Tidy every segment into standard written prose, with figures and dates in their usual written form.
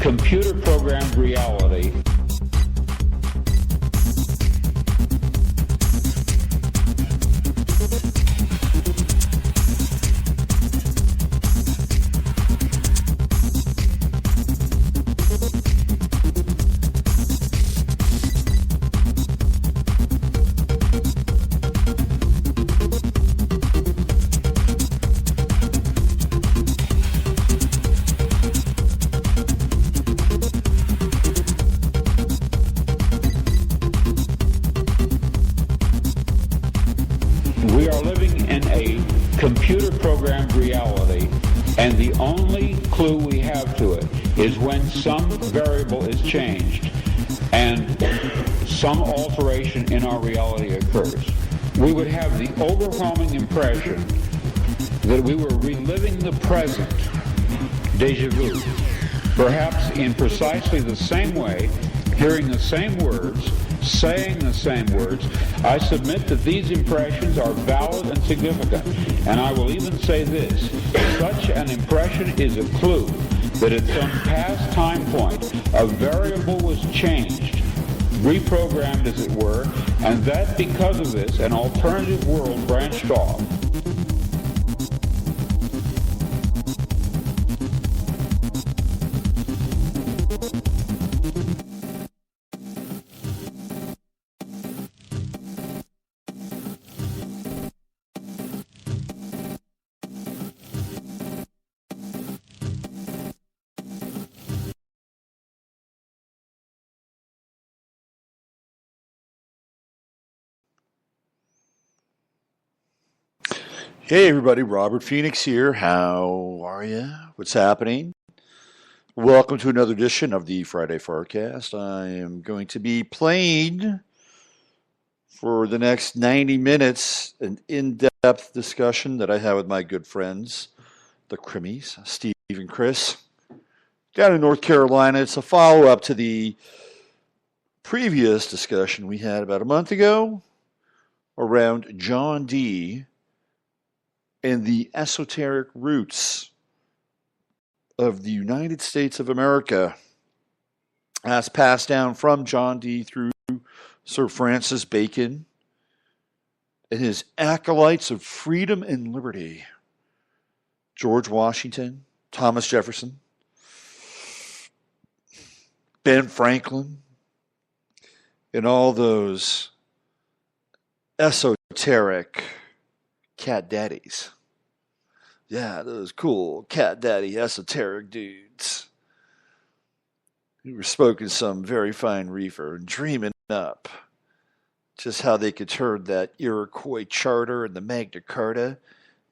computer-programmed reality. We are living in a computer-programmed reality, and the only clue we have to it is when some variable is changed and some alteration in our reality occurs. We would have the overwhelming impression that we were reliving the present, déjà vu, perhaps in precisely the same way, hearing the same words, saying the same words. I submit that these impressions are valid and significant, and I will even say this: such an impression is a clue that at some past time point a variable was changed, reprogrammed as it were, and that because of this an alternative world branched off. Hey everybody, Robert Phoenix here. How are you? What's happening? Welcome to another edition of the Friday FARcast. I am going to be playing for the next 90 minutes an in-depth discussion that I have with my good friends, the Crimis, Steve and Krys, down in North Carolina. It's a follow-up to the previous discussion we had about a month ago around John Dee and the esoteric roots of the United States of America, as passed down from John Dee through Sir Francis Bacon and his acolytes of freedom and liberty, George Washington, Thomas Jefferson, Ben Franklin, and all those esoteric cat daddies. Yeah, those cool cat daddy esoteric dudes who were smoking some very fine reefer and dreaming up just how they could turn that Iroquois Charter and the Magna Carta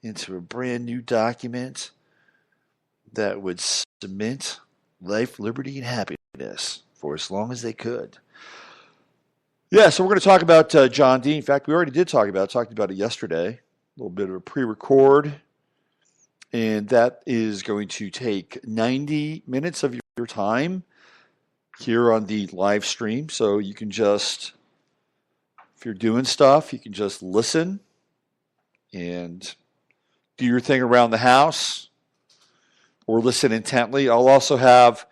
into a brand new document that would cement life, liberty, and happiness for as long as they could. Yeah, so we're going to talk about John Dee. In fact, we already did talked about it yesterday. A little bit of a pre-record, and that is going to take 90 minutes of your time here on the live stream. So you can just, if you're doing stuff, you can just listen and do your thing around the house or listen intently. I'll also have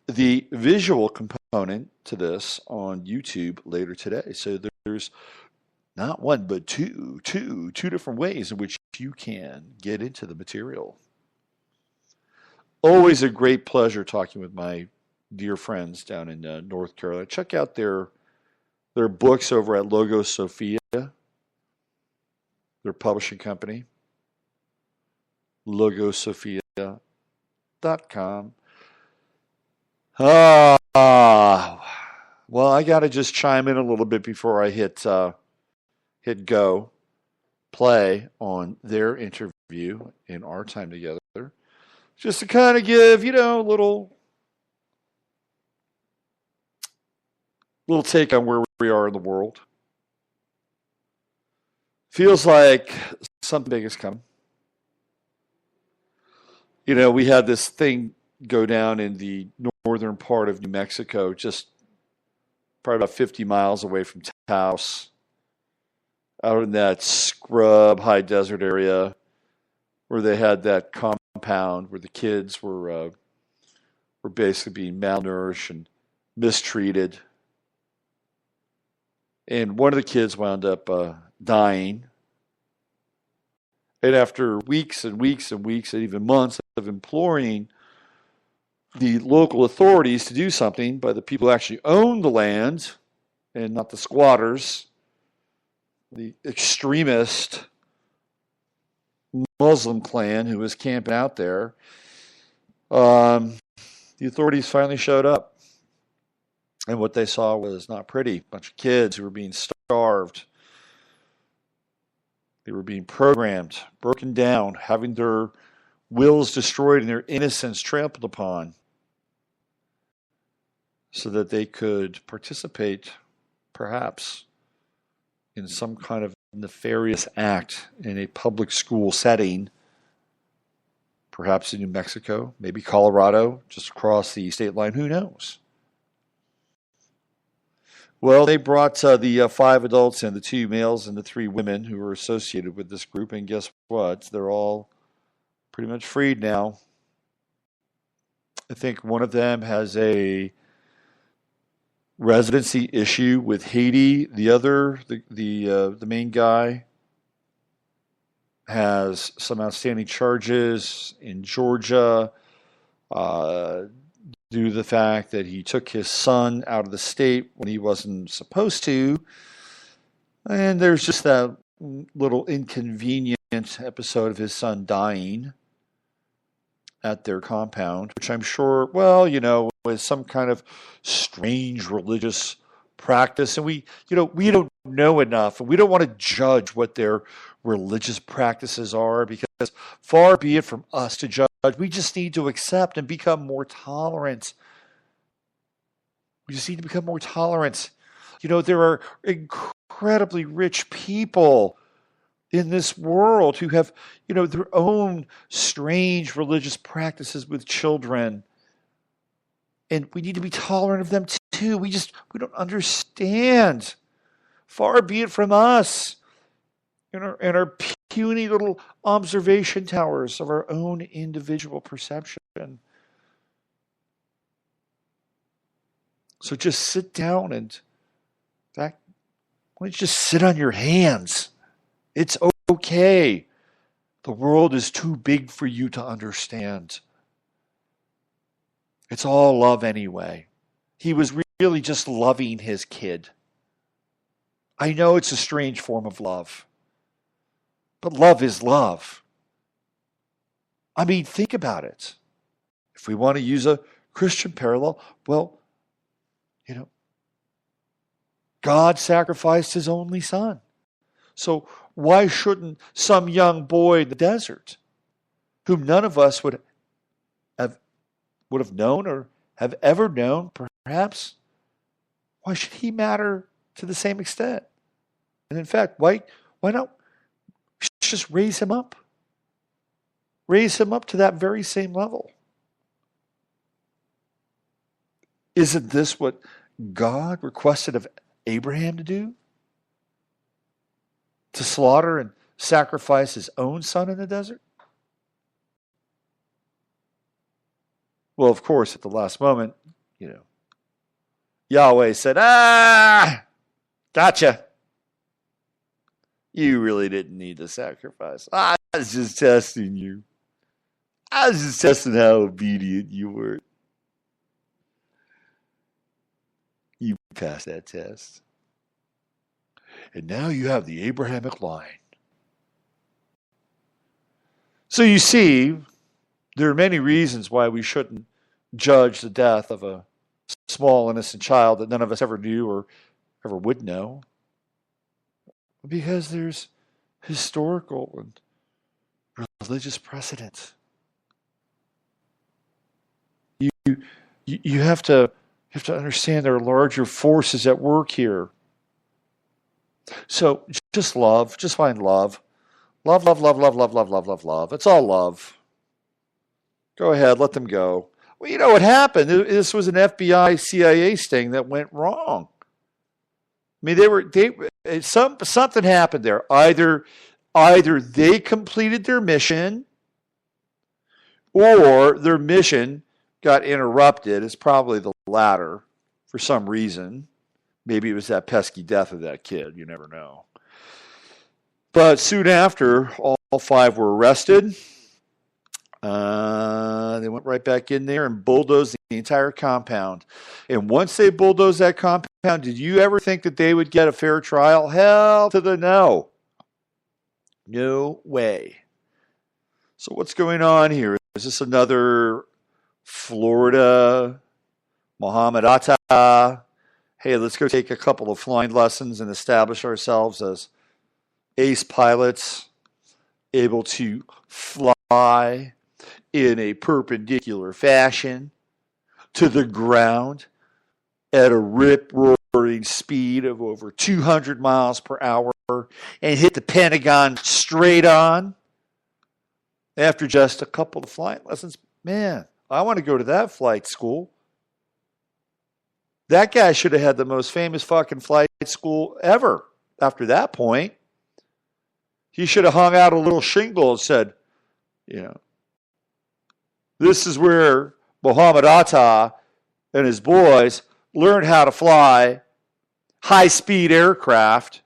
the visual component to this on YouTube later today. So there's not one, but two different ways in which you can get into the material. Always a great pleasure talking with my dear friends down in North Carolina. Check out their books over at Logos Sophia, their publishing company, logosophia.com. Well, I got to just chime in a little bit before I hit go, play on their interview in our time together, just to kind of give, a little take on where we are in the world. Feels like something big is coming. We had this thing go down in the northern part of New Mexico, just probably about 50 miles away from Taos, out in that scrub high desert area where they had that compound where the kids were were basically being malnourished and mistreated. And one of the kids wound up dying. And after weeks and weeks and weeks and even months of imploring the local authorities to do something by the people who actually owned the land and not the squatters, the extremist Muslim clan who was camping out there, the authorities finally showed up. And what they saw was not pretty. A bunch of kids who were being starved. They were being programmed, broken down, having their wills destroyed and their innocence trampled upon so that they could participate, perhaps, in some kind of nefarious act in a public school setting, perhaps in New Mexico, maybe Colorado, just across the state line, who knows? Well, they brought the 5 adults and the 2 males and the 3 women who were associated with this group, and guess what? They're all pretty much freed now. I think one of them has a residency issue with Haiti. The other, the main guy, has some outstanding charges in Georgia due to the fact that he took his son out of the state when he wasn't supposed to. And there's just that little inconvenient episode of his son dying at their compound, which I'm sure, well, is some kind of strange religious practice. And we don't know enough, and we don't want to judge what their religious practices are, because far be it from us to judge. We just need to accept and become more tolerant. We just need to become more tolerant. There are incredibly rich people in this world who have, their own strange religious practices with children. And we need to be tolerant of them too. We don't understand. Far be it from us in our puny little observation towers of our own individual perception. So just sit down and, in fact, why don't you just sit on your hands? It's okay. The world is too big for you to understand. It's all love anyway. He was really just loving his kid. I know it's a strange form of love, but love is love. I mean, think about it. If we want to use a Christian parallel, well, God sacrificed his only son. So why shouldn't some young boy in the desert, whom none of us would have known or have ever known, perhaps, why should he matter to the same extent? And in fact, why not just raise him up? Raise him up to that very same level. Isn't this what God requested of Abraham to do? To slaughter and sacrifice his own son in the desert? Well, of course, at the last moment, Yahweh said, gotcha. You really didn't need the sacrifice. I was just testing you. I was just testing how obedient you were. You passed that test. And now you have the Abrahamic line. So you see, there are many reasons why we shouldn't judge the death of a small innocent child that none of us ever knew or ever would know. Because there's historical and religious precedent. You have to understand there are larger forces at work here. So just love. Just find love. Love, love, love, love, love, love, love, love, love. It's all love. Go ahead, let them go. Well, you know what happened? This was an FBI, CIA sting that went wrong. I mean, something happened there. Either they completed their mission, or their mission got interrupted. It's probably the latter for some reason. Maybe it was that pesky death of that kid. You never know. But soon after, all 5 were arrested. They went right back in there and bulldozed the entire compound. And once they bulldozed that compound, did you ever think that they would get a fair trial? Hell to the no. No way. So what's going on here? Is this another Florida Muhammad Atta? Hey, let's go take a couple of flying lessons and establish ourselves as ace pilots, able to fly in a perpendicular fashion to the ground at a rip-roaring speed of over 200 miles per hour and hit the Pentagon straight on after just a couple of flight lessons. Man, I want to go to that flight school. That guy should have had the most famous fucking flight school ever after that point. He should have hung out a little shingle and said, this is where Muhammad Atta and his boys learned how to fly high-speed aircraft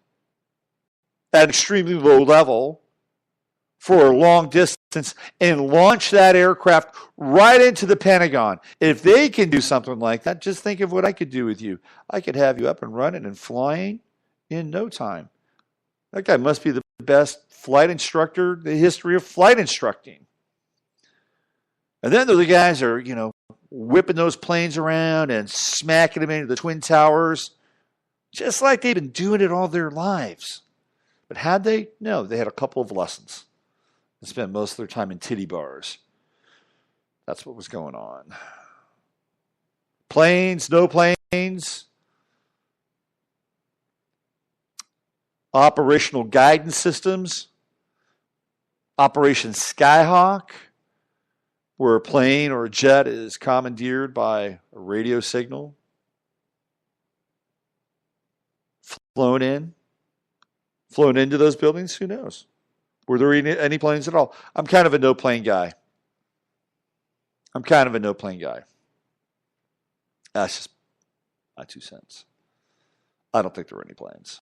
at an extremely low level for a long distance and launch that aircraft right into the Pentagon. If they can do something like that, just think of what I could do with you. I could have you up and running and flying in no time. That guy must be the best flight instructor in the history of flight instructing. And then the guys are, whipping those planes around and smacking them into the Twin Towers, just like they've been doing it all their lives. But had they? No, they had a couple of lessons and spent most of their time in titty bars. That's what was going on. Planes, no planes. Operational guidance systems. Operation Skyhawk, where a plane or a jet is commandeered by a radio signal, flown into those buildings. Who knows? Were there any planes at all? I'm kind of a no-plane guy. That's just my 2 cents. I don't think there were any planes.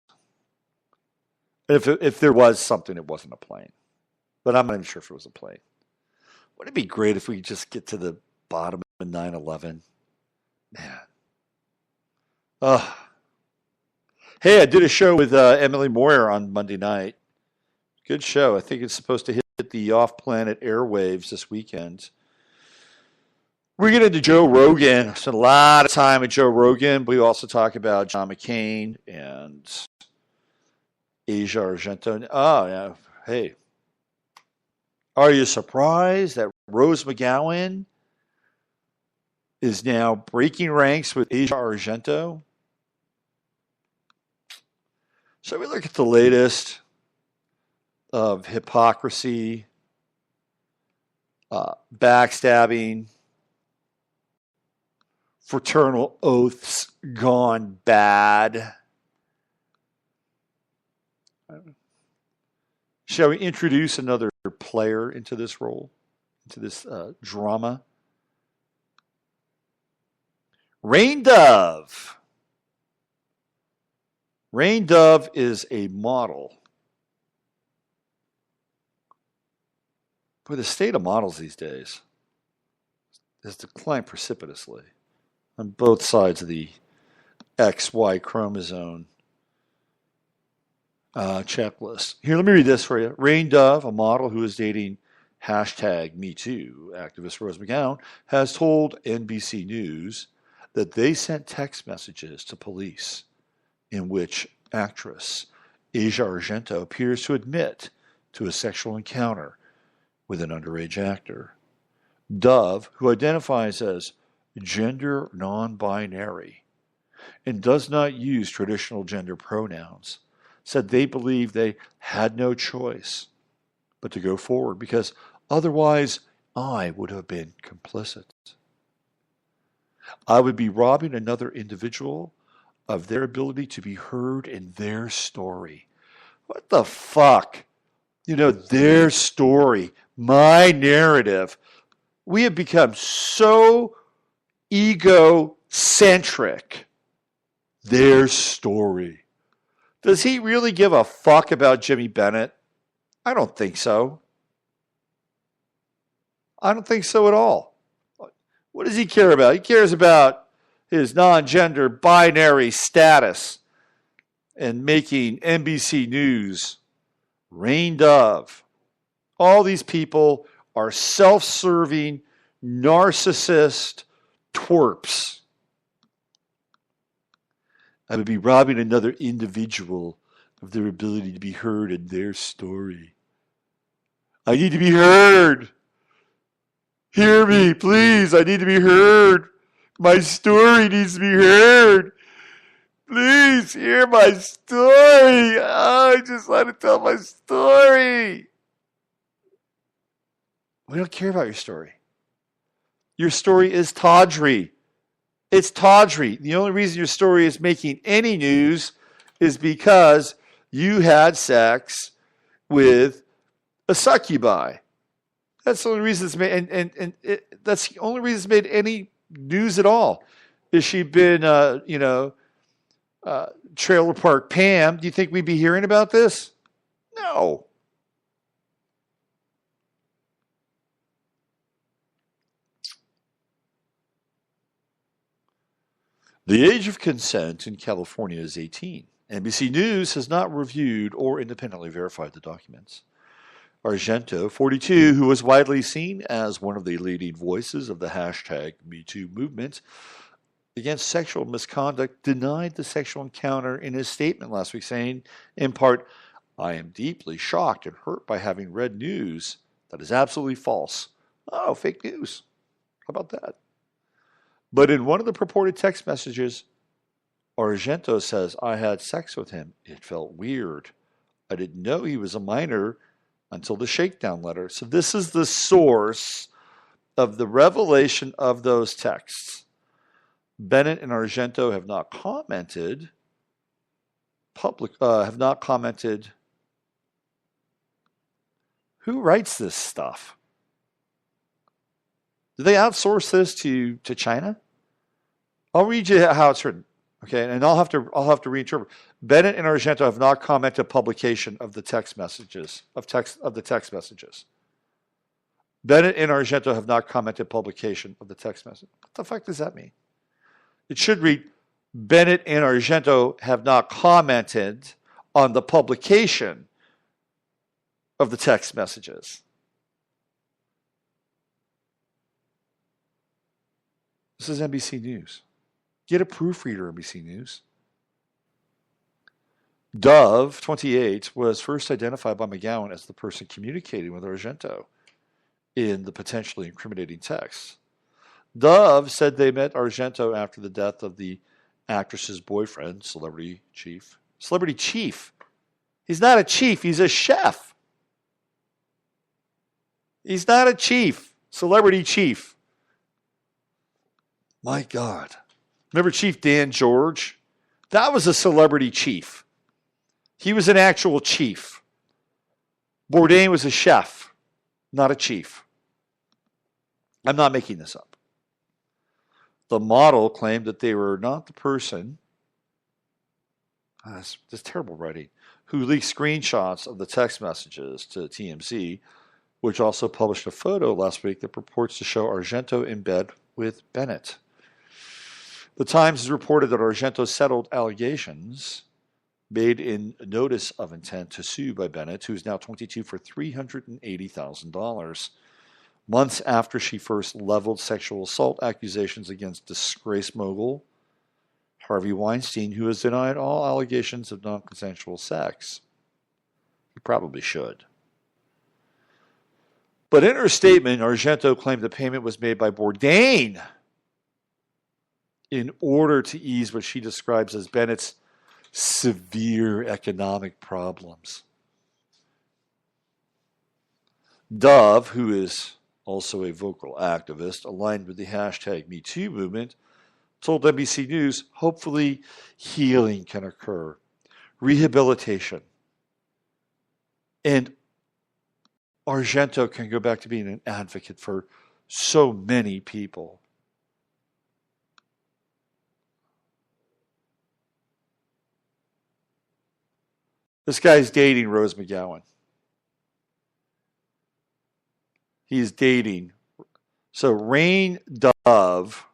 If there was something, it wasn't a plane. But I'm not even sure if it was a plane. Wouldn't it be great if we could just get to the bottom of 9/11? Man. Hey, I did a show with Emily Moyer on Monday night. Good show. I think it's supposed to hit the off-planet airwaves this weekend. We get into Joe Rogan. I spent a lot of time with Joe Rogan. But we also talk about John McCain and Asia Argento. Oh, yeah. Hey. Are you surprised that Rose McGowan is now breaking ranks with Asia Argento? So we look at the latest of hypocrisy, backstabbing, fraternal oaths gone bad. Shall we introduce another player into this role, into this drama? Rain Dove. Rain Dove is a model. Boy, the state of models these days has declined precipitously on both sides of the XY chromosome checklist. Here, let me read this for you. Rain Dove, a model who is dating #MeToo activist Rose McGowan, has told NBC News that they sent text messages to police in which actress Asia Argento appears to admit to a sexual encounter with an underage actor. Dove, who identifies as gender non-binary and does not use traditional gender pronouns, said they believed they had no choice but to go forward because otherwise I would have been complicit. I would be robbing another individual of their ability to be heard in their story. What the fuck? Their story, my narrative. We have become so egocentric. Their story. Does he really give a fuck about Jimmy Bennett? I don't think so. I don't think so at all. What does he care about? He cares about his non-gender binary status and making NBC News reign of. All these people are self-serving, narcissist twerps. I would be robbing another individual of their ability to be heard in their story. I need to be heard. Hear me, please. I need to be heard. My story needs to be heard. Please hear my story. I just want to tell my story. We don't care about your story. Your story is tawdry. It's tawdry. The only reason your story is making any news is because you had sex with a succubi. That's the only reason it's made, that's the only reason it's made any news at all. Is she been, Trailer Park Pam? Do you think we'd be hearing about this? No. The age of consent in California is 18. NBC News has not reviewed or independently verified the documents. Argento, 42, who was widely seen as one of the leading voices of the hashtag #MeToo movement against sexual misconduct, denied the sexual encounter in his statement last week, saying, in part, I am deeply shocked and hurt by having read news that is absolutely false. Oh, fake news. How about that? But in one of the purported text messages, Argento says, I had sex with him. It felt weird. I didn't know he was a minor until the shakedown letter. So this is the source of the revelation of those texts. Bennett and Argento have not commented. Who writes this stuff? Do they outsource this to China? I'll read you how it's written. Okay, and I'll have to reinterpret. Bennett and Argento have not commented publication of the text messages of the text messages. Bennett and Argento have not commented publication of the text message. What the fuck does that mean? It should read, Bennett and Argento have not commented on the publication of the text messages. This is NBC News. Get a proofreader, NBC News. Dove, 28, was first identified by McGowan as the person communicating with Argento in the potentially incriminating text. Dove said they met Argento after the death of the actress's boyfriend, Celebrity Chief. Celebrity Chief. He's not a chief, he's a chef. He's not a chief. Celebrity Chief. My God. Remember Chief Dan George? That was a celebrity chief. He was an actual chief. Bourdain was a chef, not a chief. I'm not making this up. The model claimed that they were not the person, this terrible writing, who leaked screenshots of the text messages to TMZ, which also published a photo last week that purports to show Argento in bed with Bennett. The Times has reported that Argento settled allegations made in notice of intent to sue by Bennett, who is now 22, for $380,000. Months after she first leveled sexual assault accusations against disgraced mogul Harvey Weinstein, who has denied all allegations of non-consensual sex. He probably should. But in her statement, Argento claimed the payment was made by Bourdain in order to ease what she describes as Bennett's severe economic problems. Dove, who is also a vocal activist aligned with the hashtag #MeToo movement, told NBC News, hopefully healing can occur, rehabilitation, and Argento can go back to being an advocate for so many people. This guy's dating Rose McGowan. He's dating. So Rain Dove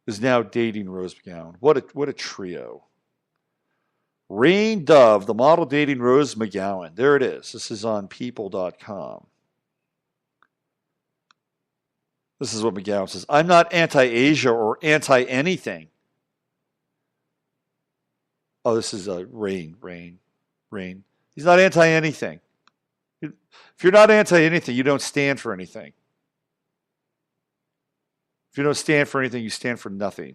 is now dating Rose McGowan. What a trio. Rain Dove, the model dating Rose McGowan. There it is. This is on people.com. This is what McGowan says. I'm not anti-Asia or anti-anything. Oh, this is Rain. He's not anti-anything. If you're not anti-anything, you don't stand for anything. If you don't stand for anything, you stand for nothing.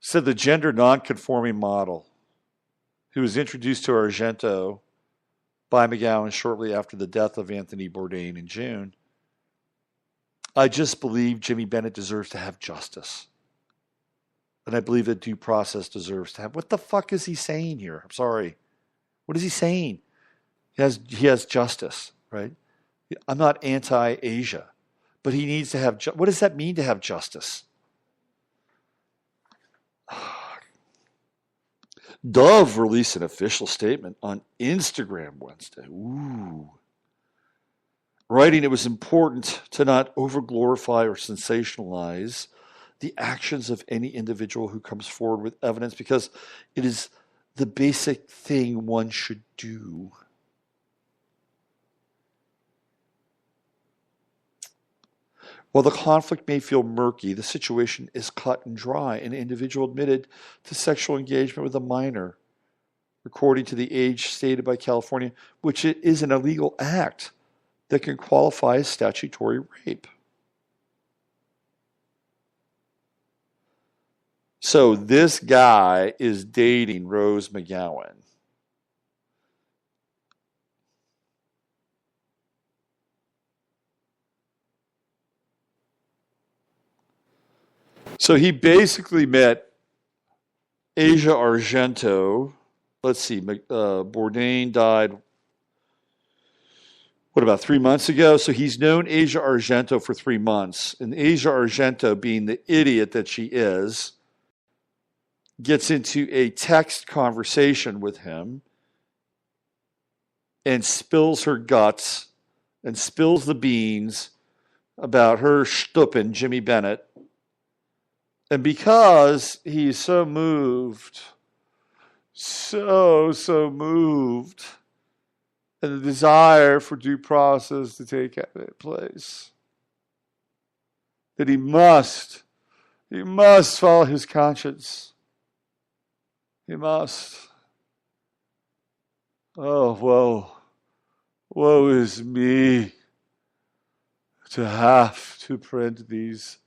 Said the gender non-conforming model, who was introduced to Argento by McGowan shortly after the death of Anthony Bourdain in June. I just believe Jimmy Bennett deserves to have justice. And I believe that due process deserves to have. What the fuck is he saying here? I'm sorry. What is he saying? He has justice, right? I'm not anti-Asia, but he needs to have. What does that mean to have justice? Dove released an official statement on Instagram Wednesday. Ooh. Writing it was important to not overglorify or sensationalize the actions of any individual who comes forward with evidence because it is the basic thing one should do. While the conflict may feel murky, the situation is cut and dry. An individual admitted to sexual engagement with a minor, according to the age stated by California, which is an illegal act that can qualify as statutory rape. So this guy is dating Rose McGowan. So he basically met Asia Argento. Let's see, Bourdain died, about 3 months ago? So he's known Asia Argento for 3 months. And Asia Argento, being the idiot that she is, gets into a text conversation with him and spills her guts and spills the beans about her stupid Jimmy Bennett. And because he's so moved, so moved, and the desire for due process to take place, that he must follow his conscience. He must. Oh, woe is me to have to print these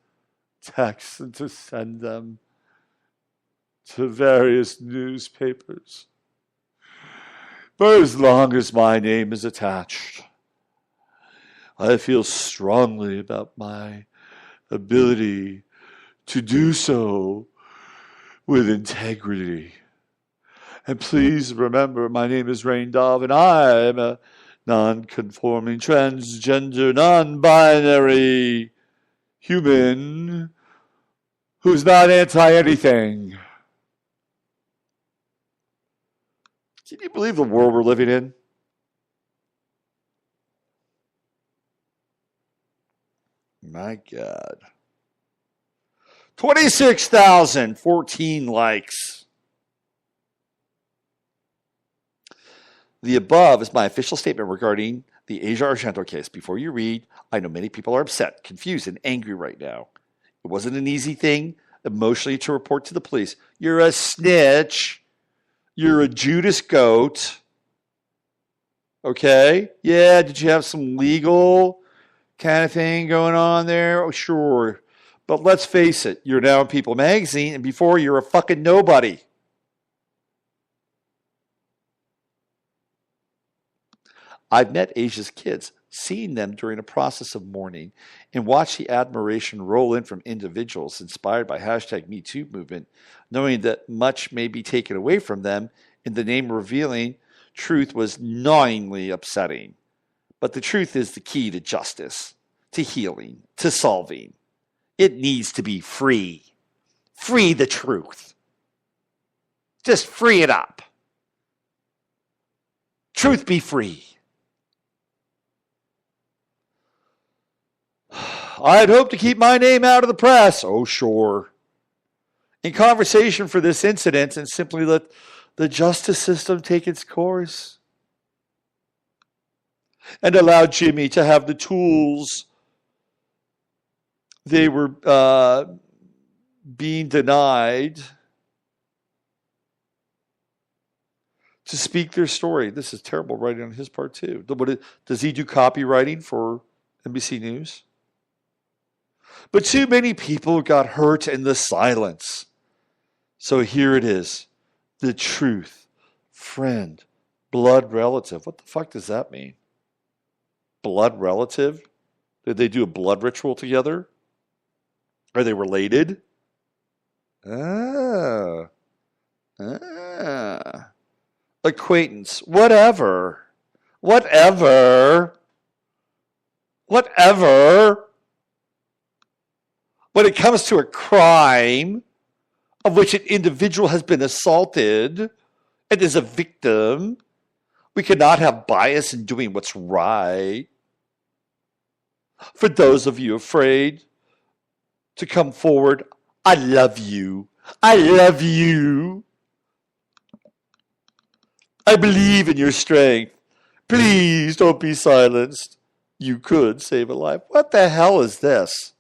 texts and to send them to various newspapers. But as long as my name is attached, I feel strongly about my ability to do so with integrity. And please remember, my name is Rain Dove, and I am a non-conforming, transgender, non-binary human who's not anti-anything. Can you believe the world we're living in? My God. 26,014 likes. The above is my official statement regarding the Asia Argento case. Before you read, I know many people are upset, confused, and angry right now. It wasn't an easy thing emotionally to report to the police. You're a snitch. You're a Judas goat. Okay? Yeah, did you have some legal kind of thing going on there? Oh, sure. But let's face it, you're now in People magazine, and before you're a fucking nobody. I've met Asia's kids, seen them during a process of mourning, and watched the admiration roll in from individuals inspired by #MeToo movement, knowing that much may be taken away from them in the name of revealing truth was gnawingly upsetting. But the truth is the key to justice, to healing, to solving. It needs to be free. Free the truth. Just free it up. Truth be free. I'd hope to keep my name out of the press. Oh, sure. In conversation for this incident and simply let the justice system take its course. And allow Jimmy to have the tools they were being denied to speak their story. This is terrible writing on his part, too. Does he do copywriting for NBC News? But too many people got hurt in the silence. So here it is. The truth. Friend. Blood relative. What the fuck does that mean? Blood relative? Did they do a blood ritual together? Are they related? Acquaintance. Whatever. When it comes to a crime of which an individual has been assaulted and is a victim, we cannot have bias in doing what's right. For those of you afraid to come forward, I love you. I love you. I believe in your strength. Please don't be silenced. You could save a life. What the hell is this?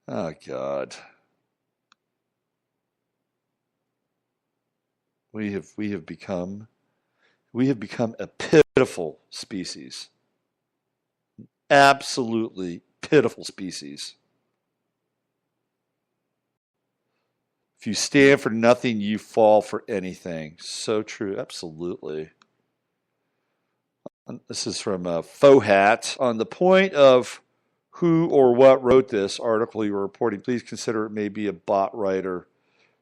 Oh, God. We have become a pitiful species. Absolutely pitiful species. If you stand for nothing, you fall for anything. So true. Absolutely. This is from FOHAT. On the point of who or what wrote this article you were reporting, please consider it may be a bot writer.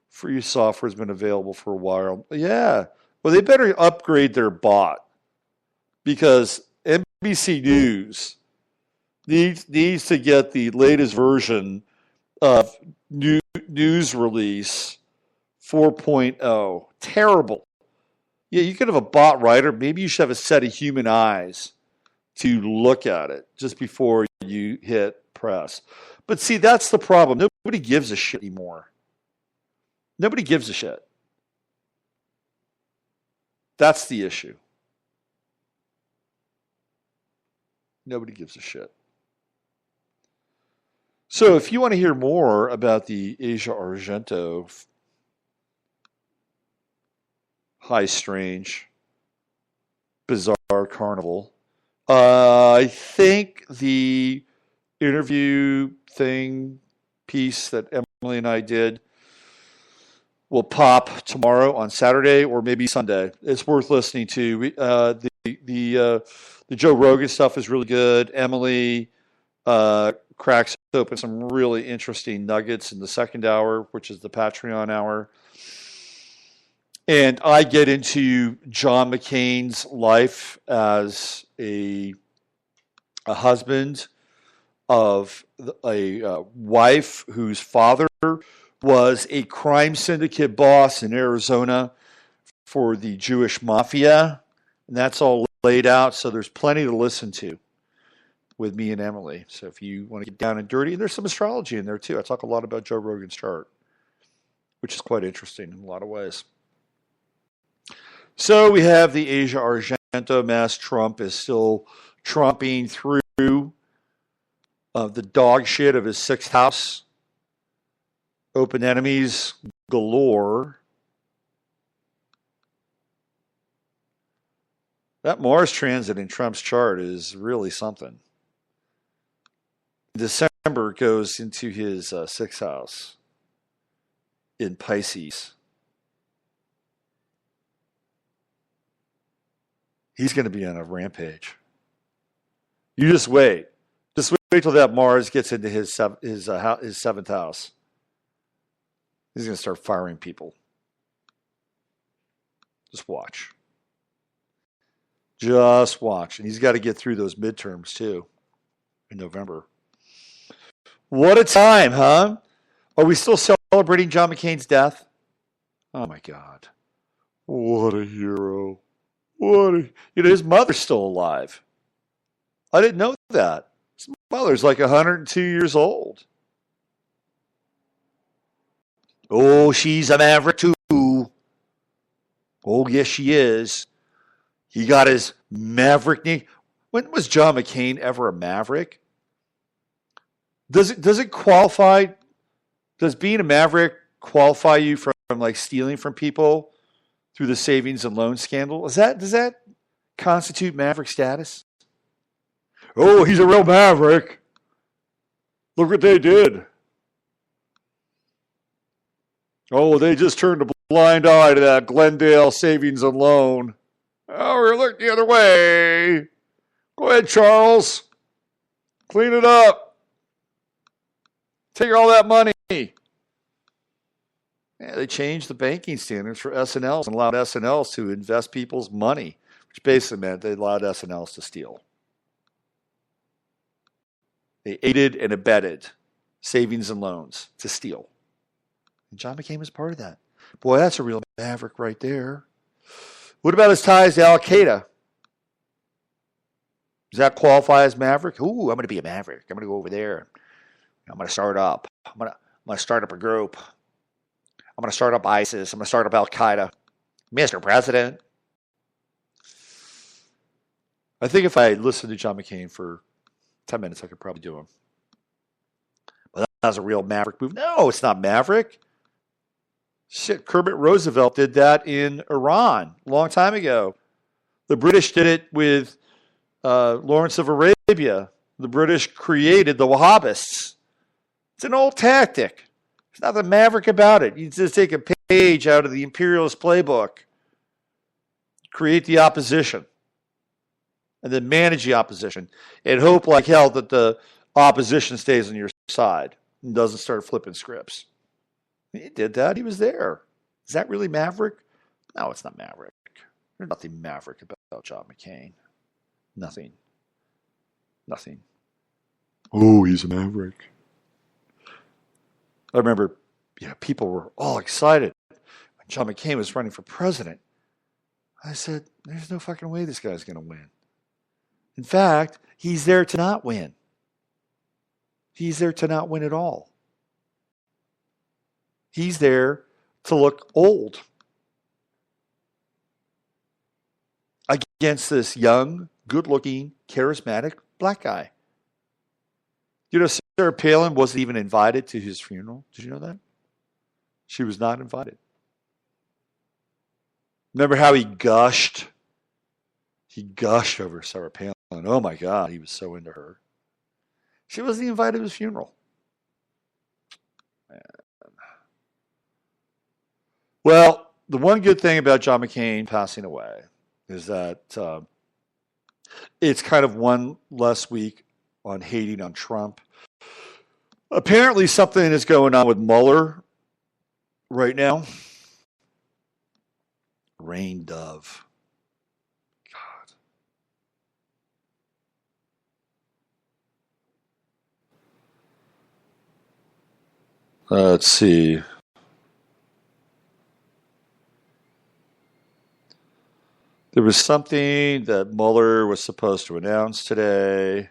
Free software has been available for a while. Yeah. Well, they better upgrade their bot because NBC News needs to get the latest version of news release 4.0. Terrible. Yeah, you could have a bot writer. Maybe you should have a set of human eyes to look at it just before you hit press. But see, that's the problem. Nobody gives a shit anymore. Nobody gives a shit. That's the issue. Nobody gives a shit. So if you want to hear more about the Asia Argento high strange, bizarre carnival, I think the interview piece that Emily and I did will pop tomorrow on Saturday or maybe Sunday. It's worth listening to. The Joe Rogan stuff is really good. Emily cracks open some really interesting nuggets in the second hour, which is the Patreon hour. And I get into John McCain's life as a husband of a wife whose father was a crime syndicate boss in Arizona for the Jewish mafia. And that's all laid out, so there's plenty to listen to with me and Emily. So if you want to get down and dirty, and there's some astrology in there too. I talk a lot about Joe Rogan's chart, which is quite interesting in a lot of ways. So we have the Asia Argento mess. Trump is still trumping through the dog shit of his sixth house. Open enemies galore. That Mars transit in Trump's chart is really something. December goes into his sixth house in Pisces. He's going to be on a rampage. You just wait. Just wait till that Mars gets into his seventh house. He's going to start firing people. Just watch. Just watch. And he's got to get through those midterms, too, in November. What a time, huh? Are we still celebrating John McCain's death? Oh, my God. What a hero. His mother's still alive. I didn't know that. His mother's like 102 years old. Oh, she's a maverick, too. Oh, yes, she is. He got his maverick name. When was John McCain ever a maverick? Does it qualify? Does being a maverick qualify you from like stealing from people through the savings and loan scandal? Does that constitute maverick status? Oh, he's a real maverick. Look what they did. Oh, they just turned a blind eye to that Glendale savings and loan. Oh, we look the other way. Go ahead, Charles. Clean it up. Take all that money. Yeah, they changed the banking standards for S&Ls and allowed S&Ls to invest people's money, which basically meant they allowed S&Ls to steal. They aided and abetted savings and loans to steal. And John McCain was part of that. Boy, that's a real maverick right there. What about his ties to Al-Qaeda? Does that qualify as maverick? Ooh, I'm going to be a maverick. I'm going to go over there. I'm going to start up. I'm going to start up a group. I'm going to start up ISIS. I'm going to start up Al-Qaeda. Mr. President. I think if I listened to John McCain for 10 minutes, I could probably do him. But that's a real maverick move. No, it's not maverick. Shit, Kermit Roosevelt did that in Iran a long time ago. The British did it with Lawrence of Arabia. The British created the Wahhabists. It's an old tactic. There's nothing maverick about it. You just take a page out of the imperialist playbook, create the opposition, and then manage the opposition, and hope like hell that the opposition stays on your side and doesn't start flipping scripts. He did that. He was there. Is that really maverick? No, it's not maverick. There's nothing maverick about John McCain. Nothing. Oh, he's a maverick. I remember, people were all excited when John McCain was running for president. I said, there's no fucking way this guy's going to win. In fact, he's there to not win. He's there to not win at all. He's there to look old against this young, good-looking, charismatic black guy. You know, Sarah Palin wasn't even invited to his funeral. Did you know that? She was not invited. Remember how he gushed? He gushed over Sarah Palin. Oh my God, he was so into her. She wasn't invited to his funeral. Man. Well, the one good thing about John McCain passing away is that it's kind of one less week on hating on Trump. Apparently something is going on with Mueller right now. Rain dove. God. Let's see. There was something that Mueller was supposed to announce today.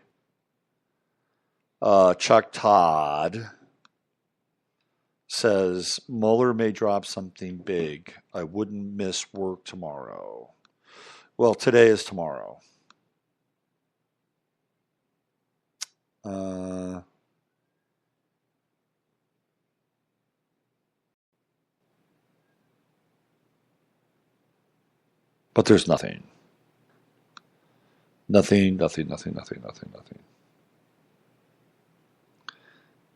Chuck Todd says Mueller may drop something big. I wouldn't miss work tomorrow. Well, today is tomorrow. But there's nothing. Nothing.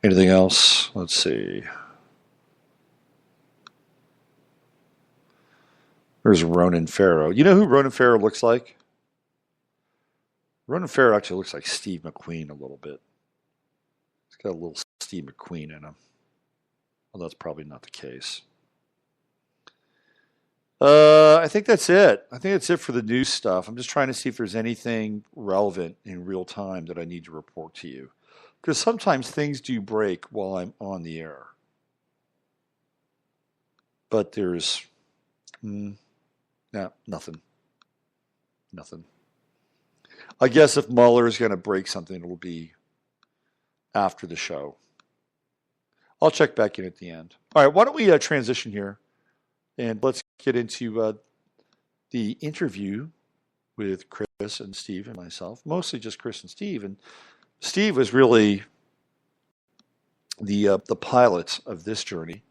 Anything else? Let's see. There's Ronan Farrow. You know who Ronan Farrow looks like? Ronan Farrow actually looks like Steve McQueen a little bit. He's got a little Steve McQueen in him. Well, that's probably not the case. I think that's it. I think that's it for the news stuff. I'm just trying to see if there's anything relevant in real time that I need to report to you. Because sometimes things do break while I'm on the air. But there's no, nothing. Nothing. I guess if Mueller is going to break something, it'll be after the show. I'll check back in at the end. All right, why don't we transition here and let's get into the interview with Krys and Steve and myself, mostly just Krys and Steve. And Steve was really the pilot of this journey.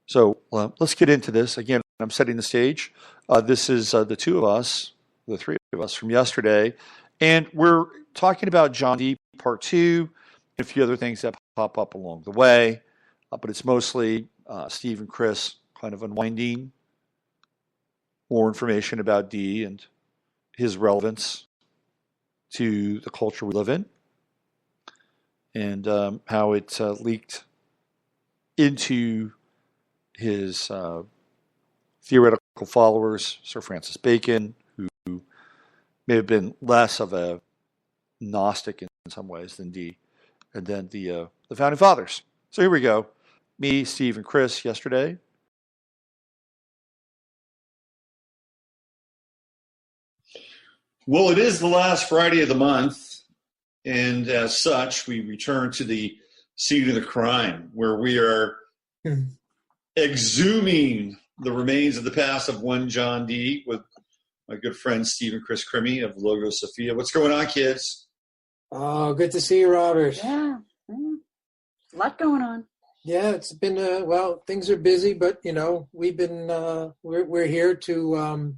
So let's get into this. Again, I'm setting the stage. This is the two of us, the three of us from yesterday, and we're talking about John Dee Part 2 and a few other things that pop up along the way. But it's mostly Steve and Krys kind of unwinding more information about Dee and his relevance to the culture we live in, and how it leaked into his theoretical followers, Sir Francis Bacon, who may have been less of a Gnostic in some ways than Dee, and then the Founding Fathers. So here we go. Me, Steve, and Krys yesterday. Well, it is the last Friday of the month, and as such, we return to the scene of the crime, where we are exhuming the remains of the past of one John Dee with my good friend steve-amp-kryscrimi of Logo Sophia. What's going on, kids? Oh, good to see you, Robert. Yeah. A lot going on. Yeah, it's been well, things are busy, but we've been we're here to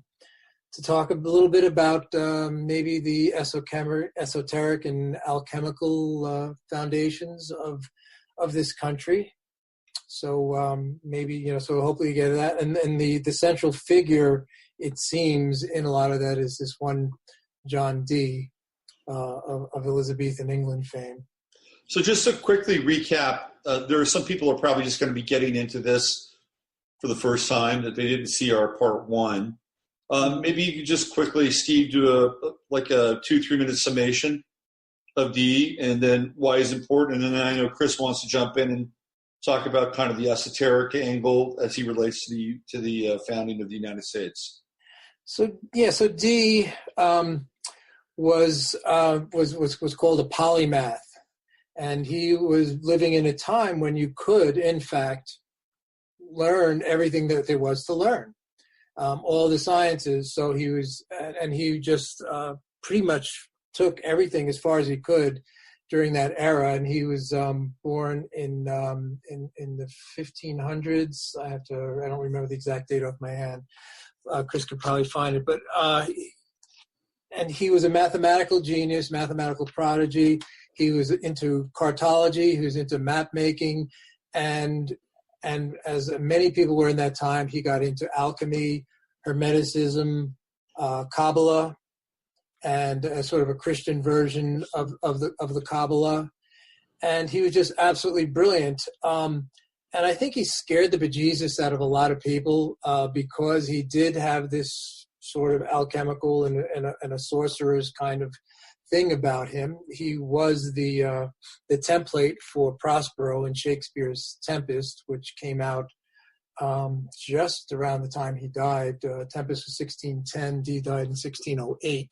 talk a little bit about maybe the esoteric and alchemical foundations of this country. So maybe so hopefully you get that, and the central figure, it seems, in a lot of that is this one John Dee of Elizabethan England fame. So just to quickly recap, there are some people who are probably just going to be getting into this for the first time, that they didn't see our part one. Maybe you could just quickly, Steve, do a 2-3 minute summation of Dee, and then why it's important. And then I know Krys wants to jump in and talk about kind of the esoteric angle as he relates to the founding of the United States. So Dee was called a polymath, and he was living in a time when you could, in fact, learn everything that there was to learn, all the sciences. So he just pretty much took everything as far as he could during that era. And he was born in the 1500s. I don't remember the exact date off my hand. Krys could probably find it, but and he was a mathematical genius, mathematical prodigy. He was into cartology. He was into map making, and as many people were in that time, he got into alchemy, Hermeticism, Kabbalah, and a sort of a Christian version of the Kabbalah. And he was just absolutely brilliant. And I think he scared the bejesus out of a lot of people because he did have this sort of alchemical and a sorcerer's kind of thing about him. He was the template for Prospero in Shakespeare's Tempest, which came out just around the time he died. Tempest was 1610. Dee died in 1608.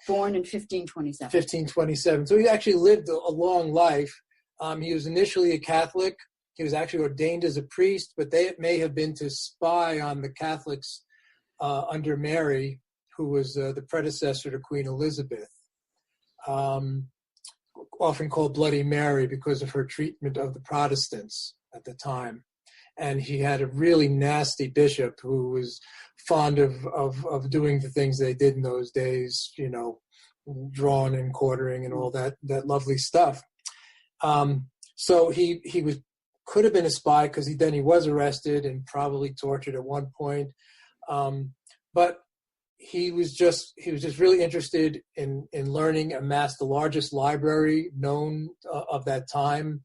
Born in 1527. 1527. So he actually lived a long life. He was initially a Catholic. He was actually ordained as a priest, but they may have been to spy on the Catholics under Mary, who was the predecessor to Queen Elizabeth, often called Bloody Mary because of her treatment of the Protestants at the time. And he had a really nasty bishop who was fond of doing the things they did in those days, drawing and quartering and all that lovely stuff. So he could have been a spy, because he was arrested and probably tortured at one point. But he was just really interested in learning, amassed the largest library known of that time,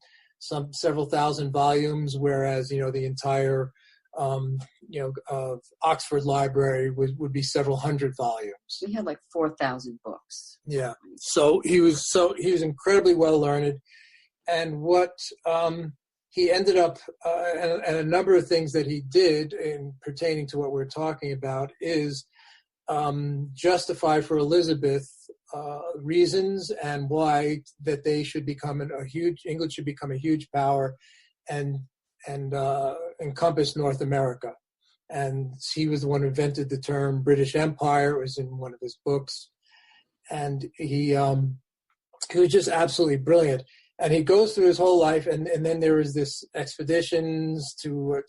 several thousand volumes, whereas the entire Oxford Library would be several hundred volumes. We had like 4,000 books. Yeah. So he was incredibly well learned, and what he ended up and a number of things that he did in pertaining to what we're talking about is justify for Elizabeth reasons and why that they should become England should become a huge power and encompass North America. And he was the one who invented the term British Empire. It was in one of his books. And he was just absolutely brilliant. And he goes through his whole life, and then there is this expeditions to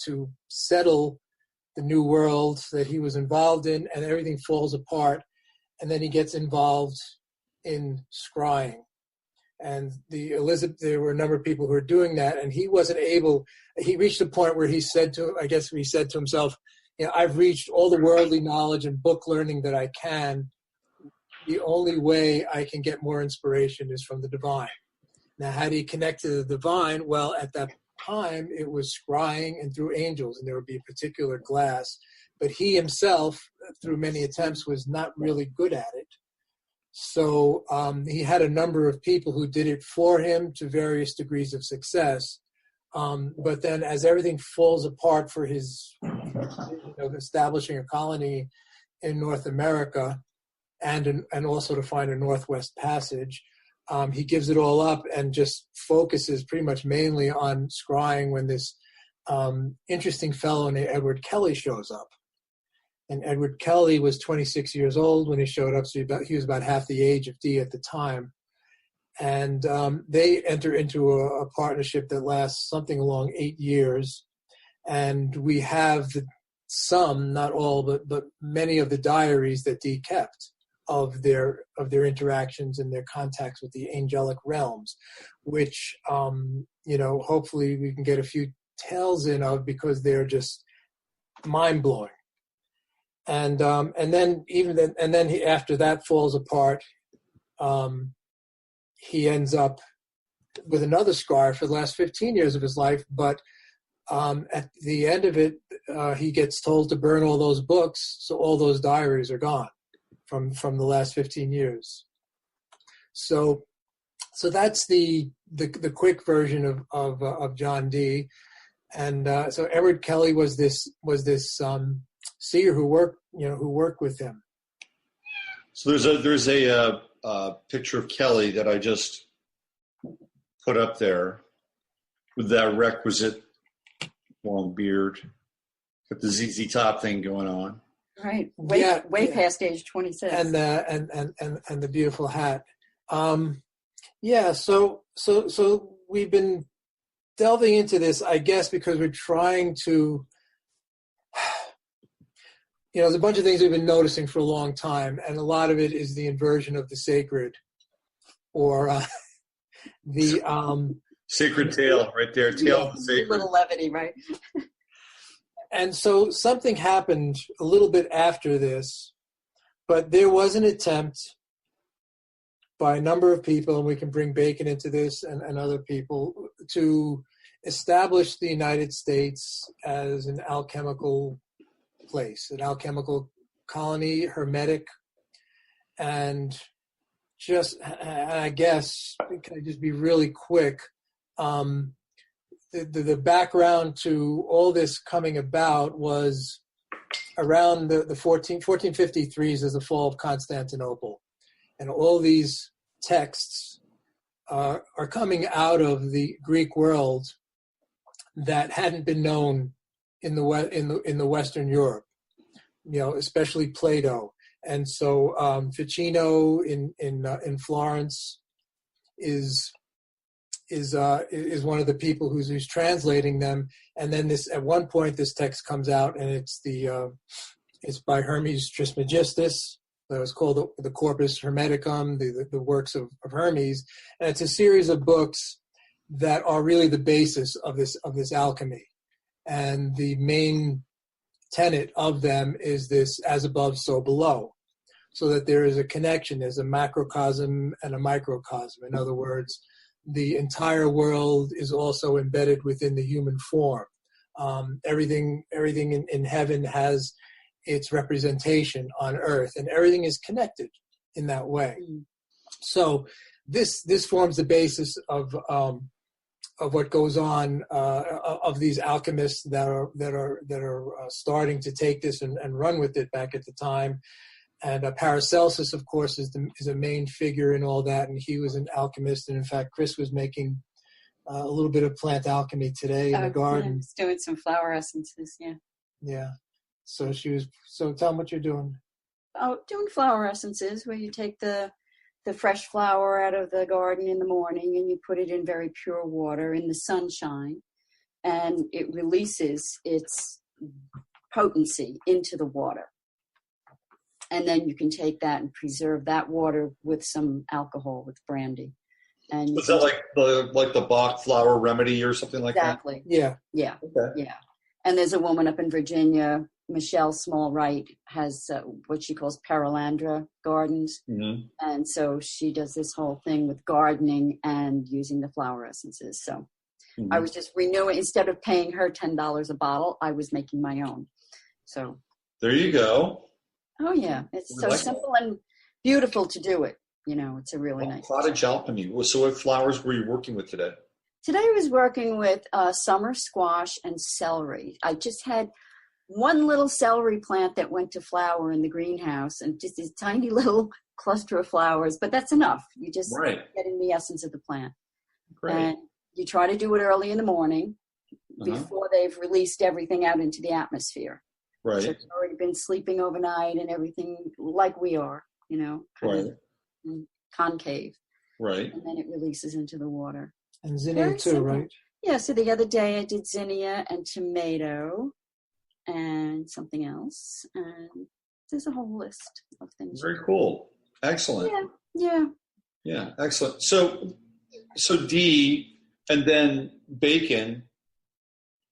settle the new world that he was involved in, and everything falls apart. And then he gets involved in scrying. And there were a number of people who were doing that, and he wasn't able. He reached a point where he said to himself, I've reached all the worldly knowledge and book learning that I can. The only way I can get more inspiration is from the divine. Now, how do you connect to the divine? Well, at that time, it was scrying and through angels, and there would be a particular glass. But he himself, through many attempts, was not really good at it. So he had a number of people who did it for him to various degrees of success. But then as everything falls apart for his establishing a colony in North America and also to find a Northwest Passage, he gives it all up and just focuses pretty much mainly on scrying when this interesting fellow named Edward Kelly shows up. And Edward Kelly was 26 years old when he showed up, so he was about half the age of Dee at the time. And they enter into a partnership that lasts something along 8 years. And we have some, not all, but many of the diaries that Dee kept of their interactions and their contacts with the angelic realms, which hopefully we can get a few tales in of, because they're just mind blowing. And then after that falls apart, he ends up with another scar for the last 15 years of his life. But at the end of it, he gets told to burn all those books, so all those diaries are gone from the last 15 years. So that's the quick version of John Dee. And so Edward Kelly was this seer who worked with him. So there's a picture of Kelly that I just put up there with that requisite long beard, with the ZZ Top thing going on. Right, way past age 26, and the beautiful hat. So we've been delving into this, I guess, because we're trying to. There's a bunch of things we've been noticing for a long time, and a lot of it is the inversion of the sacred, or the sacred tale right there, tale of the sacred. A little levity, right? And so something happened a little bit after this, but there was an attempt by a number of people, and we can bring Bacon into this and other people, to establish the United States as an alchemical place, an alchemical colony, hermetic, and I guess, can I just be really quick? The background to all this coming about was around the 1453s is the fall of Constantinople, and all these texts are coming out of the Greek world that hadn't been known in the Western Europe, especially Plato. And so Ficino in Florence is one of the people who's translating them. And then at one point this text comes out, and it's by Hermes Trismegistus. That was called the Corpus Hermeticum, the works of Hermes, and it's a series of books that are really the basis of this alchemy. And the main tenet of them is this: as above, so below, so that there is a connection. There's a macrocosm and a microcosm. In other words, the entire world is also embedded within the human form. Everything in heaven has its representation on earth, and everything is connected in that way. So this forms the basis of what goes on, of these alchemists that are starting to take this and run with it back at the time. And Paracelsus, of course, is a main figure in all that, and he was an alchemist. And in fact, Krys was making a little bit of plant alchemy today in the garden. Yeah, doing some flower essences, yeah. Yeah. So so tell them what you're doing. Oh, doing flower essences where you take the fresh flower out of the garden in the morning and you put it in very pure water in the sunshine, and it releases its potency into the water. And then you can take that and preserve that water with some alcohol, with brandy. And is that like the Bach flower remedy or something like exactly. that? Yeah. Yeah. Okay. Yeah. And there's a woman up in Virginia, Michelle Smallwright, has what she calls Paralandra gardens. Mm-hmm. And so she does this whole thing with gardening and using the flower essences. So I was just renewing, instead of paying her $10 a bottle, I was making my own. So there you go. Oh, yeah. It's so simple and beautiful to do it. You know, it's a really nice cottage alchemy. So what flowers were you working with today? Today I was working with summer squash and celery. I just had one little celery plant that went to flower in the greenhouse, and just this tiny little cluster of flowers, but that's enough. You just get in the essence of the plant. Great. And you try to do it early in the morning before they've released everything out into the atmosphere. Right. So it's already been sleeping overnight and everything like we are, you know, kind of concave. Right. And then it releases into the water. And zinnia too, right? Yeah, so the other day I did zinnia and tomato and something else. And there's a whole list of things. Very cool. Excellent. Yeah. Yeah, excellent. So Dee and then Bacon,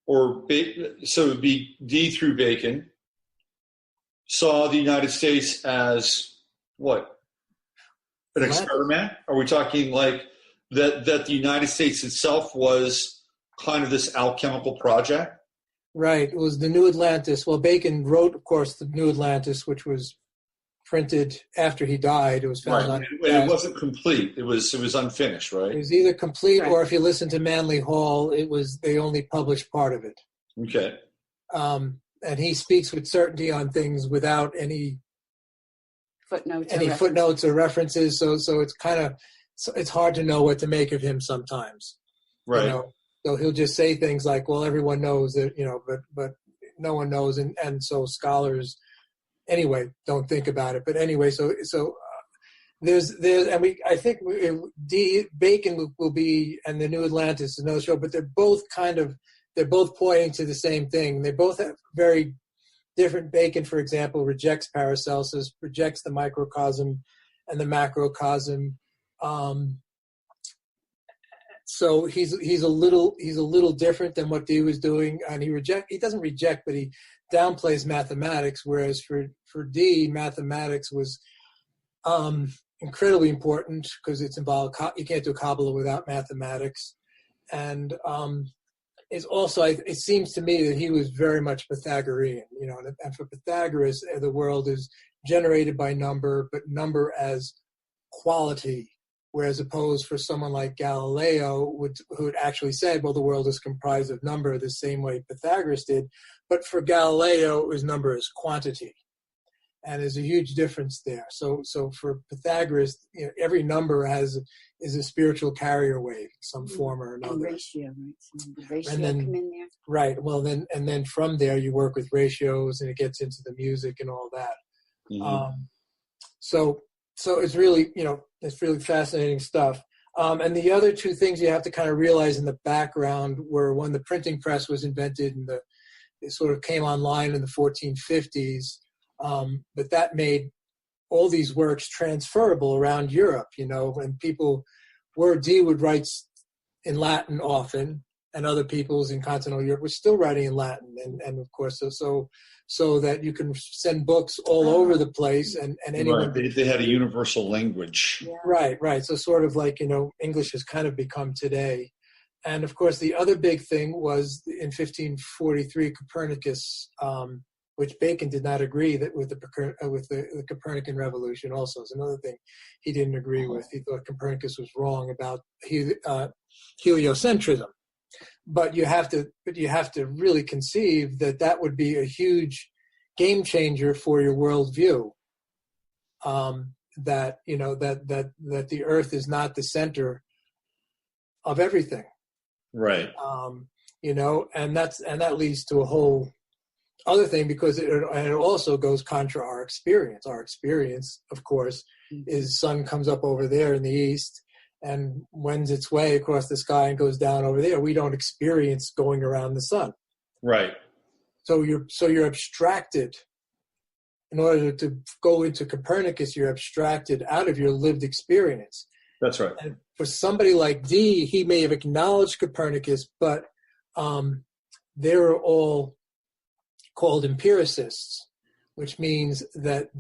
so it would be Dee through Bacon, saw the United States as what? An experiment? Are we talking like that the United States itself was kind of this alchemical project? Right. It was the New Atlantis. Well, Bacon wrote, of course, the New Atlantis, which was printed after he died. It was found on. It wasn't complete. It was unfinished, right? It was either complete or, if you listen to Manly Hall, they only published part of it. Okay. And he speaks with certainty on things without any footnotes or references. So it's hard to know what to make of him sometimes. Right. You know? So he'll just say things like, well, everyone knows that, you know, but no one knows. And so scholars, anyway, don't think about it. But anyway, so I think Bacon will be, and the New Atlantis is another show, but they're both pointing to the same thing. They both have very different. Bacon, for example, rejects Paracelsus, rejects the microcosm and the macrocosm. So he's a little different than what Dee was doing, and he doesn't reject, but he downplays mathematics. Whereas for Dee, mathematics was incredibly important because it's involved. You can't do Kabbalah without mathematics, and it's also, it seems to me that he was very much Pythagorean, you know, and for Pythagoras, the world is generated by number, but number as quality, whereas opposed for someone like Galileo, who had actually said, well, the world is comprised of number the same way Pythagoras did, but for Galileo, it was number as quantity. And there's a huge difference there. So for Pythagoras, you know, every number is a spiritual carrier wave, some form or another. Ratio, right? So the ratio and then, come in there. Right. Well, then from there you work with ratios, and it gets into the music and all that. Mm-hmm. So it's really, you know, it's really fascinating stuff. And the other two things you have to kind of realize in the background were when the printing press was invented and it sort of came online in the 1450s. But that made all these works transferable around Europe, you know, and Dee would write in Latin often, and other peoples in continental Europe were still writing in Latin. And of course, so that you can send books all over the place and anyone. Right. They had a universal language. Yeah. Right. So sort of like, you know, English has kind of become today. And of course, the other big thing was in 1543, Copernicus, which Bacon did not agree that with the Copernican revolution. Also, is another thing he didn't agree with. He thought Copernicus was wrong about heliocentrism. But you have to really conceive that would be a huge game changer for your worldview. That the Earth is not the center of everything. Right. And that leads to a whole other thing, because it also goes contra our experience. Our experience, of course, is sun comes up over there in the east and wends its way across the sky and goes down over there. We don't experience going around the sun. Right. So you're abstracted. In order to go into Copernicus, you're abstracted out of your lived experience. That's right. And for somebody like Dee, he may have acknowledged Copernicus, but they were all called empiricists, which means that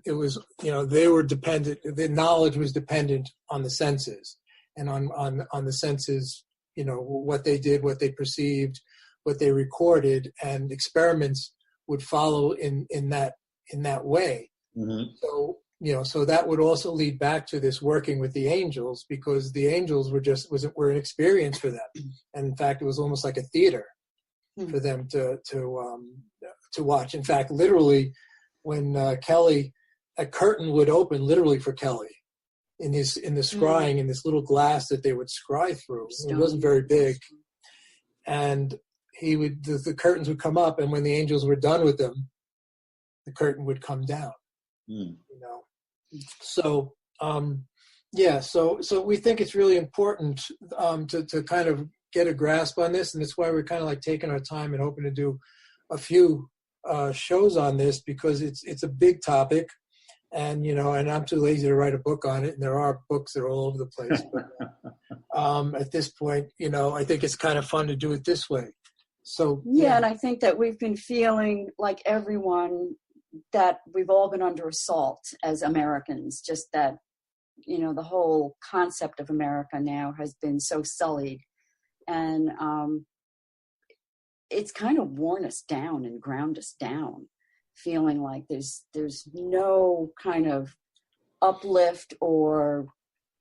it was, they were dependent, the knowledge was dependent on the senses, and on the senses, what they did, what they perceived, what they recorded, and experiments would follow in that way. Mm-hmm. So that would also lead back to this working with the angels, because the angels were an experience for them, and in fact, it was almost like a theater for them to watch. In fact, literally, when Kelly, a curtain would open literally for Kelly in the scrying, in this little glass that they would scry through. It wasn't very big, and the curtains would come up, and when the angels were done with them, the curtain would come down. So so we think it's really important to kind of get a grasp on this, and that's why we're kind of like taking our time and hoping to do a few shows on this, because it's a big topic, and and I'm too lazy to write a book on it, and there are books that are all over the place. But at this point, I think it's kind of fun to do it this way. So and I think that we've been feeling like everyone that we've all been under assault as Americans. Just that the whole concept of America now has been so sullied, and it's kind of worn us down and ground us down, feeling like there's no kind of uplift or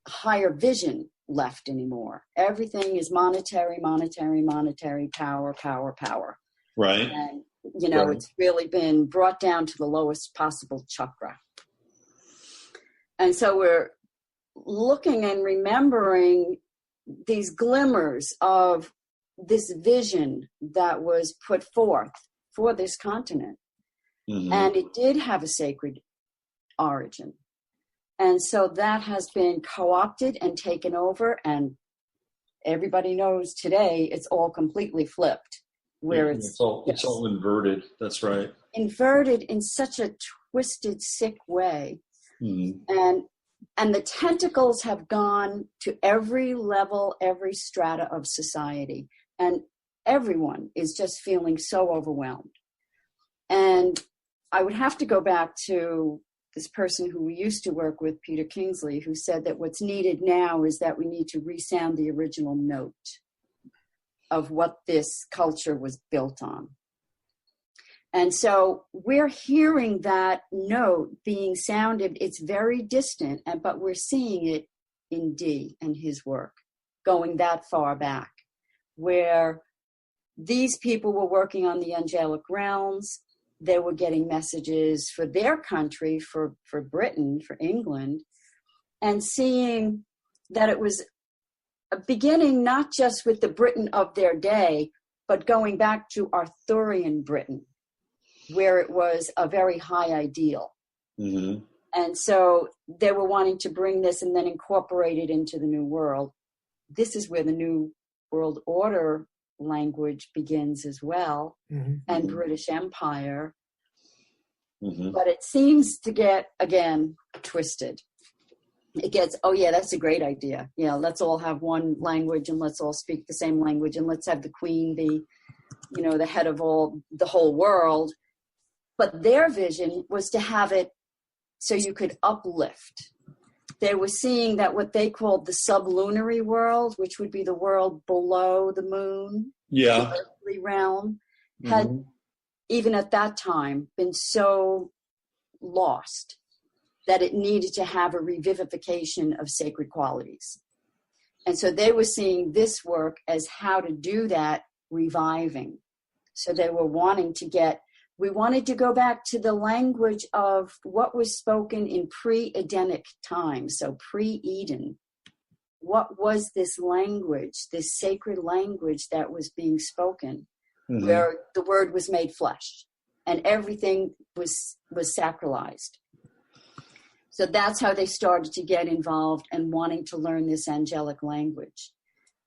higher vision left anymore. Everything is monetary, power. Right. And, it's really been brought down to the lowest possible chakra. And so we're looking and remembering these glimmers of this vision that was put forth for this continent. Mm-hmm. And it did have a sacred origin. And so that has been co-opted and taken over, and everybody knows today it's all completely flipped. Where it's all inverted. That's right. Inverted in such a twisted, sick way. Mm-hmm. And the tentacles have gone to every level, every strata of society. And everyone is just feeling so overwhelmed. And I would have to go back to this person who we used to work with, Peter Kingsley, who said that what's needed now is that we need to resound the original note of what this culture was built on. And so we're hearing that note being sounded. It's very distant, but we're seeing it in Dee and his work, going that far back, where these people were working on the angelic realms. They were getting messages for their country, for Britain, for England, and seeing that it was beginning not just with the Britain of their day, but going back to Arthurian Britain, where it was a very high ideal. Mm-hmm. And so they were wanting to bring this and then incorporate it into the New World. This is where the New World Order language begins as well, mm-hmm. and British Empire. Mm-hmm. But it seems to get, again, twisted. It gets, that's a great idea. Let's all have one language, and let's all speak the same language, and let's have the queen be, the head of the whole world. But their vision was to have it so you could uplift they were seeing that what they called the sublunary world, which would be the world below the moon, the earthly realm, had even at that time been so lost that it needed to have a revivification of sacred qualities. And so they were seeing this work as how to do that reviving. So they were we wanted to go back to the language of what was spoken in pre-Edenic times, so pre-Eden. What was this language, this sacred language that was being spoken, where the word was made flesh and everything was sacralized? So that's how they started to get involved and wanting to learn this angelic language.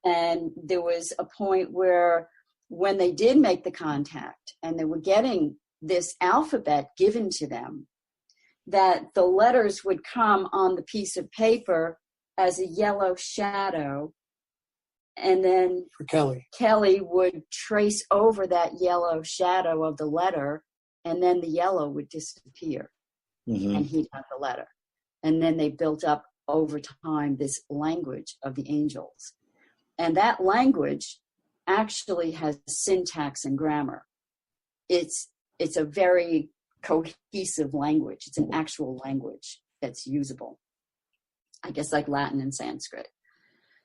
And there was a point where when they did make the contact and they were getting this alphabet given to them, that the letters would come on the piece of paper as a yellow shadow. And then For Kelly would trace over that yellow shadow of the letter, and then the yellow would disappear and he'd have the letter. And then they built up over time this language of the angels. And that language actually has syntax and grammar. It's a very cohesive language. It's an actual language that's usable, I guess, like Latin and Sanskrit.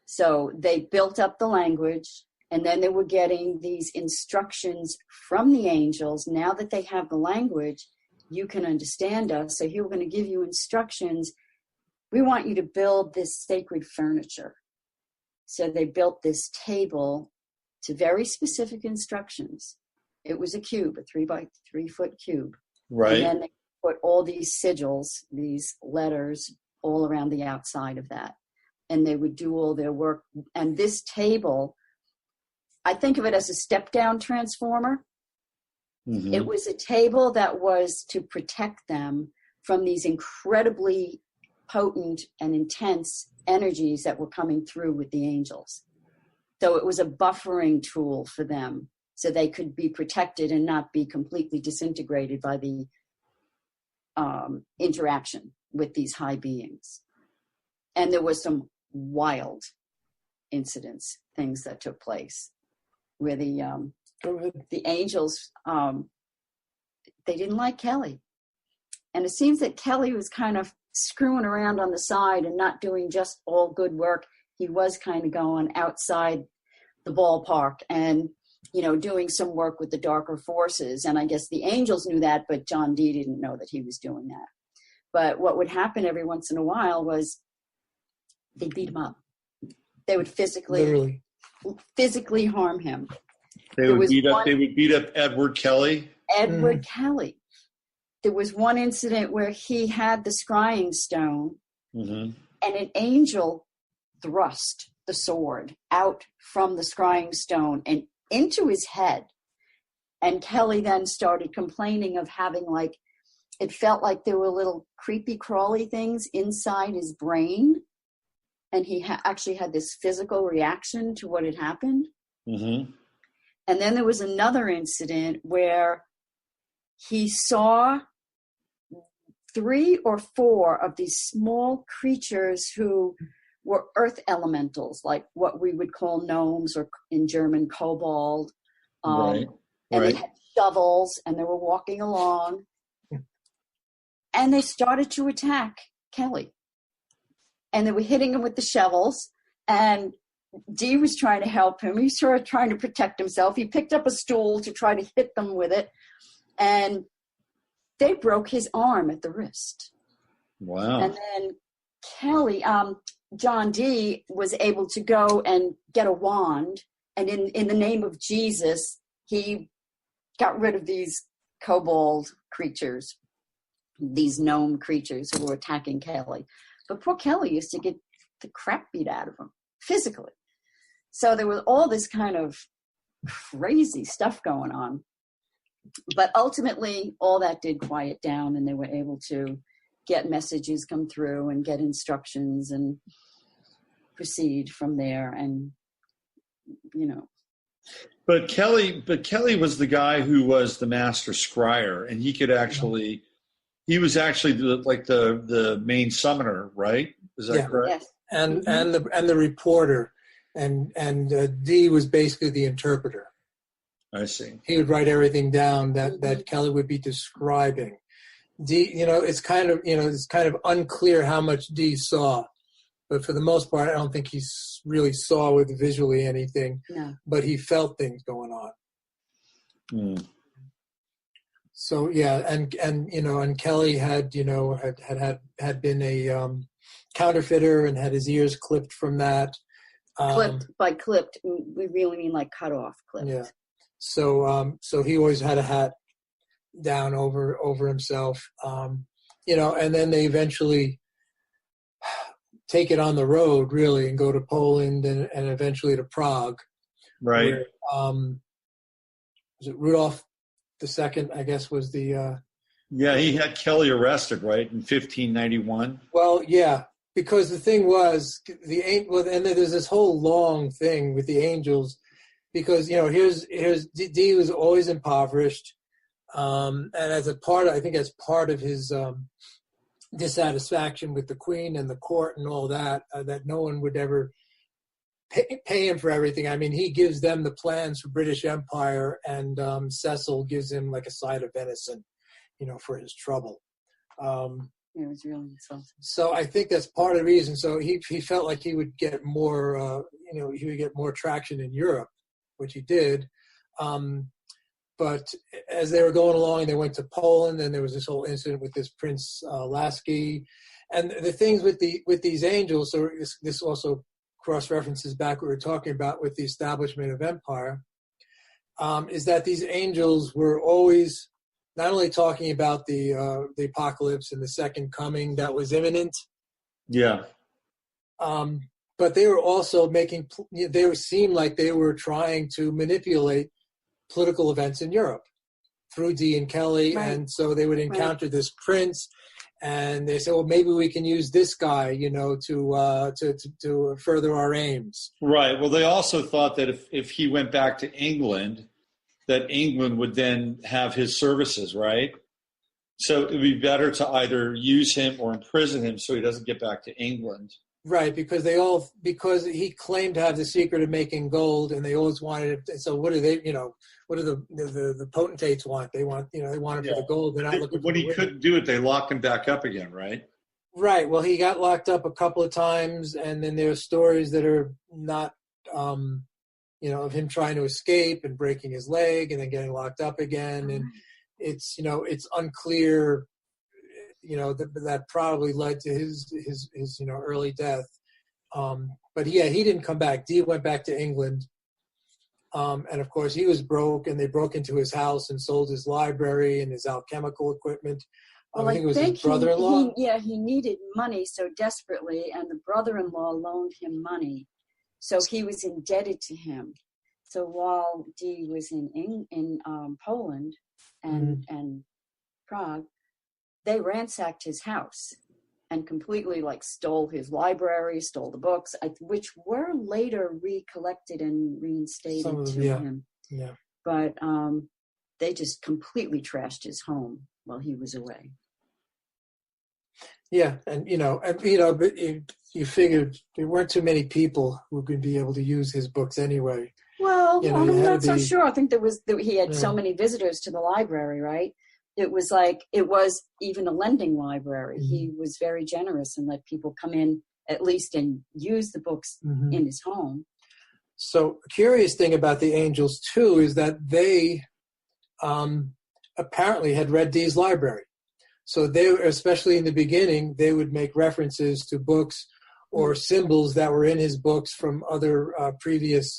So they built up the language, and then they were getting these instructions from the angels. Now that they have the language, you can understand us. So here we're going to give you instructions. We want you to build this sacred furniture. So they built this table to very specific instructions. It was a cube, a 3 by 3 foot cube. Right. And then they put all these sigils, these letters, all around the outside of that. And they would do all their work. And this table, I think of it as a step-down transformer. It was a table that was to protect them from these incredibly potent and intense energies that were coming through with the angels. So it was a buffering tool for them, so they could be protected and not be completely disintegrated by the interaction with these high beings. And there was some wild incidents, things that took place, where the angels, they didn't like Kelly. And it seems that Kelly was kind of screwing around on the side and not doing just all good work. He was kind of going outside the ballpark and, doing some work with the darker forces. And I guess the angels knew that, but John Dee didn't know that he was doing that. But what would happen every once in a while was they'd beat him up. They would physically harm him. They would beat up Edward Kelly. Edward Kelly. There was one incident where he had the scrying stone, and an angel thrust the sword out from the scrying stone and into his head. And Kelly then started complaining of having, it felt like there were little creepy crawly things inside his brain. And he actually had this physical reaction to what had happened. And then there was another incident where he saw 3 or 4 of these small creatures who were earth elementals, like what we would call gnomes, or in German, kobold. And they had shovels, and they were walking along. And they started to attack Kelly. And they were hitting him with the shovels. And Dee was trying to help him. He started trying to protect himself. He picked up a stool to try to hit them with it. And they broke his arm at the wrist. Wow. And then Kelly, John Dee was able to go and get a wand. And in the name of Jesus, he got rid of these kobold creatures, these gnome creatures who were attacking Kelly. But poor Kelly used to get the crap beat out of him physically. So there was all this kind of crazy stuff going on. But ultimately, all that did quiet down, and they were able to get messages come through and get instructions and proceed from there. And, But Kelly was the guy who was the master scryer, and he could actually, He was actually the main summoner, right? Is that correct? Yes. And the reporter, and Dee was basically the interpreter. I see. He would write everything down that Kelly would be describing. Dee, it's kind of unclear how much Dee saw, but for the most part, I don't think he really saw with visually anything. No. But he felt things going on. Mm. So yeah, and Kelly had been a counterfeiter and had his ears clipped from that. Clipped, by clipped, we really mean like cut off, clipped. Yeah. So he always had a hat down over himself. And then they eventually take it on the road, really, and go to Poland and eventually to Prague. Right. Where, was it Rudolph II, I guess, was the... Yeah, he had Kelly arrested, right, in 1591? Well, yeah, because the thing was, and there's this whole long thing with the angels, because, here's Dee was always impoverished, and as part of his dissatisfaction with the Queen and the court and all that, that no one would ever pay him for everything. I mean, he gives them the plans for British Empire, and Cecil gives him like a side of venison, for his trouble. It was really insulting. So I think that's part of the reason. So he felt like he would get more, he would get more traction in Europe, which he did. But as they were going along, they went to Poland, and there was this whole incident with this Prince Lasky, and the things with these angels. So this also cross-references back what we were talking about with the establishment of empire, is that these angels were always not only talking about the apocalypse and the second coming that was imminent, yeah, but they were also they seemed like they were trying to manipulate political events in Europe through Dee and Kelly, right. And so they would encounter this prince, and they say, well, maybe we can use this guy, to further our aims. Right. Well, they also thought that if he went back to England, that England would then have his services, right? So it would be better to either use him or imprison him so he doesn't get back to England. Right, because he claimed to have the secret of making gold, and they always wanted it. So what do they, what do the potentates want? They want, they want it for the gold. They're not looking for when he couldn't do it, they locked him back up again, right? Right. Well, he got locked up a couple of times, and then there are stories that are not, of him trying to escape and breaking his leg and then getting locked up again. And it's, it's unclear, that probably led to his early death. But yeah, he didn't come back. Dee went back to England. And of course he was broke, and they broke into his house and sold his library and his alchemical equipment. Well, I think it was his brother-in-law. He needed money so desperately, and the brother-in-law loaned him money. So he was indebted to him. So while Dee was in Poland and Prague, they ransacked his house and completely stole his library, stole the books, which were later recollected and reinstated to him. Yeah. But they just completely trashed his home while he was away. Yeah, and but you figured there weren't too many people who could be able to use his books anyway. Well, I'm not so sure. I think he had so many visitors to the library, right? It was even a lending library. Mm-hmm. He was very generous and let people come in at least and use the books in his home. So a curious thing about the angels too is that they apparently had read Dee's library. So they, especially in the beginning, they would make references to books or symbols that were in his books from other previous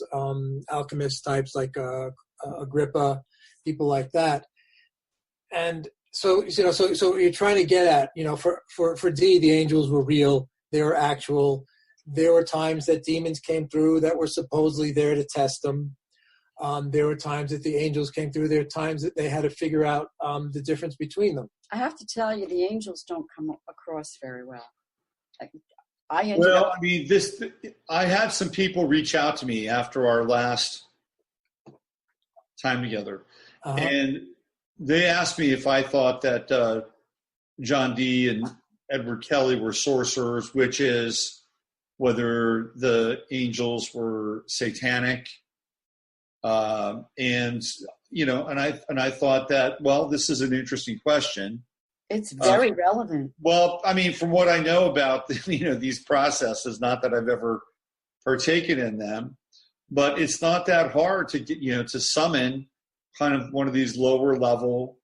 alchemist types like Agrippa, people like that. And so you're trying to get at, for Dee, the angels were real. They were actual. There were times that demons came through that were supposedly there to test them. There were times that the angels came through. There are times that they had to figure out the difference between them. I have to tell you, the angels don't come across very well. I had some people reach out to me after our last time together, and they asked me if I thought that John Dee and Edward Kelly were sorcerers, which is whether the angels were satanic. And I thought that, well, this is an interesting question. It's very relevant. Well, I mean, from what I know about, these processes, not that I've ever partaken in them, but it's not that hard to get, to summon kind of one of these lower level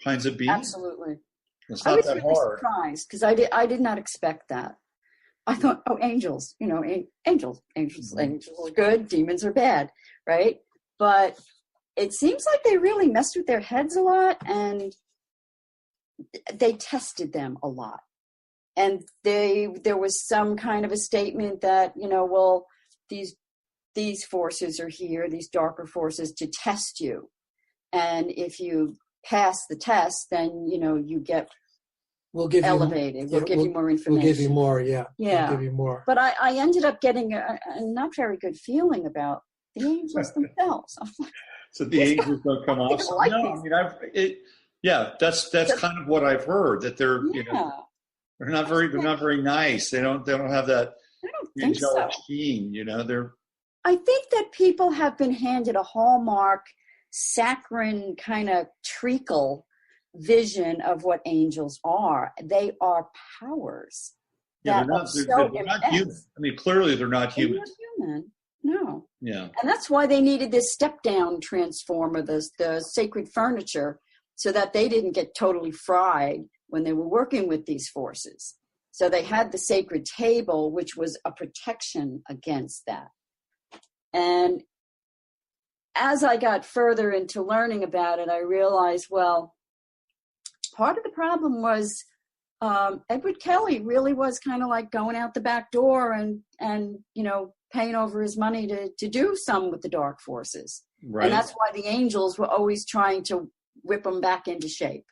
kinds of beings. Absolutely. It's I not was that really hard. surprised because I did not expect that. I thought, oh, angels, angels are good, demons are bad, right? But it seems like they really messed with their heads a lot, and they tested them a lot. And there was some kind of a statement that, well, these forces are here, these darker forces, to test you. And if you pass the test, then, you get elevated. We'll give you more information. We'll give you more, yeah. Yeah. We'll give you more. But I ended up getting a not very good feeling about the angels themselves. I'm like, so the angels don't come off. Like no, I mean, that's kind of what I've heard, that they're, they're not very nice. They don't have that angelic sheen, I think that people have been handed a hallmark, saccharine kind of treacle vision of what angels are. They are powers. Yeah, they're not human. I mean, clearly they're not human. They're not human. No. Yeah. And that's why they needed this step-down transformer, the sacred furniture, so that they didn't get totally fried when they were working with these forces. So they had the sacred table, which was a protection against that. And as I got further into learning about it, I realized, well, part of the problem was Edward Kelly really was kind of like going out the back door and paying over his money to do some with the dark forces. Right. And that's why the angels were always trying to whip them back into shape.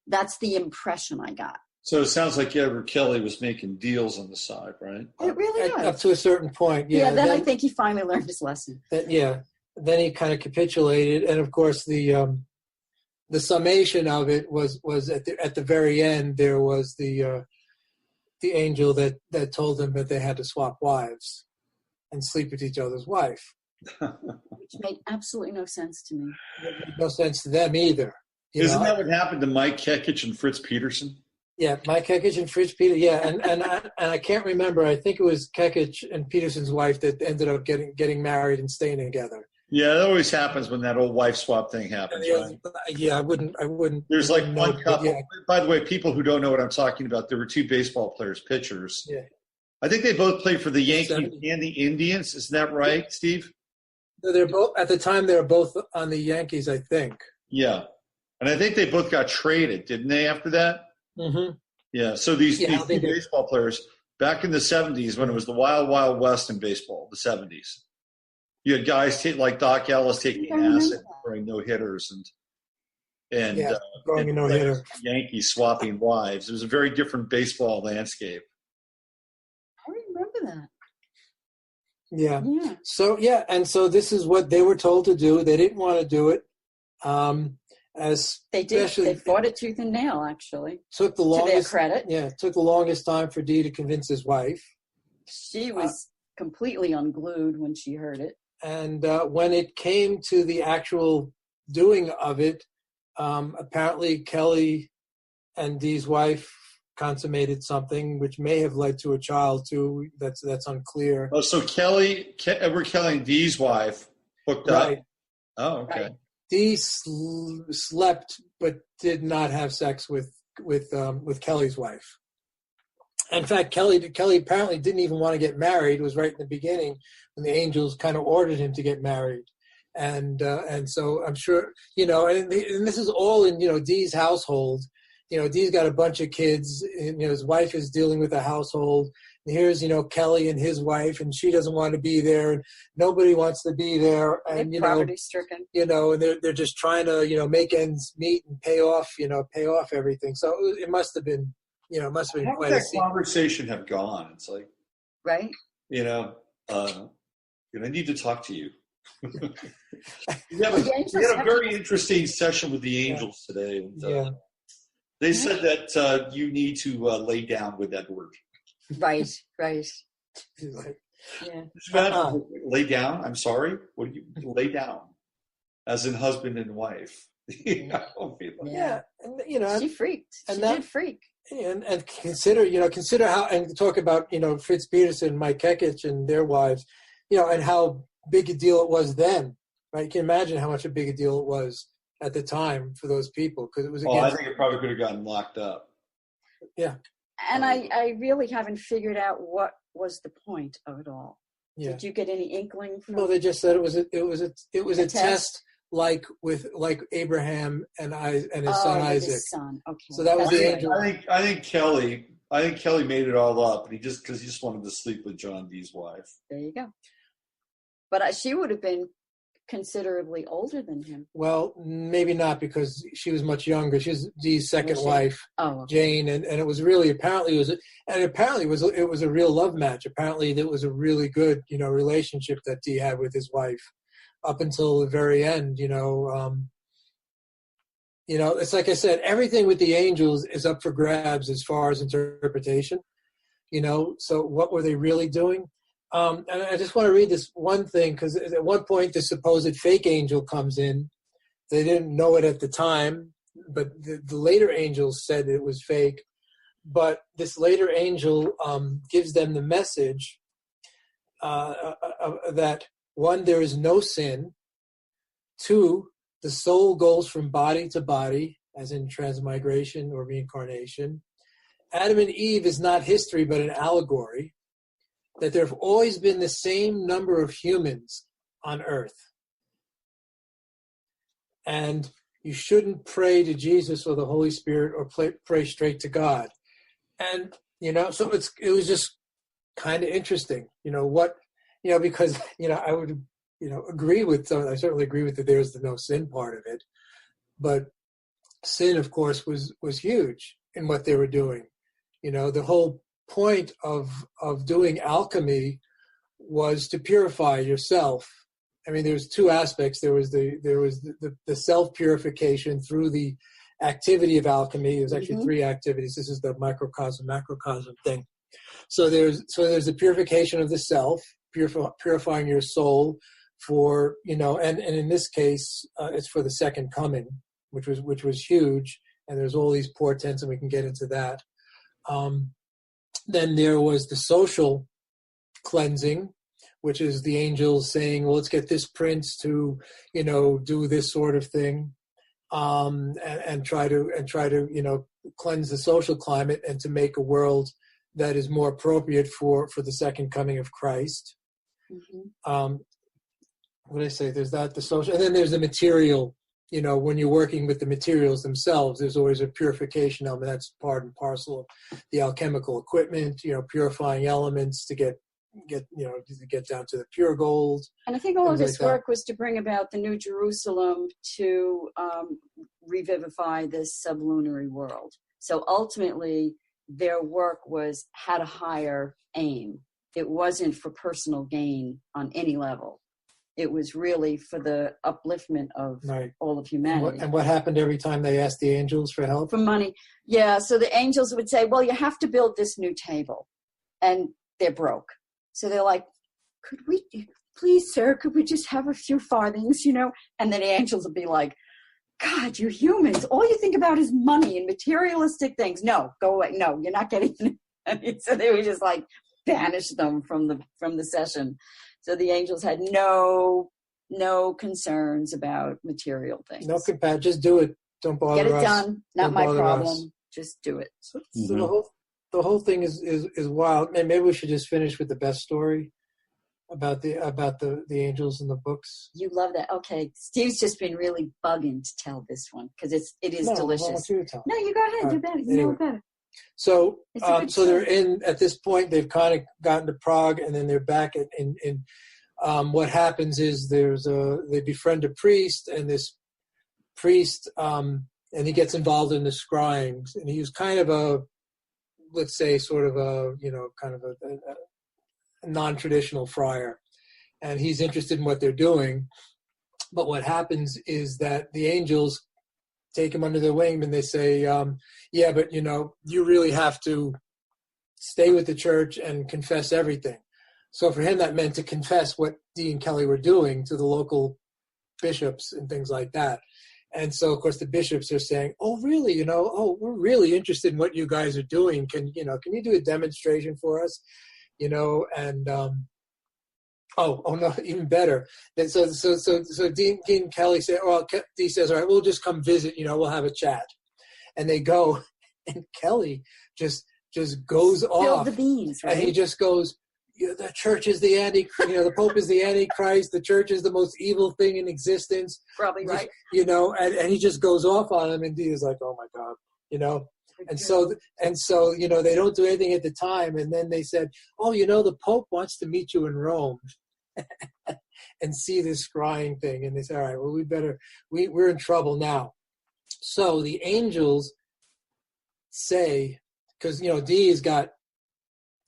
That's the impression I got. So it sounds like Edward Kelly was making deals on the side, right? It really was. Up to a certain point, yeah. Then I think he finally learned his lesson. Then he kind of capitulated, and of course the summation of it was at the very end. There was the angel that told them that they had to swap wives and sleep with each other's wife, which made absolutely no sense to me. It made no sense to them either. Isn't that what happened to Mike Kekich and Fritz Peterson? Yeah, Mike Kekich and Fritz Peterson. Yeah, and I can't remember. I think it was Kekich and Peterson's wife that ended up getting married and staying together. Yeah, that always happens when that old wife swap thing happens, right? Yeah, I wouldn't. There's like one couple. Yeah. By the way, people who don't know what I'm talking about, there were two baseball players, pitchers. Yeah. I think they both played for the Yankees and the Indians. Isn't that right, Steve? So they're both at the time. They were both on the Yankees, I think. Yeah, and I think they both got traded, didn't they? After that. Mm-hmm. Yeah. So these two baseball players back in the '70s, when it was the Wild Wild West in baseball, the '70s. You had guys like Doc Ellis taking acid, throwing no hitters, and throwing a no hitter. Yankees swapping wives. It was a very different baseball landscape. I remember that. Yeah. So this is what they were told to do. They didn't want to do it. They did. They fought it tooth and nail. Actually, took the longest. To their credit. Yeah, took the longest time for Dee to convince his wife. She was completely unglued when she heard it. And when it came to the actual doing of it, apparently Kelly and Dee's wife consummated something which may have led to a child too. That's unclear. Oh, so Edward Kelly and Dee's wife hooked up. Oh, okay. Right. Dee slept but did not have sex with Kelly's wife. In fact, Kelly apparently didn't even want to get married. It was right in the beginning when the angels kind of ordered him to get married. And so I'm sure, and this is all in, Dee's household. Dee's got a bunch of kids, and, his wife is dealing with the household. And here's, Kelly and his wife, and she doesn't want to be there, and nobody wants to be there. And, poverty stricken. And they're just trying to, make ends meet and pay off everything. So it must have been, it must have been quite a scene. How would that conversation have gone? It's like, right. I need to talk to you. we had a very interesting session with the angels today. And, They said that you need to lay down with Edward. Right. Yeah. Lay down? I'm sorry? What do you lay down? As in husband and wife. Yeah. And She freaked. She did freak. And consider how, and talk about, Fritz Peterson, Mike Kekich and their wives, and how big a deal it was then, right? You can imagine how much a big a deal it was at the time for those people, because it was I think it probably could have gotten locked up. Yeah. And I really haven't figured out what was the point of it all. Yeah. Did you get any inkling from? No, they just said it was a test like Abraham and his son Isaac. His son. Okay. So that was the angel. I think Kelly made it all up, and because he just wanted to sleep with John Dee's wife. There you go. But she would have been considerably older than him. Well, maybe not, because she was much younger. She's Dee's second wife, Jane, and it was really apparently it was a real love match. Apparently, it was a really good relationship that Dee had with his wife up until the very end. It's like I said, everything with the angels is up for grabs as far as interpretation. So what were they really doing? And I just want to read this one thing, because at one point the supposed fake angel comes in. They didn't know it at the time, but the later angels said it was fake. But this later angel gives them the message that, one, there is no sin. Two, the soul goes from body to body, as in transmigration or reincarnation. Adam and Eve is not history, but an allegory. That there have always been the same number of humans on earth. And you shouldn't pray to Jesus or the Holy Spirit or pray straight to God. And, so it was just kind of interesting, because, I would, agree with some, I certainly agree with that there's the no sin part of it. But sin, of course, was huge in what they were doing. The whole point of doing alchemy was to purify yourself. I mean, there's two aspects. There was the self purification through the activity of alchemy. There's actually three activities. This is the microcosm macrocosm thing. So there's the purification of the self, purifying your soul for and in this case it's for the second coming, which was huge. And there's all these portents, and we can get into that. Then there was the social cleansing, which is the angels saying, well, let's get this prince to, do this sort of thing, and try to cleanse the social climate and to make a world that is more appropriate for the second coming of Christ. What did I say? There's that, the social, and then there's the material. When you're working with the materials themselves, there's always a purification element. That's part and parcel of the alchemical equipment, purifying elements to get down to the pure gold. And I think all of this work was to bring about the New Jerusalem to revivify this sublunary world. So ultimately, their work had a higher aim. It wasn't for personal gain on any level. It was really for the upliftment of all of humanity. And what happened every time they asked the angels for help? For money. Yeah, so the angels would say, well, you have to build this new table. And they're broke. So they're like, please, sir, could we just have a few farthings, And then the angels would be like, God, you humans, all you think about is money and materialistic things. No, go away. No, you're not getting it. So they would just banish them from the session. So the angels had no concerns about material things. No just do it. Don't bother us. Get it done. Not my problem. Just do it. So the whole thing is wild. And maybe we should just finish with the best story about the angels in the books. You love that. Okay, Steve's just been really bugging to tell this one because it is delicious. I want you to tell. No, you go ahead. You're better. You know better. So they're in at this point. They've kind of gotten to Prague, and then they're back in what happens is they befriend a priest, and this priest and he gets involved in the scrying, and he was kind of a, let's say, sort of a kind of a non-traditional friar, and he's interested in what they're doing. But what happens is that the angels take him under their wing, and they say, yeah, but, you really have to stay with the church and confess everything. So for him, that meant to confess what Dee and Kelly were doing to the local bishops and things like that. And so, of course, the bishops are saying, oh, really, we're really interested in what you guys are doing. Can you do a demonstration for us? And oh no, even better. And so Dee and Kelly say, Dee says, all right, we'll just come visit, we'll have a chat. And they go, and Kelly just goes off. the beans, right? And he just goes, the church is the the Pope is the Antichrist. The church is the most evil thing in existence. Probably right. And he just goes off on him, and Dee is like, oh my God, And so, they don't do anything at the time. And then they said, oh, the Pope wants to meet you in Rome and see this scrying thing. And they said, all right, well, we're in trouble now. So the angels say, because, Dee's got,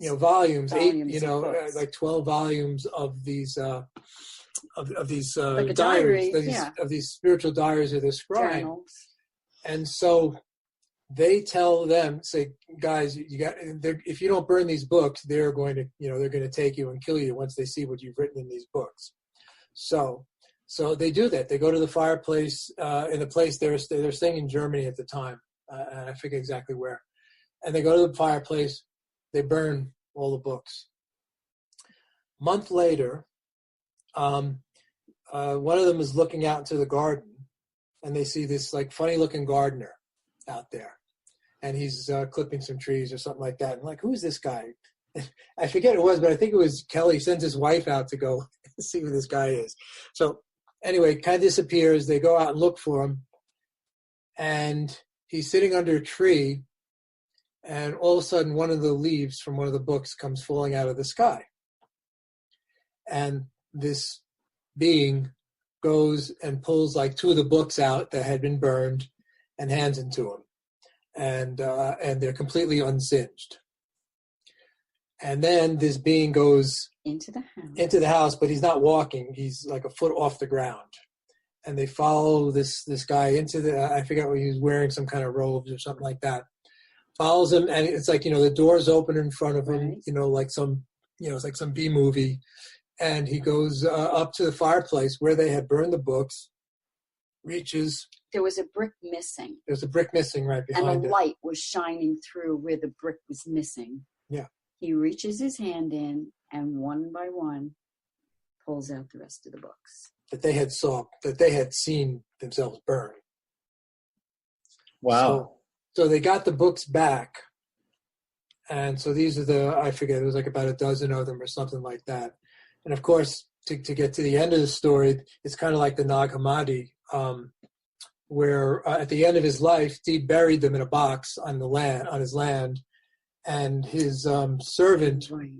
volumes, like 12 volumes of these, of these like diaries, diary, of these spiritual diaries of the scrying. Journals. And so they tell them, say, guys, if you don't burn these books, they're going to take you and kill you once they see what you've written in these books. So they do that. They go to the fireplace in the place they're staying in Germany at the time, and I forget exactly where. And they go to the fireplace. They burn all the books. A month later, one of them is looking out into the garden, and they see this like funny-looking gardener out there, and he's clipping some trees or something like that. And like, who's this guy? I forget who it was, but I think it was Kelly sends his wife out to go see who this guy is. So anyway, kind of disappears. They go out and look for him, and he's sitting under a tree, and all of a sudden one of the leaves from one of the books comes falling out of the sky. And this being goes and pulls like two of the books out that had been burned and hands them to him. And they're completely unsinged. And then this being goes into the house, but he's not walking. He's like a foot off the ground. And they follow this guy into I forget what he was wearing, some kind of robes or something like that. Follows him, and it's like, the doors open in front of him, right. Like some, it's like some B movie. And he goes up to the fireplace where they had burned the books, reaches. There was a brick missing. There's a brick missing right behind it. And the light was shining through where the brick was missing. Yeah. He reaches his hand in, and one by one pulls out the rest of the books. That they had seen themselves burn. Wow. So they got the books back. And so these are I forget, it was like about a dozen of them or something like that. And of course, to get to the end of the story, it's kind of like the Nag Hammadi, where at the end of his life, Dee buried them in a box on his land, and his servant, right.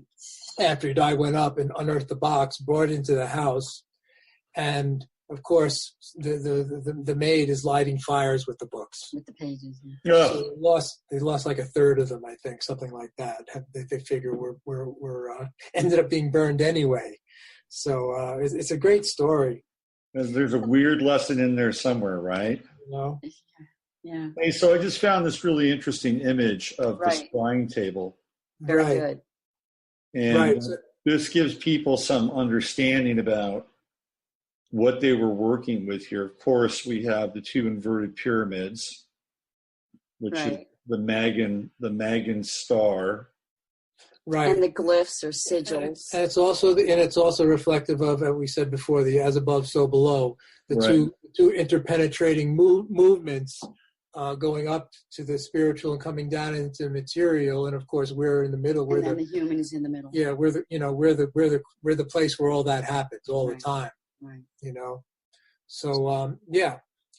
after he died, went up and unearthed the box, brought it into the house, and of course, the maid is lighting fires with the books. With the pages. Yeah. So they lost like a third of them, I think, something like that. They figure we're ended up being burned anyway. So it's a great story. There's a weird lesson in there somewhere, right? Yeah. Hey, so I just found this really interesting image of right. the scrying table. Very good. And right. This gives people some understanding about what they were working with here. Of course, we have the two inverted pyramids, which right. is the Magan star. Right. And the glyphs or sigils. And it's also reflective of, as we said before, the as above, so below, the right. two interpenetrating movements going up to the spiritual and coming down into material. And of course, we're in the middle. And then the human is in the middle. Yeah, we're the place where all that happens all right. the time. Right. So yeah.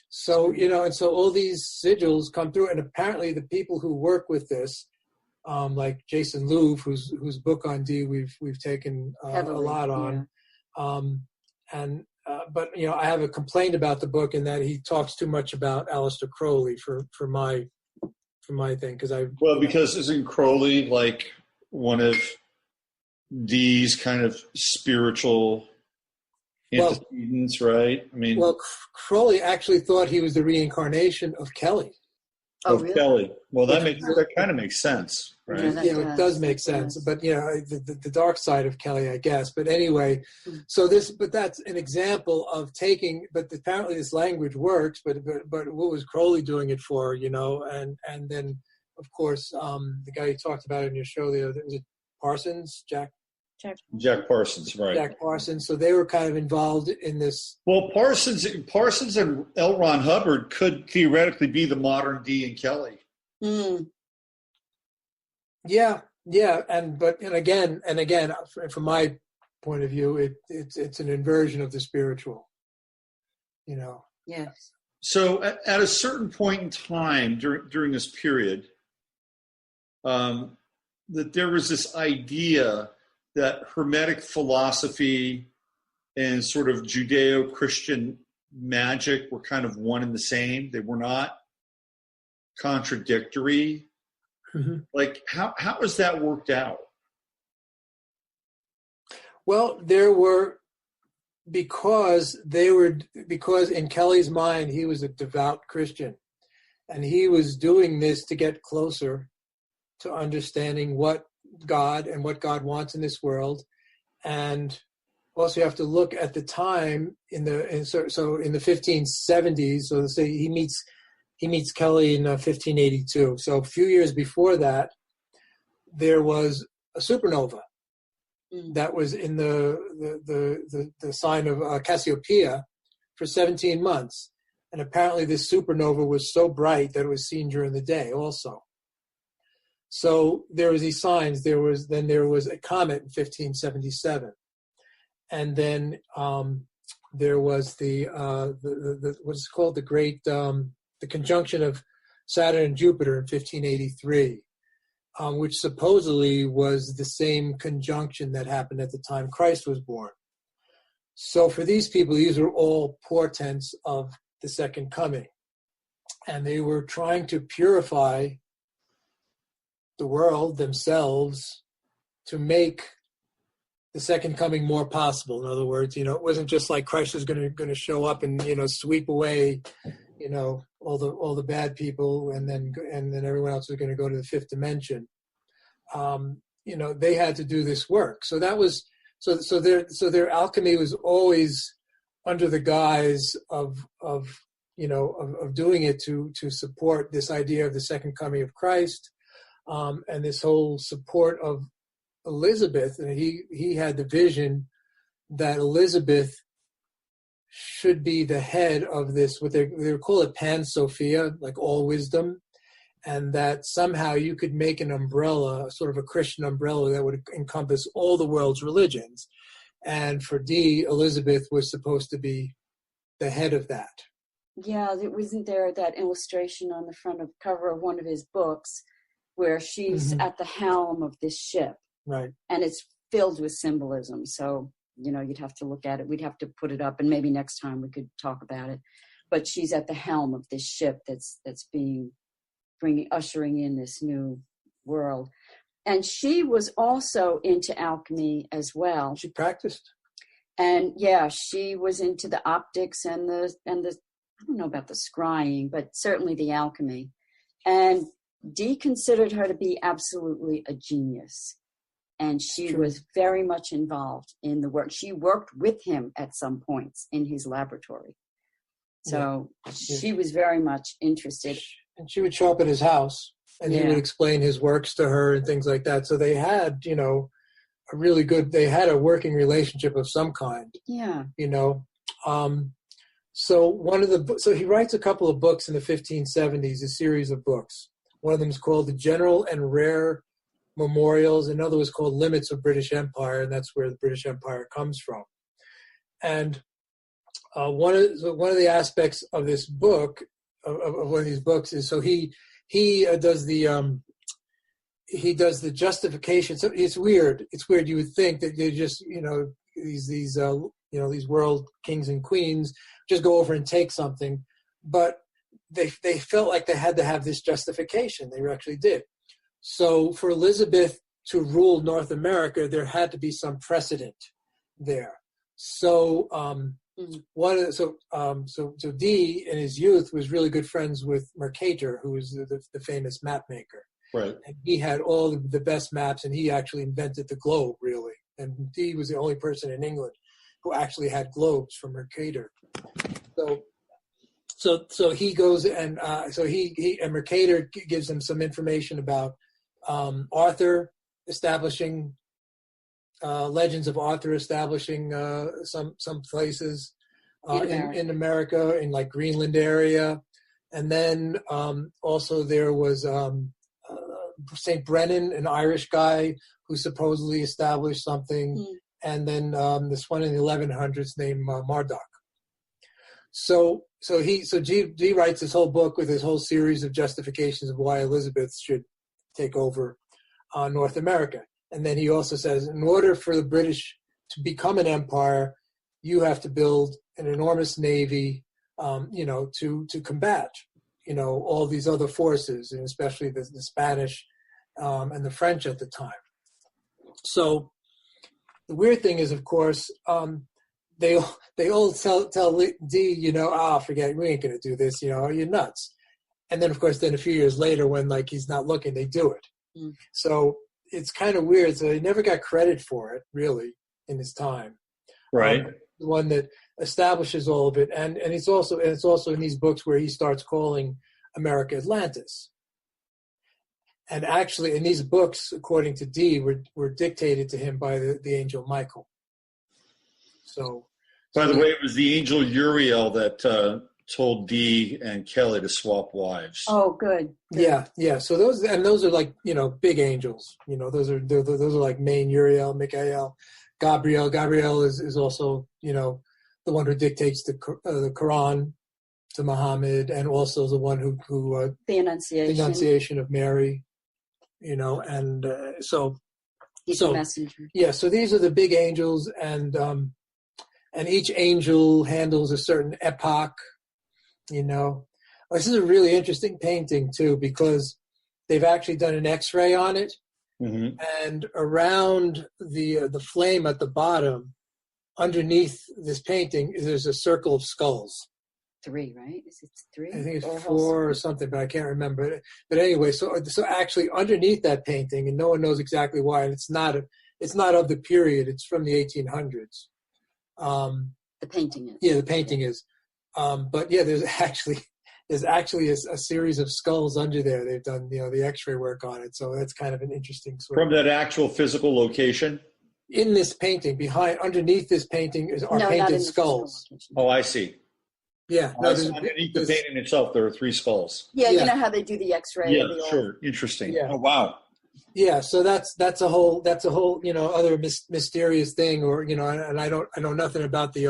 So, and so all these sigils come through, and apparently the people who work with this, like Jason Louv, whose book on Dee we've taken a lot on, yeah. But I have a complaint about the book in that he talks too much about Aleister Crowley for my thing because isn't Crowley like one of Dee's kind of spiritual antecedents, right? I mean, well, Crowley actually thought he was the reincarnation of Kelly. Oh, of really? Kelly. Well, that kind of makes sense, right? Yeah, that It does make That sense. does. But the dark side of Kelly, I guess. But anyway, but that's an example of taking. But apparently, this language works. But what was Crowley doing it for? And then of course the guy you talked about in your show there, was it Parsons, Jack Parsons, right? Jack Parsons. So they were kind of involved in this. Well, Parsons and L. Ron Hubbard could theoretically be the modern Dee and Kelly. Mm. Yeah, and again, from my point of view, it's an inversion of the spiritual. Yes. So at a certain point in time during this period, that there was this idea that Hermetic philosophy and sort of Judeo-Christian magic were kind of one and the same. They were not contradictory. Mm-hmm. Like, how has that worked out? Well, because in Kelly's mind, he was a devout Christian, and he was doing this to get closer to understanding what God wants in this world. And also you have to look at the time in the 1570s. So let's say he meets Kelly in 1582. So a few years before that, there was a supernova that was in the sign of Cassiopeia for 17 months. And apparently this supernova was so bright that it was seen during the day also. So there was these signs. There was a comet in 1577, and then there was the what's called the conjunction of Saturn and Jupiter in 1583, which supposedly was the same conjunction that happened at the time Christ was born. So for these people, these were all portents of the second coming, and they were trying to purify the world themselves to make the second coming more possible. In other words, it wasn't just like Christ was going to show up and sweep away, all the bad people, and then everyone else was going to go to the fifth dimension. They had to do this work. So that was so their alchemy was always under the guise of doing it to support this idea of the second coming of Christ. And this whole support of Elizabeth, and he had the vision that Elizabeth should be the head of this, what they call it Pan Sophia, like all wisdom, and that somehow you could make an umbrella, sort of a Christian umbrella that would encompass all the world's religions. And for Dee, Elizabeth was supposed to be the head of that. Yeah, wasn't there that illustration on the front of cover of one of his books where she's at the helm of this ship. Right. And it's filled with symbolism. So, you'd have to look at it. We'd have to put it up, and maybe next time we could talk about it. But she's at the helm of this ship that's ushering in this new world. And she was also into alchemy as well. She practiced. And yeah, she was into the optics and the I don't know about the scrying, but certainly the alchemy. And Dee considered her to be absolutely a genius. And she was very much involved in the work. She worked with him at some points in his laboratory. So she was very much interested. And she would show up at his house, and he would explain his works to her and things like that. So they had, they had a working relationship of some kind. Yeah. So he writes a couple of books in the 1570s, a series of books. One of them is called The General and Rare Memorials. Another was called Limits of British Empire, and that's where the British Empire comes from. And one of the aspects of this book, of one of these books, is so he does the justification. So it's weird. It's weird. You would think that they just these world kings and queens just go over and take something, but they felt like they had to have this justification. They actually did. So for Elizabeth to rule North America, there had to be some precedent there. So so Dee in his youth was really good friends with Mercator, who was the famous map maker. Right. And he had all the best maps, and he actually invented the globe, really. And Dee was the only person in England who actually had globes from Mercator. So he goes and and Mercator gives him some information about Arthur establishing legends of Arthur establishing some places in America, in like Greenland area, and then also there was St. Brennan, an Irish guy who supposedly established something, and then this one in the 1100s named Marduk. So Dee writes this whole book with his whole series of justifications of why Elizabeth should take over North America. And then he also says, in order for the British to become an empire, you have to build an enormous navy, to combat, all these other forces, and especially the Spanish and the French at the time. So the weird thing is, of course, they all tell Dee, forget it, we ain't going to do this, you're nuts. And then, of course, a few years later, when like he's not looking, they do it. So it's kind of weird. So he never got credit for it, really, in his time. Right. The one that establishes all of it, and it's also in these books where he starts calling America Atlantis. And actually, in these books, according to Dee, were dictated to him by the angel Michael. So, by the way, it was the angel Uriel that told Dee and Kelly to swap wives. Oh, good. Yeah. So those are like big angels. Those are like main Uriel, Michael, Gabriel. Gabriel is also the one who dictates the Quran to Muhammad, and also the one who the Annunciation of Mary. And so he's a messenger. Yeah. So these are the big angels, and each angel handles a certain epoch. This is a really interesting painting too, because they've actually done an X-ray on it, and around the flame at the bottom, underneath this painting, there's a circle of skulls. 3, right? Is it 3? I think it's 4 or something, but I can't remember. But anyway, so actually underneath that painting, and no one knows exactly why, and it's not of the period. It's from the 1800s. The painting is. Yeah, the painting is. But yeah, there's actually a series of skulls under there. They've done the X-ray work on it, so that's kind of an interesting sort. From that actual physical location. In this painting, underneath this painting are painted skulls. Oh, I see. Yeah. Underneath the painting itself, there are 3 skulls. Yeah, you know how they do the X-ray. Yeah, sure. Interesting. Yeah. Oh, wow. Yeah, so that's a whole other mysterious thing, or and I know nothing about the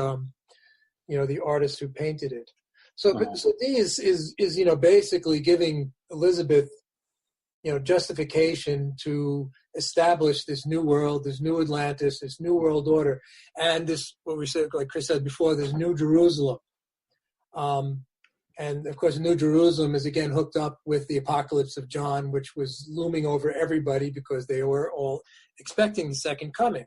the artist who painted it. So Dee is basically giving Elizabeth justification to establish this new world, this new Atlantis, this new world order, and this, what we said, like Krys said before, this New Jerusalem. And of course, New Jerusalem is again hooked up with the Apocalypse of John, which was looming over everybody because they were all expecting the second coming.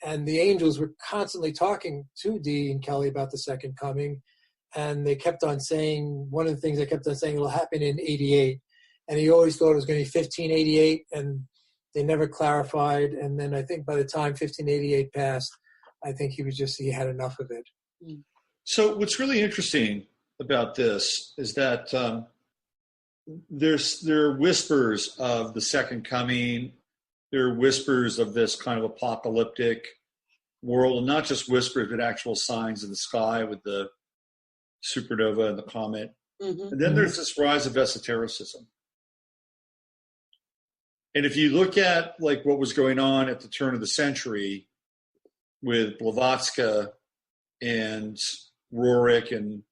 And the angels were constantly talking to Dee and Kelly about the second coming. And they kept on saying, one of the things they kept on saying, it'll happen in 88. And he always thought it was going to be 1588, and they never clarified. And then I think by the time 1588 passed, I think he had enough of it. So what's really interesting about this is that there are whispers of the second coming. There are whispers of this kind of apocalyptic world, and not just whispers, but actual signs in the sky with the supernova and the comet. And then there's this rise of esotericism. And if you look at like what was going on at the turn of the century with Blavatsky and Roerich and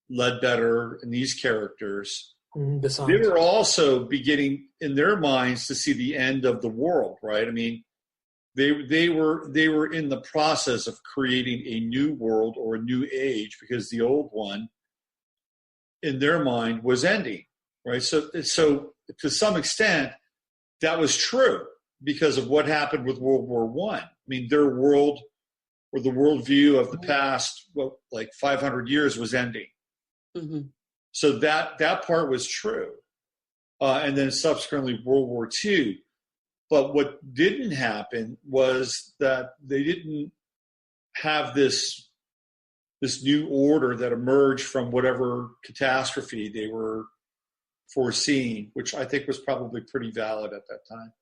Ledbetter and these characters, they were also beginning in their minds to see the end of the world, right? I mean, they were in the process of creating a new world or a new age because the old one, in their mind, was ending, right? So to some extent, that was true because of what happened with World War I. I mean, their world or the worldview of the past, like 500 years was ending. Mm-hmm. So that part was true. And then subsequently World War II. But what didn't happen was that they didn't have this new order that emerged from whatever catastrophe they were foreseeing, which I think was probably pretty valid at that time.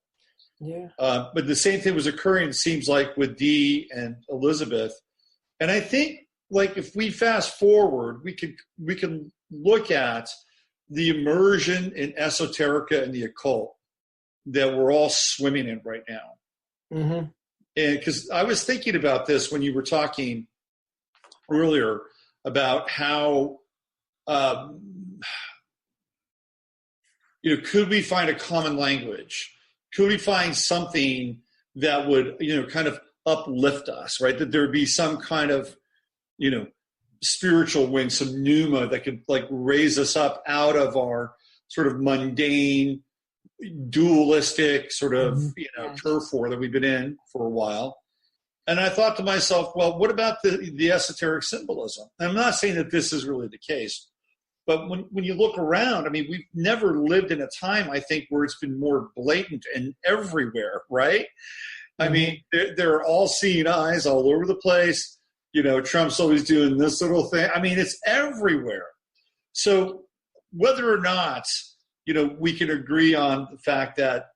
Yeah. But the same thing was occurring, it seems like, with Dee and Elizabeth. And I think, like, if we fast forward, we can look at the immersion in esoterica and the occult that we're all swimming in right now. Mm-hmm. And because I was thinking about this when you were talking earlier about how, could we find a common language? Could we find something that would, kind of uplift us, right? That there would be some kind of, spiritual wing, some pneuma that could, like, raise us up out of our sort of mundane, dualistic sort of, turf war that we've been in for a while. And I thought to myself, well, what about the esoteric symbolism? And I'm not saying that this is really the case, but when you look around, I mean, we've never lived in a time, I think, where it's been more blatant and everywhere, right? Mm-hmm. I mean, there are all-seeing eyes all over the place. Trump's always doing this little thing. I mean, it's everywhere. So whether or not, we can agree on the fact that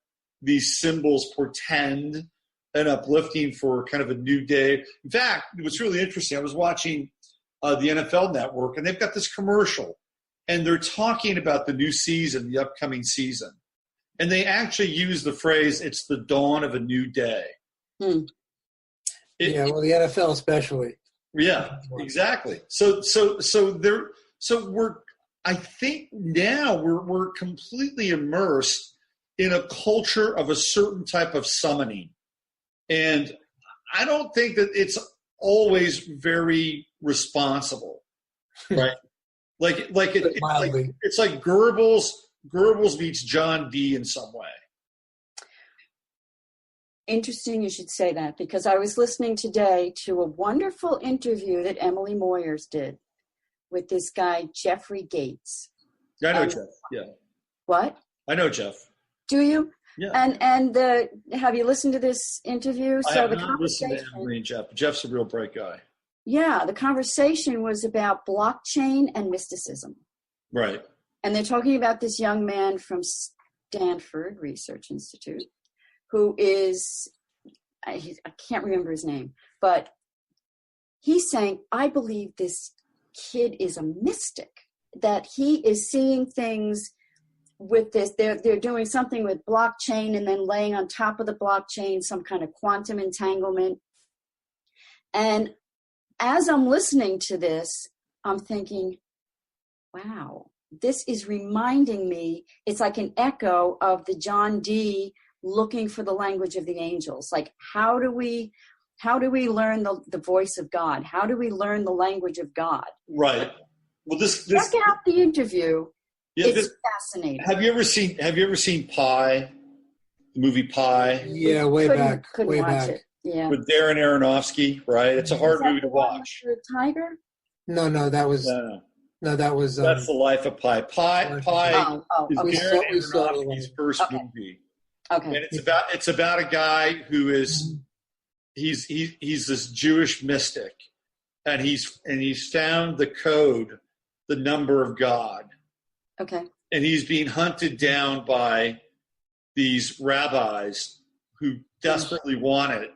these symbols portend an uplifting for kind of a new day. In fact, what's really interesting, I was watching the NFL Network, and they've got this commercial, and they're talking about the new season, the upcoming season. And they actually use the phrase, it's the dawn of a new day. The NFL especially. Yeah, exactly. So I think now we're completely immersed in a culture of a certain type of summoning. And I don't think that it's always very responsible, right? It's like Goebbels meets John Dee in some way. Interesting you should say that, because I was listening today to a wonderful interview that Emily Moyers did with this guy, Jeffrey Gates. I know Jeff, yeah. What? I know Jeff. Do you? Yeah. And have you listened to this interview? I have not listened to Emily and Jeff. Jeff's a real bright guy. Yeah, the conversation was about blockchain and mysticism. Right. And they're talking about this young man from Stanford Research Institute who is, I can't remember his name, but he's saying, I believe this kid is a mystic, that he is seeing things with this. They're doing something with blockchain and then laying on top of the blockchain some kind of quantum entanglement. And as I'm listening to this, I'm thinking, wow, this is reminding me, it's like an echo of the John Dee looking for the language of the angels. Like, how do we learn the voice of God? How do we learn the language of God? Right. Well, this check out the interview. Yeah, it's fascinating. Have you ever seen Pi? The movie Pi? Yeah, way back. It. Yeah. With Darren Aronofsky, right? It's a hard movie to watch. The tiger? No, that was that was. That's the life of Pi. Pi is Darren Aronofsky's first movie. Okay. And it's about a guy who is he's this Jewish mystic, and he's found the code, the number of God. Okay. And he's being hunted down by these rabbis who desperately want it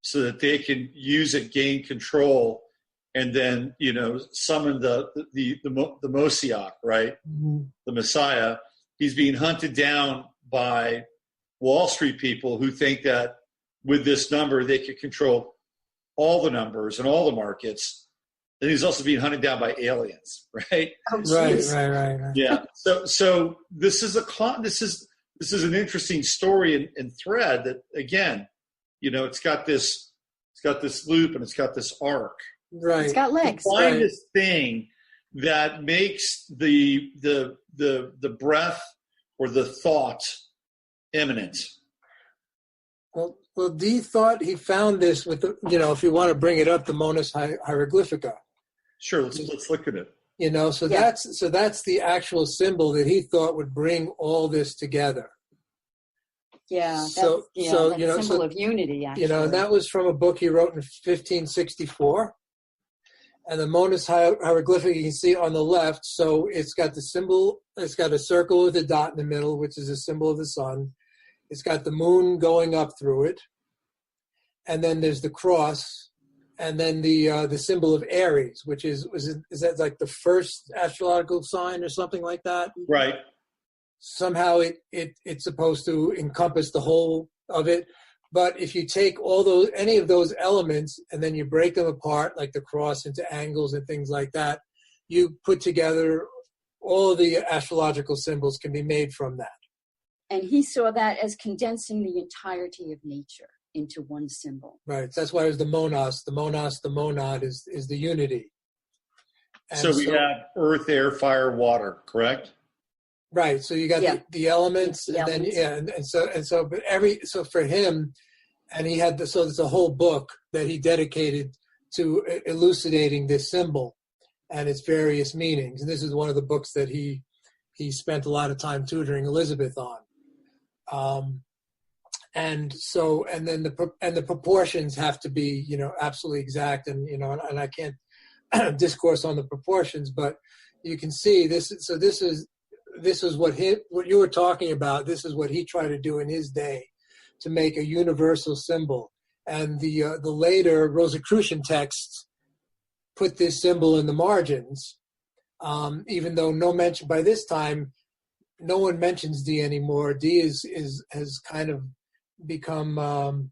so that they can use it, gain control, and then, summon the Moshiach, right? Mm-hmm. The Messiah. He's being hunted down by Wall Street people who think that with this number they could control all the numbers and all the markets. And he's also being hunted down by aliens, right? Oh, right. Yeah. So this is an interesting story and thread that, again, it's got this loop and it's got this arc. Right. It's got legs. Find this thing that makes the breath or the thought imminent. Well, Well, Dee thought he found this with the, if you want to bring it up, the Monas hieroglyphica. Sure, let's look at it. So that's the actual symbol that he thought would bring all this together. Yeah, that's, symbol of unity, actually. And that was from a book he wrote in 1564. And the Monas hieroglyphic, you can see on the left, so it's got the symbol, it's got a circle with a dot in the middle, which is a symbol of the sun. It's got the moon going up through it. And then there's the cross. And then the symbol of Aries, which is that like the first astrological sign or something like that? Right. Somehow it's supposed to encompass the whole of it. But if you take any of those elements and then you break them apart, like the cross into angles and things like that, you put together all of the astrological symbols can be made from that. And he saw that as condensing the entirety of nature into one symbol. Right. That's why it was the monos. The monad is the unity. And so we have earth, air, fire, water, correct? Right. So you got the elements, the and elements. then so for him, and he had there's a whole book that he dedicated to elucidating this symbol and its various meanings. And this is one of the books that he spent a lot of time tutoring Elizabeth on. And then the proportions have to be, absolutely exact. And, and I can't discourse on the proportions, but you can see this. So this is what you were talking about. This is what he tried to do in his day, to make a universal symbol. And the later Rosicrucian texts put this symbol in the margins, even though by this time, no one mentions Dee anymore. Dee has kind of become an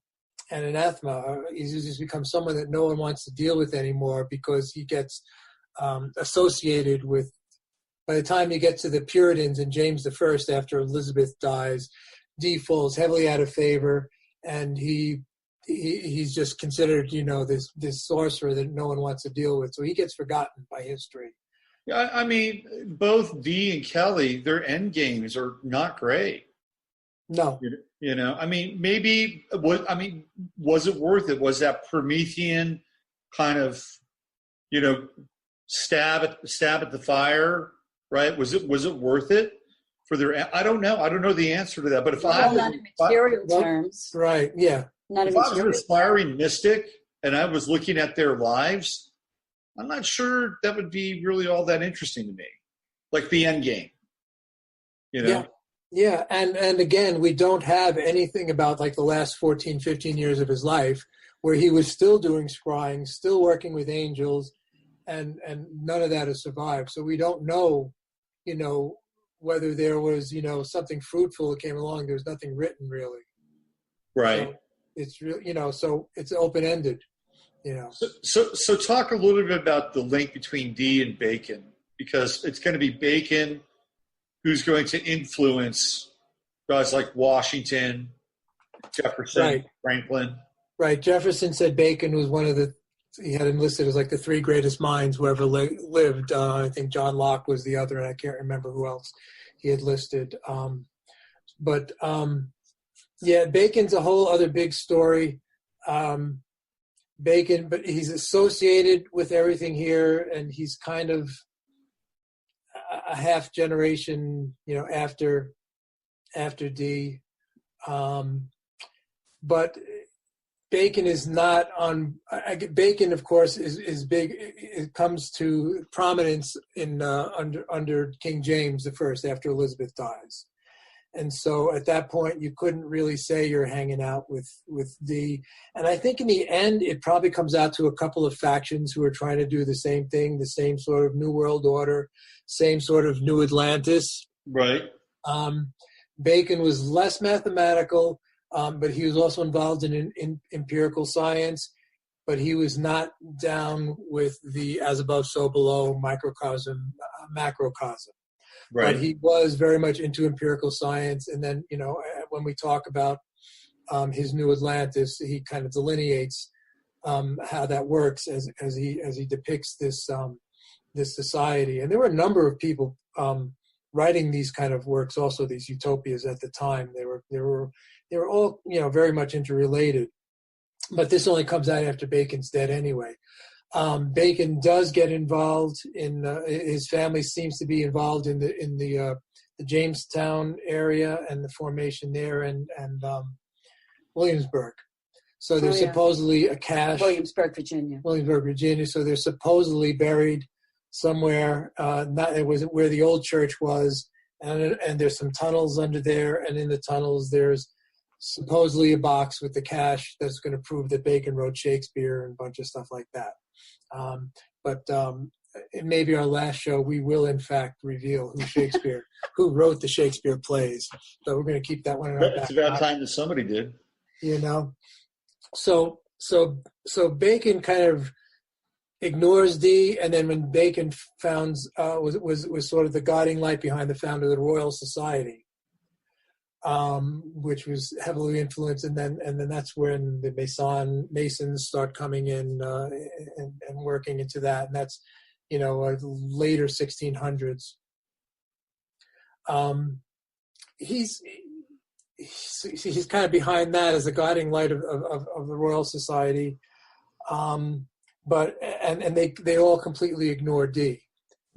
anathema. He's just become someone that no one wants to deal with anymore because he gets associated with. By the time you get to the Puritans and James I, after Elizabeth dies, Dee falls heavily out of favor, and he's just considered, this sorcerer that no one wants to deal with. So he gets forgotten by history. Yeah, I mean, both Dee and Kelly, their end games are not great. No. I mean, was it worth it? Was that Promethean kind of, stab at the fire? Right? Was it worth it for their? I don't know. I don't know the answer to that. But if not in material terms, right? Yeah. Not if I was an aspiring mystic and I was looking at their lives, I'm not sure that would be really all that interesting to me. Like the end game, Yeah, and again, we don't have anything about like the last 14, 15 years of his life where he was still doing scrying, still working with angels, and none of that has survived. So we don't know, whether there was, something fruitful that came along. There's nothing written really. Right. So it's real, so it's open-ended, So talk a little bit about the link between Dee and Bacon, because it's going to be Bacon who's going to influence guys like Washington, Jefferson, right. Franklin. Right. Jefferson said Bacon was he had him listed as like the three greatest minds who ever lived. I think John Locke was the other, and I can't remember who else he had listed. Bacon's a whole other big story. Bacon, but he's associated with everything here, and he's kind of a half generation, after Dee. But Bacon is not on. Bacon, of course, is big. It comes to prominence in under King James I after Elizabeth dies, and so at that point you couldn't really say you're hanging out with Dee. And I think in the end it probably comes out to a couple of factions who are trying to do the same thing, the same sort of New World Order, same sort of New Atlantis. Right. Bacon was less mathematical. But he was also involved in empirical science, but he was not down with the as above, so below, microcosm, macrocosm. Right. But he was very much into empirical science. And then, when we talk about his New Atlantis, he kind of delineates how that works as he depicts this society. And there were a number of people writing these kind of works, also these utopias at the time. they were all, very much interrelated. But this only comes out after Bacon's dead anyway. Bacon does get involved in his family seems to be involved in the Jamestown area and the formation there and Williamsburg. So there's supposedly a cache. Williamsburg, Virginia. So they're supposedly buried somewhere. It wasn't where the old church was, and there's some tunnels under there, and in the tunnels there's supposedly a box with the cache that's going to prove that Bacon wrote Shakespeare and a bunch of stuff like that. But it may be our last show. We will, in fact, reveal who wrote the Shakespeare plays. So we're going to keep that one in our back. It's about time that somebody did. So Bacon kind of ignores Dee, and then when Bacon was sort of the guiding light behind the founder of the Royal Society, which was heavily influenced, and then that's when the Masons start coming in and working into that, and that's later 1600s. He's kind of behind that as a guiding light of the Royal Society, but they all completely ignore Dee.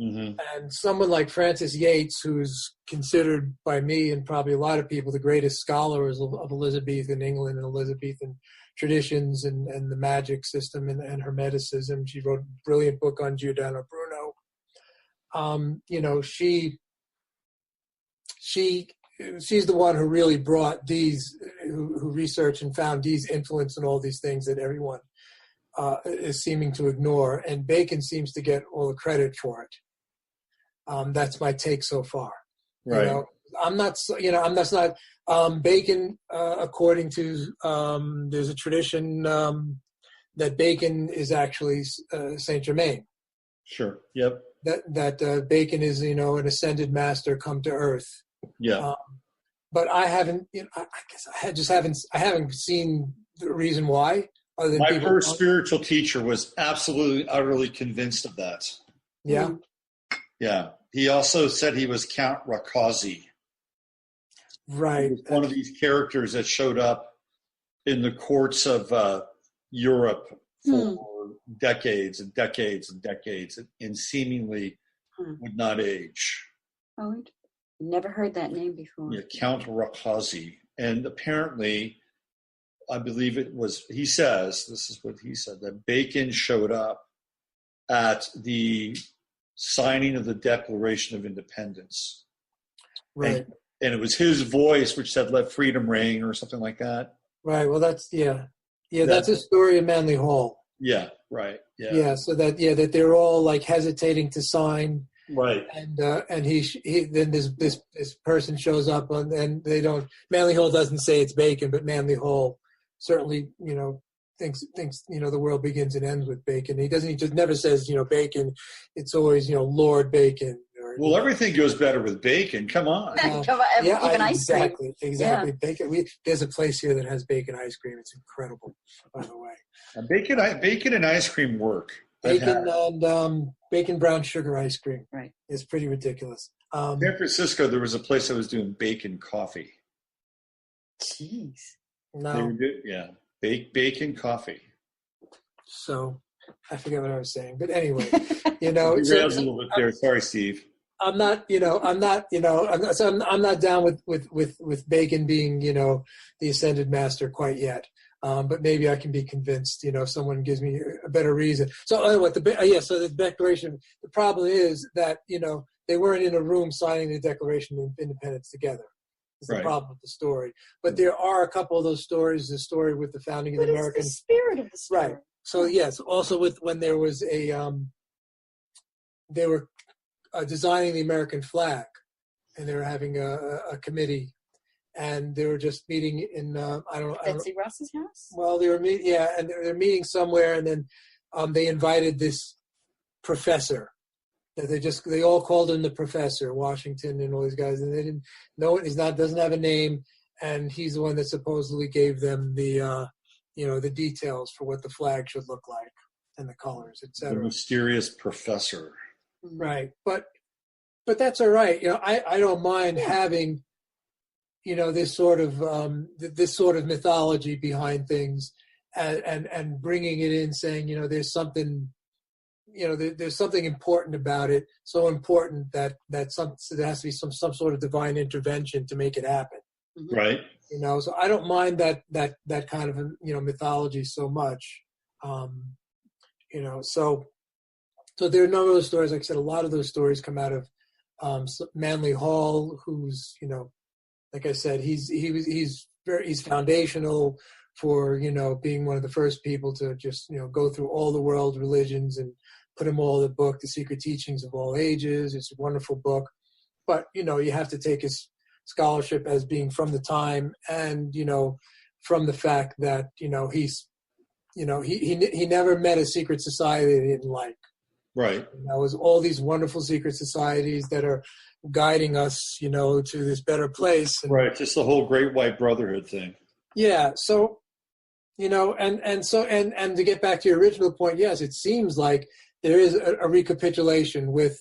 Mm-hmm. And someone like Francis Yates, who's considered by me and probably a lot of people the greatest scholars of Elizabethan England and Elizabethan traditions and the magic system and Hermeticism. She wrote a brilliant book on Giordano Bruno. She's the one who really brought Dee's, who researched and found Dee's influence in all these things that everyone is seeming to ignore, and Bacon seems to get all the credit for it. That's my take so far. Right. Bacon, according to, there's a tradition that Bacon is actually Saint Germain. Sure. Yep. That Bacon is, an ascended master come to earth. Yeah. But I haven't, I guess I haven't seen the reason why. Other than my first spiritual teacher was absolutely, utterly convinced of that. Yeah. Yeah. He also said he was Count Rakazi. Right. He was one of these characters that showed up in the courts of Europe for decades and decades and decades and seemingly would not age. Oh, never heard that name before. Yeah, Count Rakazi. And apparently, I believe he says, this is what he said, that Bacon showed up at the signing of the Declaration of Independence. Right. And it was his voice which said, "Let freedom ring," or something like that. Right. Well, that's a story of Manly Hall. Yeah. Right. Yeah. Yeah. So that they're all like hesitating to sign. Right. And he then this person shows up and they don't. Manly Hall doesn't say it's Bacon, but Manly Hall certainly thinks the world begins and ends with Bacon. He just never says Bacon. It's always Lord Bacon. Well, everything goes better with bacon. Come on. Even ice cream. Exactly. Yeah. Bacon. There's a place here that has bacon ice cream. It's incredible, by the way. Bacon and ice cream work. Bacon and bacon brown sugar ice cream. Right. It's pretty ridiculous. San Francisco, there was a place that was doing bacon coffee. Jeez. No. Yeah. Bacon coffee. So I forget what I was saying, but anyway, a little bit there. Sorry, Steve. I'm not down with Bacon being, the ascended master quite yet. But maybe I can be convinced, if someone gives me a better reason. So anyway, so the Declaration, the problem is that, they weren't in a room signing the Declaration of Independence together. Is the problem with the story. But there are a couple of those stories, the story with the founding of the American. It's the spirit of the story. Right. So yes, also when there was they were designing the American flag, and they were having a committee, and they were just meeting in Betsy Ross's house. Well, they were and they're meeting somewhere, and then they invited this professor that they all called him the Professor, Washington and all these guys, and they didn't know it. Doesn't have a name, and he's the one that supposedly gave them the the details for what the flag should look like and the colors, etc. The mysterious professor. Right. But that's all right. I don't mind having, this sort of mythology behind things, and bringing it in, saying, there's something, there's something important about it, so important that there has to be some sort of divine intervention to make it happen. Right. So I don't mind that kind of mythology so much. So there are a number of those stories. Like I said, a lot of those stories come out of Manly Hall, who's like I said, he's foundational for being one of the first people to just go through all the world's religions and put them all in the book, The Secret Teachings of All Ages. It's a wonderful book, but you have to take his scholarship as being from the time, and from the fact that he never met a secret society that he didn't like. Right. It was all these wonderful secret societies that are guiding us, to this better place. And, right. Just the whole Great White Brotherhood thing. Yeah. So, and to get back to your original point, yes, it seems like there is a recapitulation with,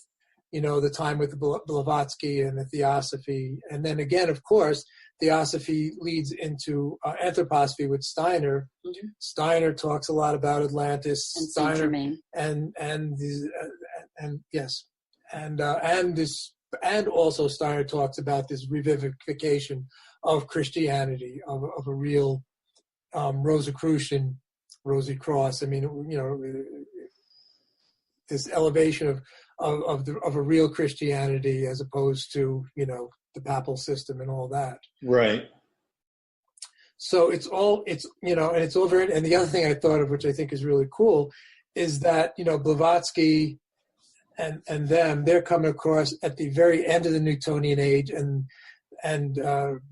the time with the Blavatsky and the Theosophy. And then again, of course, Theosophy leads into anthroposophy with Steiner. Mm-hmm. Steiner talks a lot about Atlantis. And Steiner and also Steiner talks about this revivification of Christianity, of a real Rosicrucian, Rosy Cross. I mean, this elevation of a real Christianity as opposed to the papal system and all that. Right. So it's all very. And the other thing I thought of, which I think is really cool, is that Blavatsky and they're coming across at the very end of the Newtonian age, and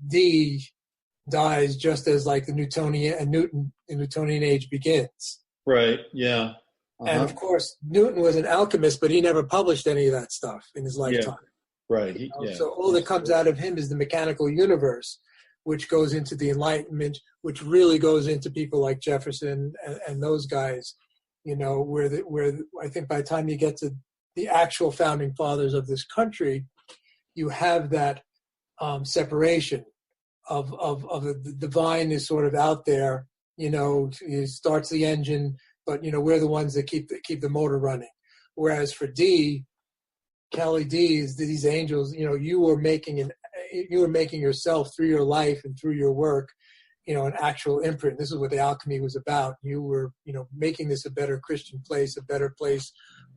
Dee dies just as like the Newtonian age begins. Right. Yeah. Uh-huh. And of course, Newton was an alchemist, but he never published any of that stuff in his lifetime. Yeah. Right. So all that comes out of him is the mechanical universe, which goes into the Enlightenment, which really goes into people like Jefferson and those guys. Where I think by the time you get to the actual founding fathers of this country, you have that separation of the divine is sort of out there. It starts the engine, but we're the ones that keep the motor running. Whereas for Kelly D is these angels. You were making yourself through your life and through your work, an actual imprint. This is what the alchemy was about. You were, making this a better Christian place, a better place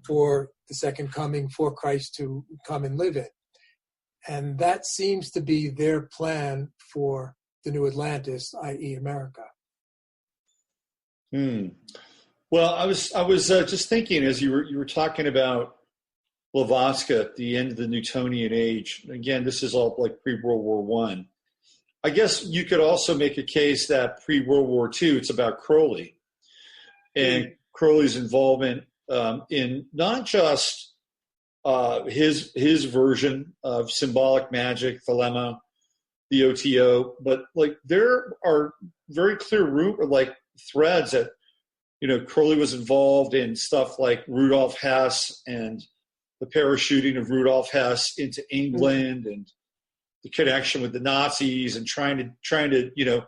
for the second coming, for Christ to come and live in. And that seems to be their plan for the new Atlantis, i.e. America. Well, I was just thinking as you were talking about Blavatsky at the end of the Newtonian age. Again, this is all like pre-World War I. I guess you could also make a case that pre-World War II, it's about Crowley and Crowley's involvement in not just his version of symbolic magic, Thelema, the OTO, but like there are very clear threads that Crowley was involved in stuff like Rudolf Hess and the parachuting of Rudolf Hess into England and the connection with the Nazis and trying to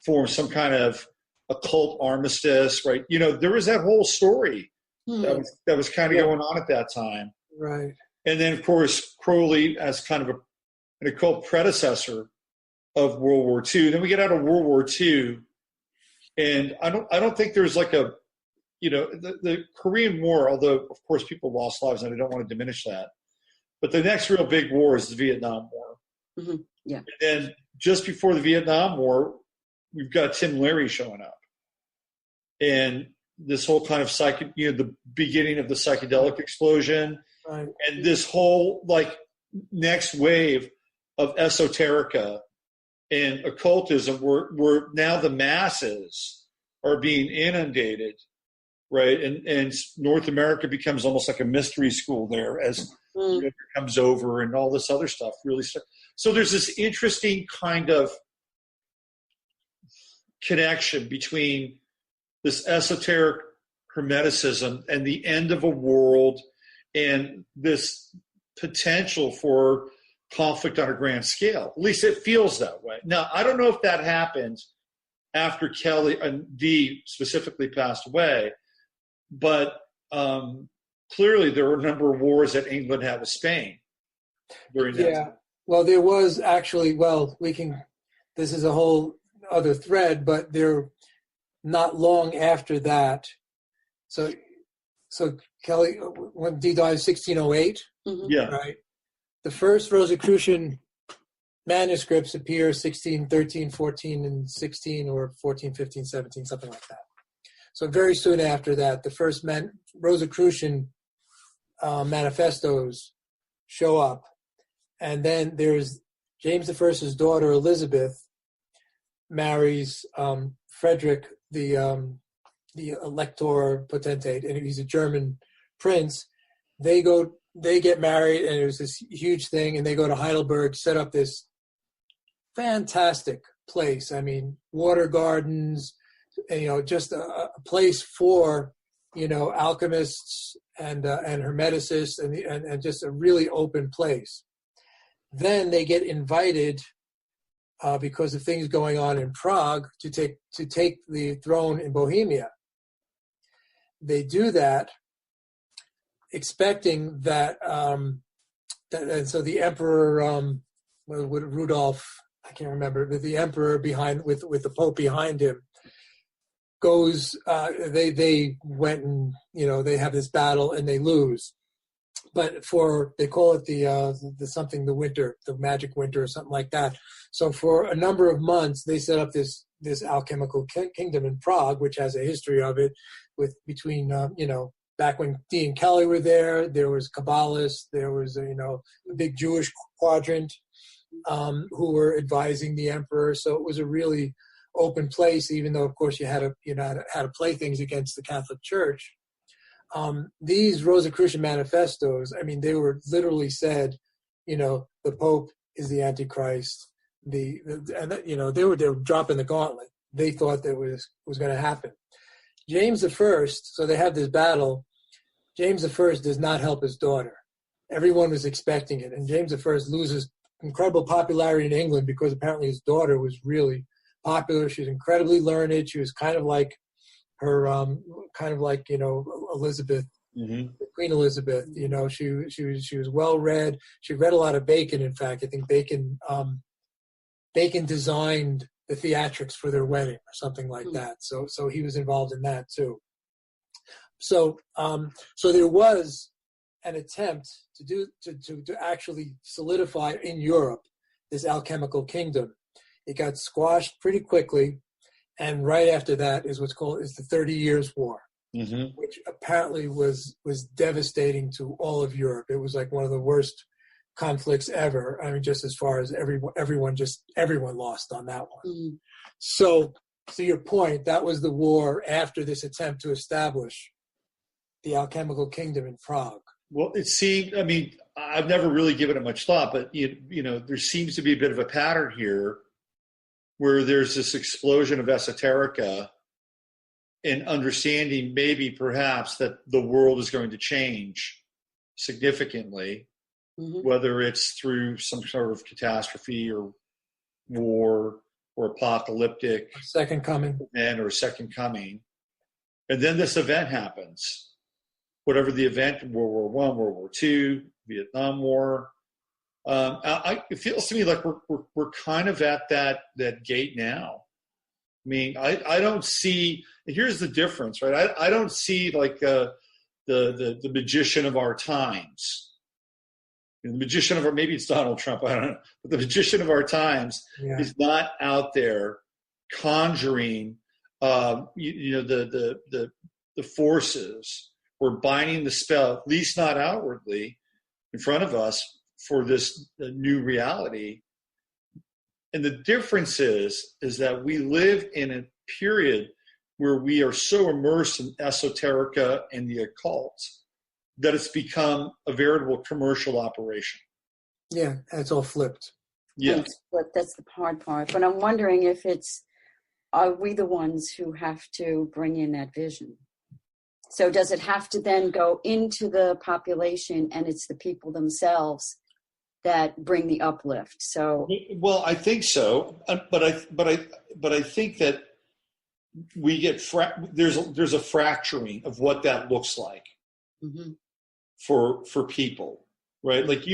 form some kind of occult armistice, right? There was that whole story that was kind of going on at that time. Right. And then, of course, Crowley as kind of an occult predecessor of World War II. Then we get out of World War II, and I don't think there's like a the Korean War, although of course people lost lives, and I don't want to diminish that. But the next real big war is the Vietnam War. Mm-hmm. Yeah. And then just before the Vietnam War, we've got Tim Leary showing up, and this whole kind of the beginning of the psychedelic explosion, right. And this whole like next wave of esoterica and occultism, where now the masses are being inundated, right? And North America becomes almost like a mystery school there as it comes over, and all this other stuff really starts. So there's this interesting kind of connection between this esoteric hermeticism and the end of a world and this potential for conflict on a grand scale. At least it feels that way. Now, I don't know if that happened after Kelly and Dee specifically passed away, but clearly there were a number of wars that England had with Spain during that time. Well, there was actually, this is a whole other thread, but there, not long after that, so Kelly, when Dee died, 1608, Yeah. right? The first Rosicrucian manuscripts appear 16, 13, 14, and 16, or 14, 15, 17, something like that. So very soon after that, the first Rosicrucian manifestos show up. And then there's James I's daughter, Elizabeth, marries Frederick, the Elector Potentate, and he's a German prince. They get married, and it was this huge thing, and they go to Heidelberg, set up this fantastic place. I mean, water gardens, and, just a place for, alchemists and hermeticists, and just a really open place. Then they get invited, because of things going on in Prague, to take the throne in Bohemia. They do that, expecting that, and so the emperor, Rudolph, I can't remember, but the emperor with the Pope behind him goes. They went and they have this battle and they lose. But they call it the winter, the magic winter, or something like that. So for a number of months, they set up this alchemical kingdom in Prague, which has a history of it, between back when Dee and Kelly were there was Kabbalists, there was a big Jewish quadrant who were advising the emperor. So it was a really open place, even though of course you had to play things against the Catholic Church. These Rosicrucian manifestos, I mean, they were literally said, the Pope is the Antichrist. They were dropping the gauntlet. They thought that was going to happen. James I, so they have this battle. James I does not help his daughter. Everyone was expecting it, and James I loses incredible popularity in England because apparently his daughter was really popular. She was incredibly learned. She was kind of like her, Elizabeth, Queen Elizabeth. She was well read. She read a lot of Bacon. In fact, I think Bacon designed the theatrics for their wedding or something like that. So he was involved in that too. So there was an attempt to actually solidify in Europe this alchemical kingdom. It got squashed pretty quickly, and right after that is the 30 Years' War, which apparently was devastating to all of Europe. It was like one of the worst conflicts ever. I mean, just as far as everyone lost on that one. So to your point, that was the war after this attempt to establish the alchemical kingdom in Prague. Well, it seemed, I mean, I've never really given it much thought, but there seems to be a bit of a pattern here where there's this explosion of esoterica and understanding maybe perhaps that the world is going to change significantly, whether it's through some sort of catastrophe or war or apocalyptic second coming event or second coming. And then this event happens, whatever the event, World War I, World War II, Vietnam War. It feels to me like we're kind of at that gate now. I mean, I don't see. Here's the difference, right? I don't see like the magician of our times. The magician of maybe it's Donald Trump. I don't know, but the magician of our times is not out there conjuring, the forces or binding the spell, at least not outwardly, in front of us for this new reality. And the difference is that we live in a period where we are so immersed in esoterica and the occult that it's become a veritable commercial operation. Yeah, and it's all flipped. Yeah. That's the hard part. But I'm wondering are we the ones who have to bring in that vision? So does it have to then go into the population and it's the people themselves that bring the uplift. So, well, I think so, but I think that we get there's a fracturing of what that looks like mm-hmm. for people, right? Like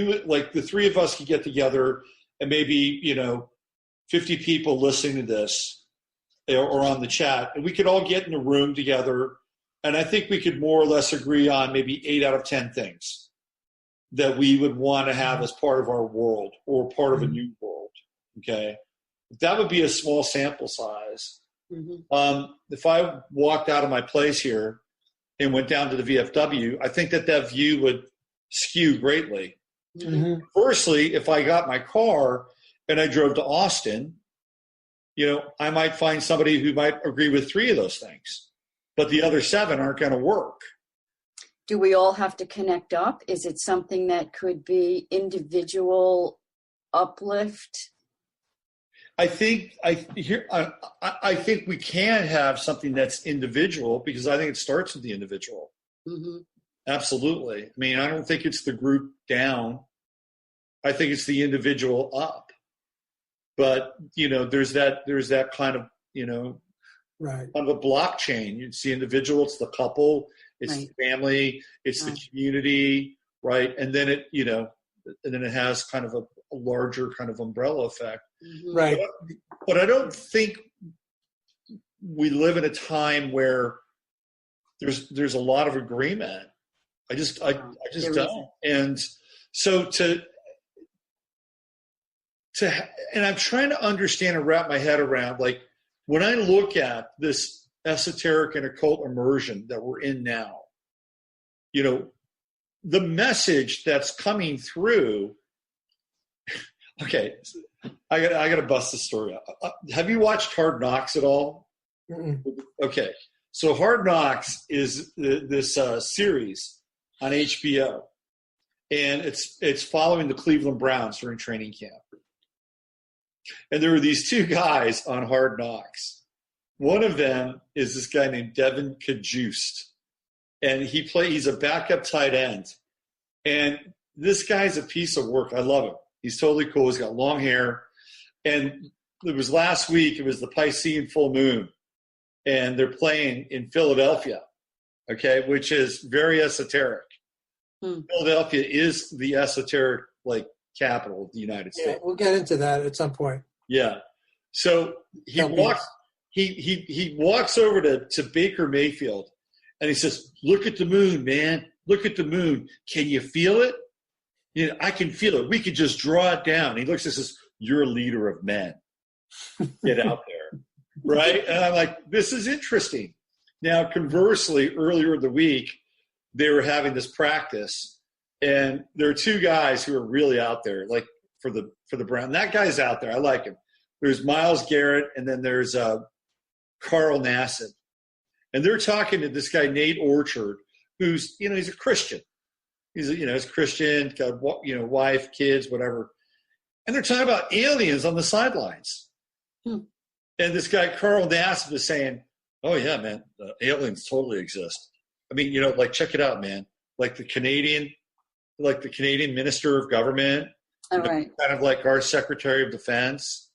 the three of us could get together and maybe 50 people listening to this or on the chat, and we could all get in a room together, and I think we could more or less agree on maybe 8 out of 10 things that we would want to have as part of our world or part of a new world. Okay, that would be a small sample size. Mm-hmm. If I walked out of my place here and went down to the VFW, I think that view would skew greatly. Mm-hmm. Firstly, if I got my car and I drove to Austin, I might find somebody who might agree with 3 of those things, but the other 7 aren't going to work. Do we all have to connect up? Is it something that could be individual uplift? I think we can have something that's individual, because I think it starts with the individual. Mm-hmm. Absolutely. I mean, I don't think it's the group down. I think it's the individual up. But there's that kind of right. kind of a blockchain. It's the individual, it's the couple, it's right. the family, it's right. the community, right? And then it has kind of a larger kind of umbrella effect. Mm-hmm. Right. But I don't think we live in a time where there's a lot of agreement. I just don't. And so and I'm trying to understand and wrap my head around, like, when I look at this esoteric and occult immersion that we're in now, the message that's coming through. Okay, I got to bust the story out. Have you watched Hard Knocks at all? Mm-mm. Okay, so Hard Knocks is this series on HBO, and it's following the Cleveland Browns during training camp. And there were these 2 guys on Hard Knocks. One of them is this guy named Devin Cajuste, and he's a backup tight end. And this guy's a piece of work. I love him. He's totally cool. He's got long hair. And it was last week. It was the Piscean full moon, and they're playing in Philadelphia, okay, which is very esoteric. Philadelphia is the esoteric capital of the United States. Yeah, we'll get into that at some point. Yeah. So he walks over to Baker Mayfield, and he says, "Look at the moon, man. Look at the moon. Can you feel it? I can feel it. We could just draw it down." He looks and says, "You're a leader of men. Get out there." Right? And I'm like, this is interesting. Now, conversely, earlier in the week, they were having this practice, and there are 2 guys who are really out there, like for the Brown. That guy's out there. I like him. There's Myles Garrett, and then there's Carl Nassib. And they're talking to this guy, Nate Orchard, who's, he's a Christian. He's Christian, got, wife, kids, whatever. And they're talking about aliens on the sidelines. And this guy, Carl Nassib, is saying, "Oh, yeah, man, aliens totally exist. I mean, check it out, man. Like the Canadian Minister of Government, right. kind of like our Secretary of Defense.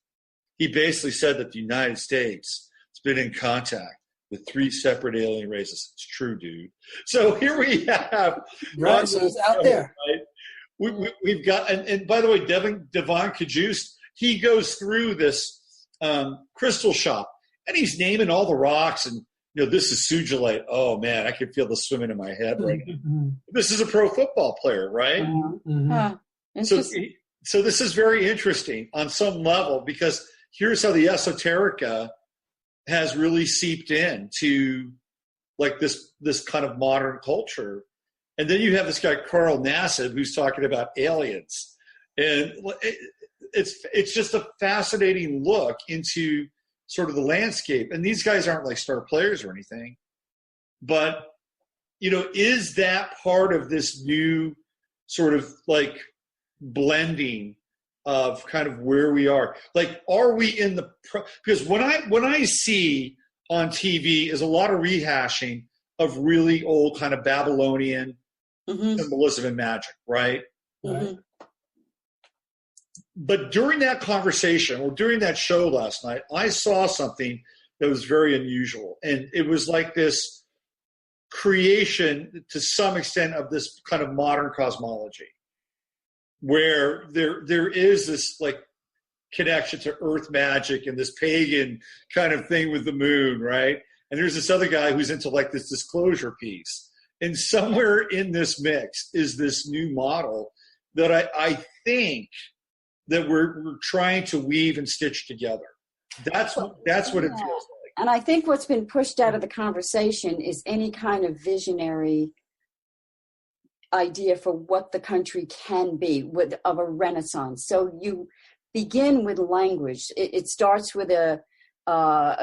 He basically said that the United States has been in contact with 3 separate alien races." It's true, dude. So here we have. Right, so it's out there. Right? We've got, and by the way, Devin Cajuste, he goes through this crystal shop, and he's naming all the rocks, and this is sugilite. Oh man, I can feel the swimming in my head right now. This is a pro football player, right? Mm-hmm. So this is very interesting on some level, because here's how the esoterica has really seeped into this kind of modern culture. And then you have this guy, Carl Nassib, who's talking about aliens. And it's just a fascinating look into sort of the landscape. And these guys aren't like star players or anything. But, is that part of this new sort of blending of kind of where we are? Are we in because when I see on TV is a lot of rehashing of really old kind of Babylonian symbolism and magic, right? Mm-hmm. But during that conversation or during that show last night, I saw something that was very unusual. And it was like this creation to some extent of this kind of modern cosmology where there is this like connection to earth magic and this pagan kind of thing with the moon, right? And there's this other guy who's into like this disclosure piece. And somewhere in this mix is this new model that I think that we're trying to weave and stitch together. That's what it feels like. And I think what's been pushed out of the conversation is any kind of visionary idea for what the country can be of a renaissance. So you begin with language. It starts with a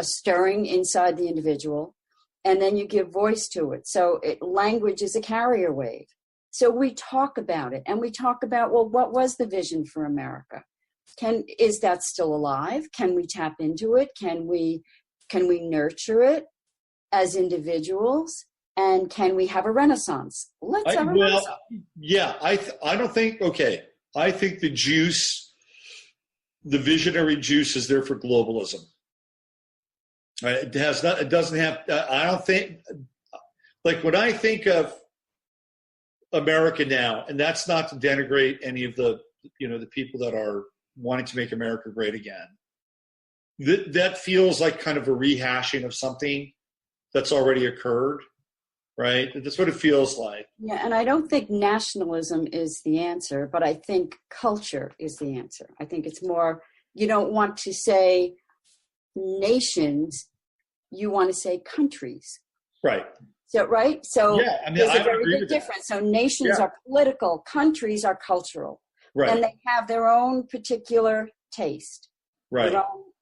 stirring inside the individual, and then you give voice to it. So language is a carrier wave. So we talk about it, and we talk about, well, what was the vision for America? Is that still alive? Can we tap into it? Can we nurture it as individuals? And can we have a renaissance? Let's have a renaissance. Yeah, I don't think, okay. I think the visionary juice is there for globalism. It doesn't have, I don't think, like when I think of America now, and that's not to denigrate any of the people that are wanting to make America great again. That feels like kind of a rehashing of something that's already occurred, right? That's what it feels like. Yeah, and I don't think nationalism is the answer, but I think culture is the answer. I think it's more, you don't want to say nations, you want to say countries. Right. So, right? So yeah, I mean, there's a very big difference. So nations are political, countries are cultural. Right. And they have their own particular taste. Right.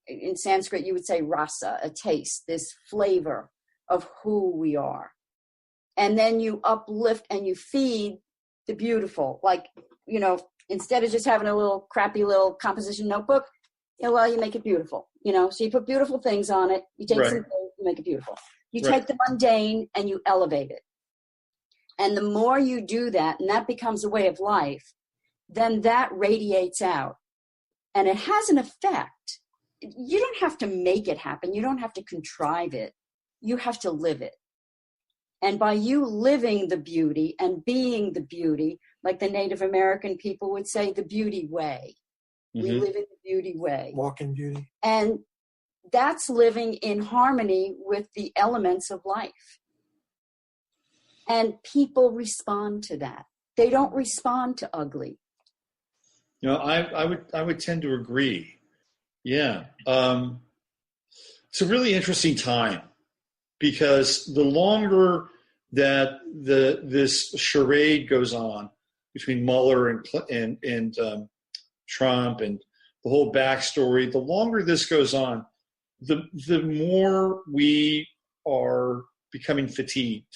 In Sanskrit, you would say rasa, a taste, this flavor of who we are. And then you uplift and you feed the beautiful. Like, instead of just having a little crappy little composition notebook, you make it beautiful. So you put beautiful things on it. You take some things, you make it beautiful. You take the mundane and you elevate it. And the more you do that, and that becomes a way of life, then that radiates out. And it has an effect. You don't have to make it happen. You don't have to contrive it. You have to live it. And by you living the beauty and being the beauty, like the Native American people would say, the beauty way. Mm-hmm. We live in the beauty way. Walk in beauty. And that's living in harmony with the elements of life. And people respond to that. They don't respond to ugly. I would tend to agree. Yeah. It's a really interesting time because the longer that this charade goes on between Mueller and Trump and the whole backstory, the longer this goes on, the more we are becoming fatigued.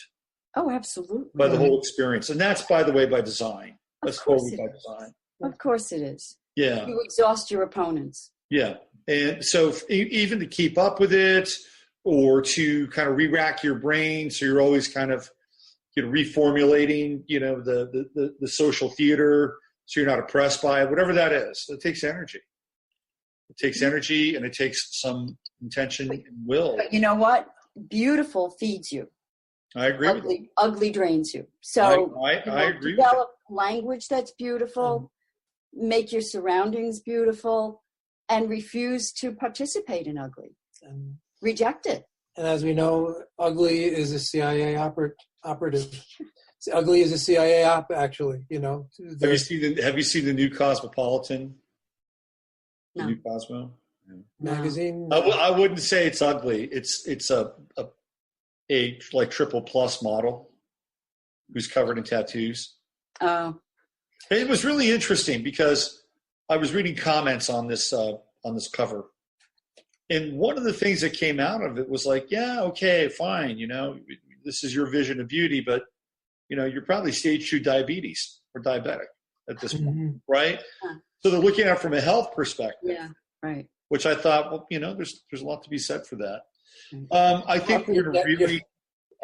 Oh, absolutely. By the whole experience. And that's, by the way, by design. That's totally by design. Of course it is. Yeah. You exhaust your opponents. Yeah. And so even to keep up with it or to kind of re-rack your brain so you're always kind of reformulating, the social theater so you're not oppressed by it, whatever that is. It takes energy. It takes energy and it takes some intention and will. But you know what? Beautiful feeds you. I agree with you. Ugly drains you. So I agree with develop language that's beautiful, make your surroundings beautiful, and refuse to participate in ugly. Reject it. And as we know, ugly is a CIA operative. Ugly is a CIA op, actually. Have you seen the new Cosmopolitan? No. The new Cosmo magazine. I wouldn't say it's ugly. It's a like triple plus model who's covered in tattoos. Oh. It was really interesting because I was reading comments on this cover. And one of the things that came out of it was like, yeah, okay, fine. This is your vision of beauty, but you're probably stage 2 diabetes or diabetic at this point, right? Huh. So they're looking at it from a health perspective. Yeah, right. Which I thought, well, there's a lot to be said for that. I think we're in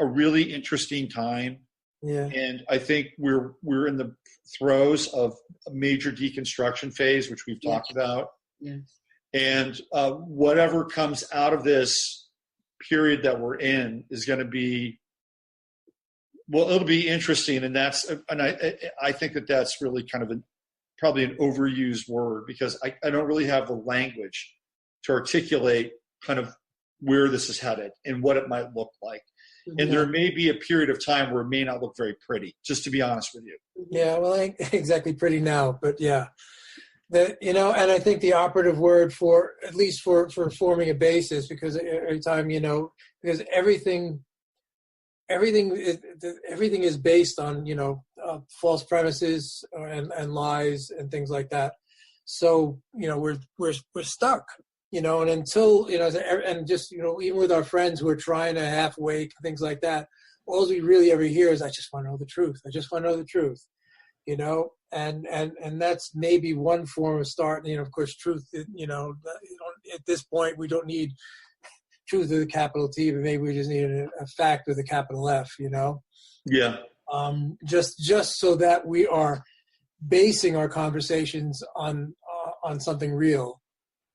a really interesting time Yeah. And I think we're in the throes of a major deconstruction phase, which we've talked about. Yes. And whatever comes out of this period that we're in is going to be, well, it'll be interesting. And I think that that's really kind of probably an overused word, because I don't really have the language to articulate kind of where this is headed and what it might look like. And there may be a period of time where it may not look very pretty, just to be honest with you. Yeah, well, ain't exactly pretty now, but yeah. And I think the operative word for, at least for forming a basis, because every time, because everything is based on, false premises and lies and things like that. So, we're stuck. And until, and just, even with our friends who are trying to half wake, things like that, all we really ever hear is, I just want to know the truth. I just want to know the truth, and that's maybe one form of start. Of course, truth, at this point, we don't need truth with a capital T, but maybe we just need a fact with a capital F, Yeah. Just so that we are basing our conversations on something real,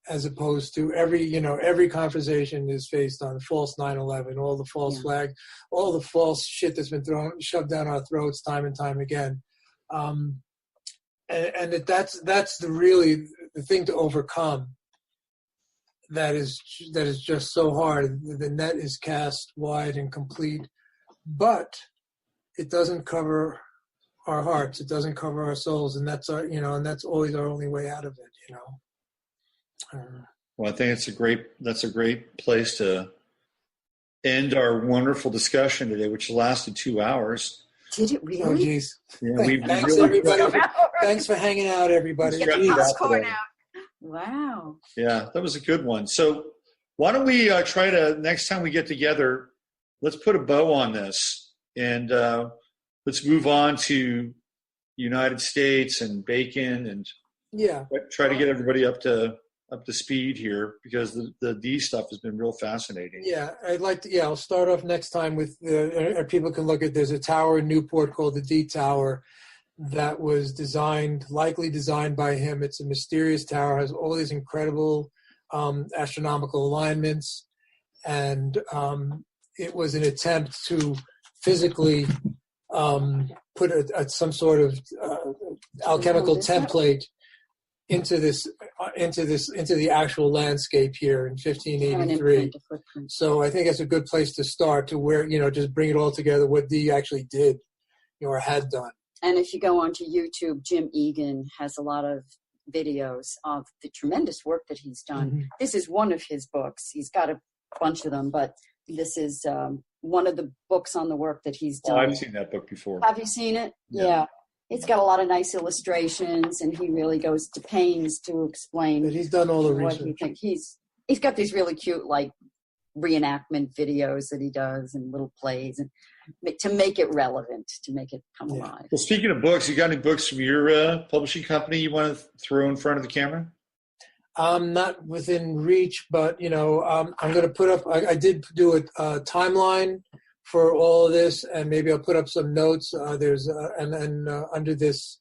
as opposed to every conversation is based on false 9/11, all the false flag, all the false shit that's been shoved down our throats time and time again. That's really the thing to overcome. That is just so hard. The net is cast wide and complete, but it doesn't cover our hearts. It doesn't cover our souls, and that's and that's always our only way out of it. Well, I think that's a great place to end our wonderful discussion today, which lasted 2 hours. Did it really? Oh, geez. Yeah, Thanks, everybody. Thanks for hanging out, everybody. Get the popcorn out. Wow. Yeah, that was a good one. So why don't we try to, next time we get together, let's put a bow on this, and let's move on to United States and Bacon, and try to get everybody up to speed here, because the D stuff has been real fascinating. Yeah, I'll start off next time with people can look at, there's a tower in Newport called the D Tower that was likely designed by him. It's a mysterious tower, has all these incredible astronomical alignments, and it was an attempt to physically put some sort of alchemical template into the actual landscape here in 1583. So I think that's a good place to start, to where, just bring it all together, what Dee actually did, or had done. And if you go onto YouTube, Jim Egan has a lot of videos of the tremendous work that he's done. Mm-hmm. This is one of his books. He's got a bunch of them, but this is one of the books on the work that he's done. Oh, I've seen that book before. Have you seen it? Yeah. It's got a lot of nice illustrations, and he really goes to pains to explain. But he's done all the research. What he thinks. He's got these really cute, like, reenactment videos that he does, and little plays, and to make it relevant, to make it come alive. Well, speaking of books, you got any books from your publishing company you want to throw in front of the camera? Not within reach, but I'm going to put up. I did do a timeline for all of this, and maybe I'll put up some notes. There's under this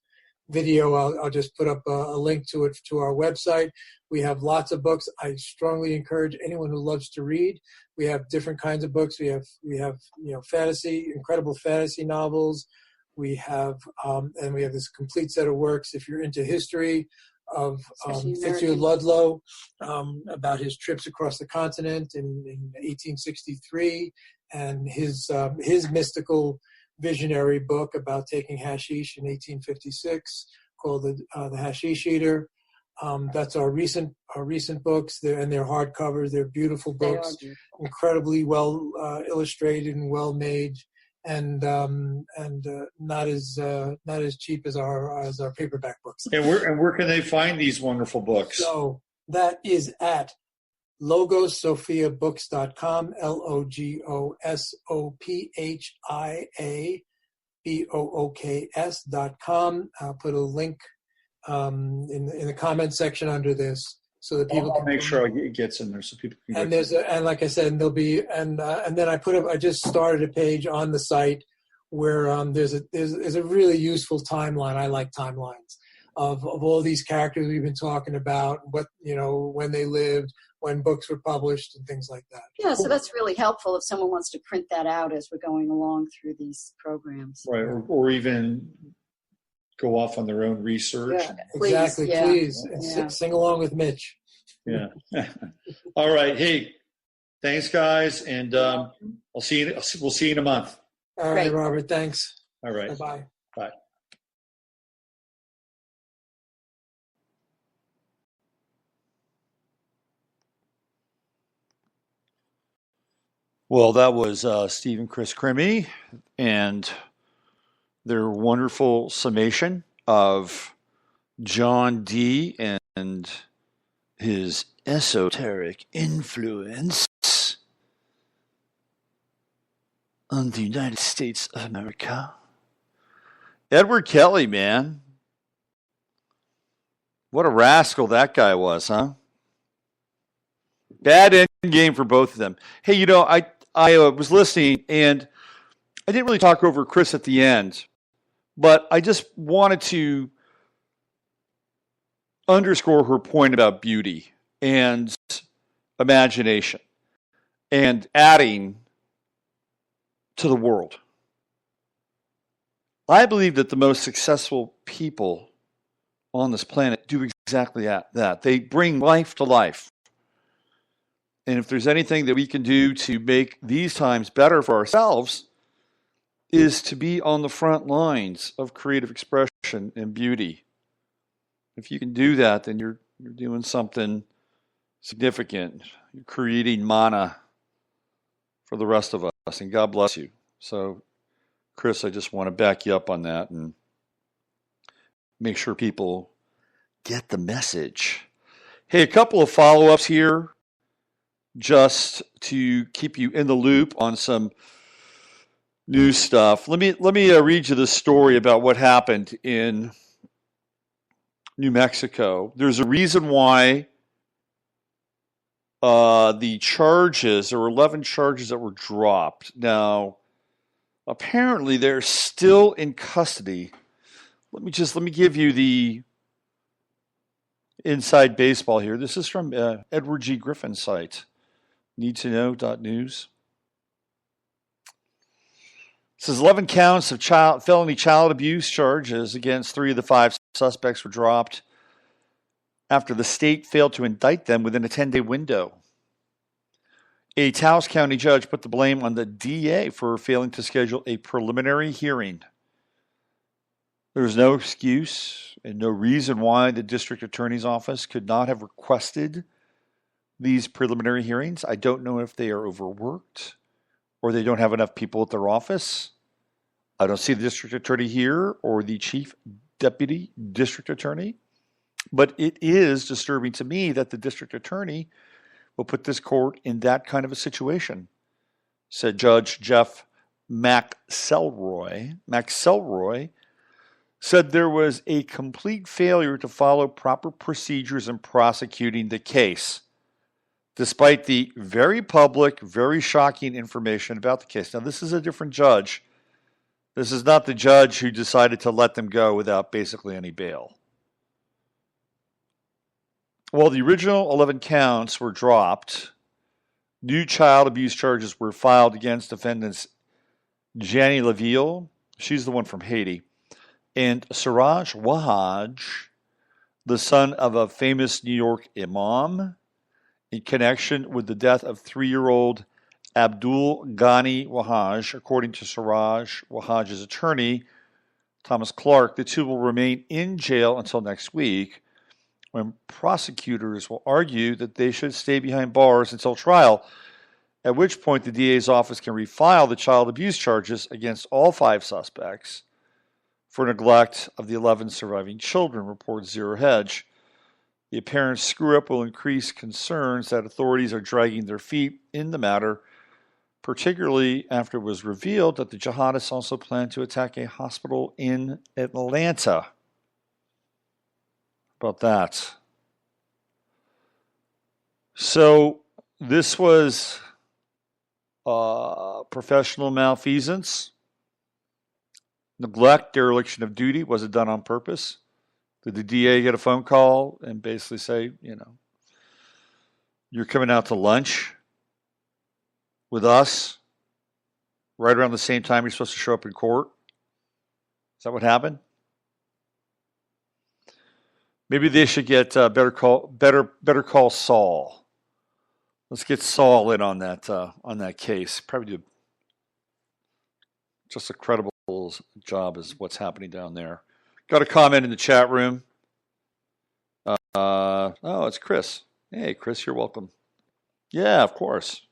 video, I'll just put up a link to it, to our website. We have lots of books. I strongly encourage anyone who loves to read. We have different kinds of books. We have fantasy, incredible fantasy novels. We have and we have this complete set of works. If you're into history of Fitzhugh Ludlow, about his trips across the continent in 1863, and his mystical visionary book about taking hashish in 1856 called the Hashish Eater. That's our recent books. They're hardcovers. They're beautiful books, incredibly well illustrated and well made, and not as cheap as our paperback books. And where can they find these wonderful books? So that is at LogosSophiaBooks.com, LogosSophiaBooks.com. I'll put a link in the comment section under this, so that people I'll make sure it gets in there so people can. And there's and like I said, there'll be and then I just started a page on the site where there's a really useful timeline. I like timelines of all these characters we've been talking about, what, when they lived, when books were published, and things like that. Yeah, so that's really helpful if someone wants to print that out as we're going along through these programs. Right, or even go off on their own research. Yeah, exactly, please. And Yeah. sing along with Mitch. Yeah. All right. Hey, thanks, guys, and we'll see you in a month. All right, Great. Robert. Thanks. All right. Bye-bye. Bye. Well, that was steve-amp-kryscrimi and their wonderful summation of John Dee and his esoteric influence on the United States of America. Edward Kelly, man. What a rascal that guy was, huh? Bad end game for both of them. Hey, I was listening, and I didn't really talk over Krys at the end, but I just wanted to underscore her point about beauty and imagination and adding to the world. I believe that the most successful people on this planet do exactly that. They bring life to life. And if there's anything that we can do to make these times better for ourselves, is to be on the front lines of creative expression and beauty. If you can do that, then you're doing something significant. You're creating mana for the rest of us, and God bless you. So, Krys, I just want to back you up on that and make sure people get the message. Hey, a couple of follow-ups here, just to keep you in the loop on some new stuff. Let me read you the story about what happened in New Mexico. There's a reason why the charges, there were 11 charges that were dropped. Now, apparently they're still in custody. Let me give you the inside baseball here. This is from Edward G. Griffin's site, needtoknow.news. It says 11 counts of felony child abuse charges against 3 of the 5 suspects were dropped after the state failed to indict them within a 10-day window. A Taos County judge put the blame on the DA for failing to schedule a preliminary hearing. There was no excuse and no reason why the district attorney's office could not have requested these preliminary hearings. I don't know if they are overworked or they don't have enough people at their office. I don't see the district attorney here or the chief deputy district attorney. But it is disturbing to me that the district attorney will put this court in that kind of a situation, said Judge Jeff McElroy. McElroy said there was a complete failure to follow proper procedures in prosecuting the case, despite the very public, very shocking information about the case. Now, this is a different judge. This is not the judge who decided to let them go without basically any bail. While the original 11 counts were dropped, new child abuse charges were filed against defendants Janie Laville, she's the one from Haiti, and Siraj Wahaj, the son of a famous New York imam, in connection with the death of 3-year-old Abdul Ghani Wahaj. According to Siraj Wahaj's attorney, Thomas Clark, the two will remain in jail until next week, when prosecutors will argue that they should stay behind bars until trial, at which point the DA's office can refile the child abuse charges against all 5 suspects for neglect of the 11 surviving children, reports Zero Hedge. The apparent screw-up will increase concerns that authorities are dragging their feet in the matter, particularly after it was revealed that the jihadists also plan to attack a hospital in Atlanta. About that. So this was professional malfeasance Neglect, dereliction of duty. Was it done on purpose? Did the DA get a phone call and basically say, you're coming out to lunch with us right around the same time you're supposed to show up in court? Is that what happened? Maybe they should get better call Saul. Let's get Saul in on that case. Probably do just a credible job as what's happening down there. Got a comment in the chat room. It's Krys. Hey, Krys, you're welcome. Yeah, of course.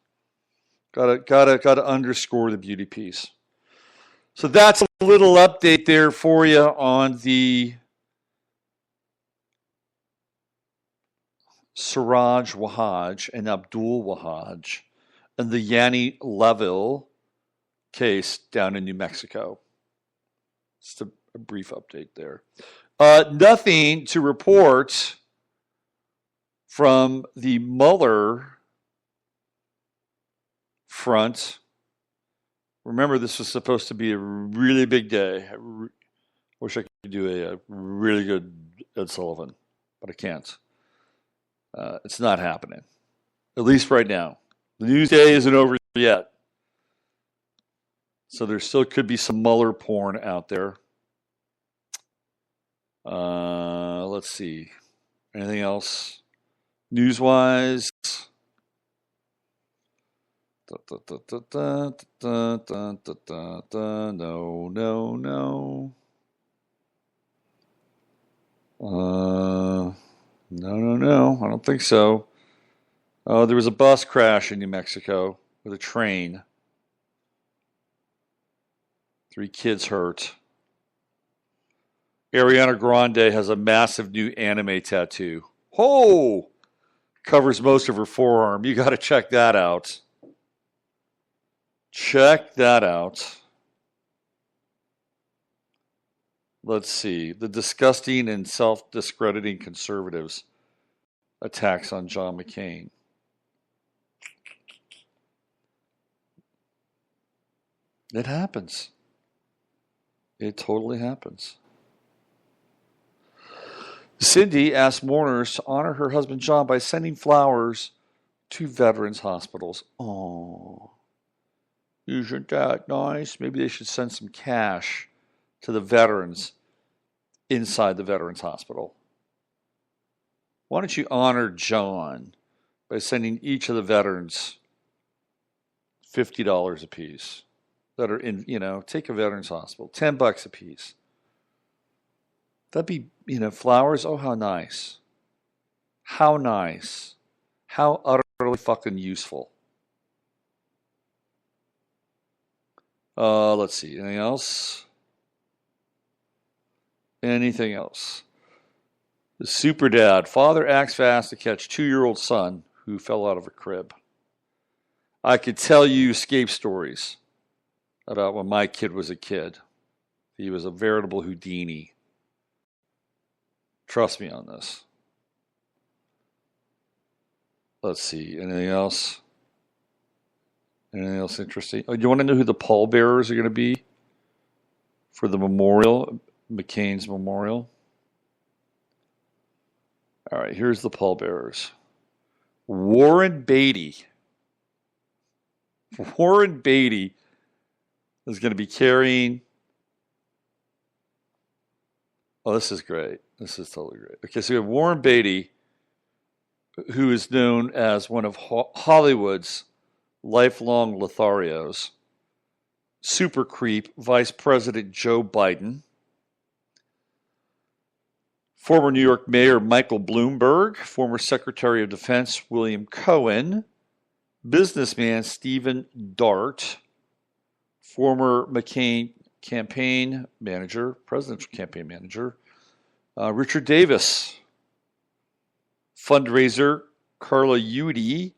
Gotta underscore the beauty piece. So that's a little update there for you on the Siraj Wahaj and Abdul Wahaj and the Yanni Laville case down in New Mexico. Just a brief update there. Nothing to report from the Mueller front. Remember, this was supposed to be a really big day. I wish I could do a really good Ed Sullivan, but I can't. It's not happening, at least right now. The news day isn't over yet. So there still could be some Mueller porn out there. Let's see. Anything else? News-wise? No. No. I don't think so. Oh, there was a bus crash in New Mexico with a train. 3 kids hurt. Ariana Grande has a massive new anime tattoo. Oh! Covers most of her forearm. You got to check that out. Check that out. Let's see. The disgusting and self-discrediting conservatives. Attacks on John McCain. It happens. It totally happens. Cindy asked mourners to honor her husband John by sending flowers to veterans' hospitals. Oh, isn't that nice? Maybe they should send some cash to the veterans inside the veterans' hospital. Why don't you honor John by sending each of the veterans $50 a piece that are in, take a veterans hospital, $10 a piece. That'd be, flowers. Oh, how nice. How nice. How utterly fucking useful. Let's see. Anything else? Anything else? The super dad. Father acts fast to catch 2-year-old son who fell out of a crib. I could tell you escape stories about when my kid was a kid. He was a veritable Houdini. Trust me on this. Let's see. Anything else? Anything else interesting? Oh, do you want to know who the pallbearers are going to be for the memorial, McCain's memorial? All right, here's the pallbearers. Warren Beatty. Warren Beatty is going to be carrying... Oh, this is great. This is totally great. Okay, so we have Warren Beatty, who is known as one of Hollywood's lifelong Lotharios, super creep, Vice President Joe Biden, former New York Mayor Michael Bloomberg, former Secretary of Defense William Cohen, businessman Stephen Dart, former McCain campaign manager, presidential campaign manager, Richard Davis, fundraiser Carla Udy,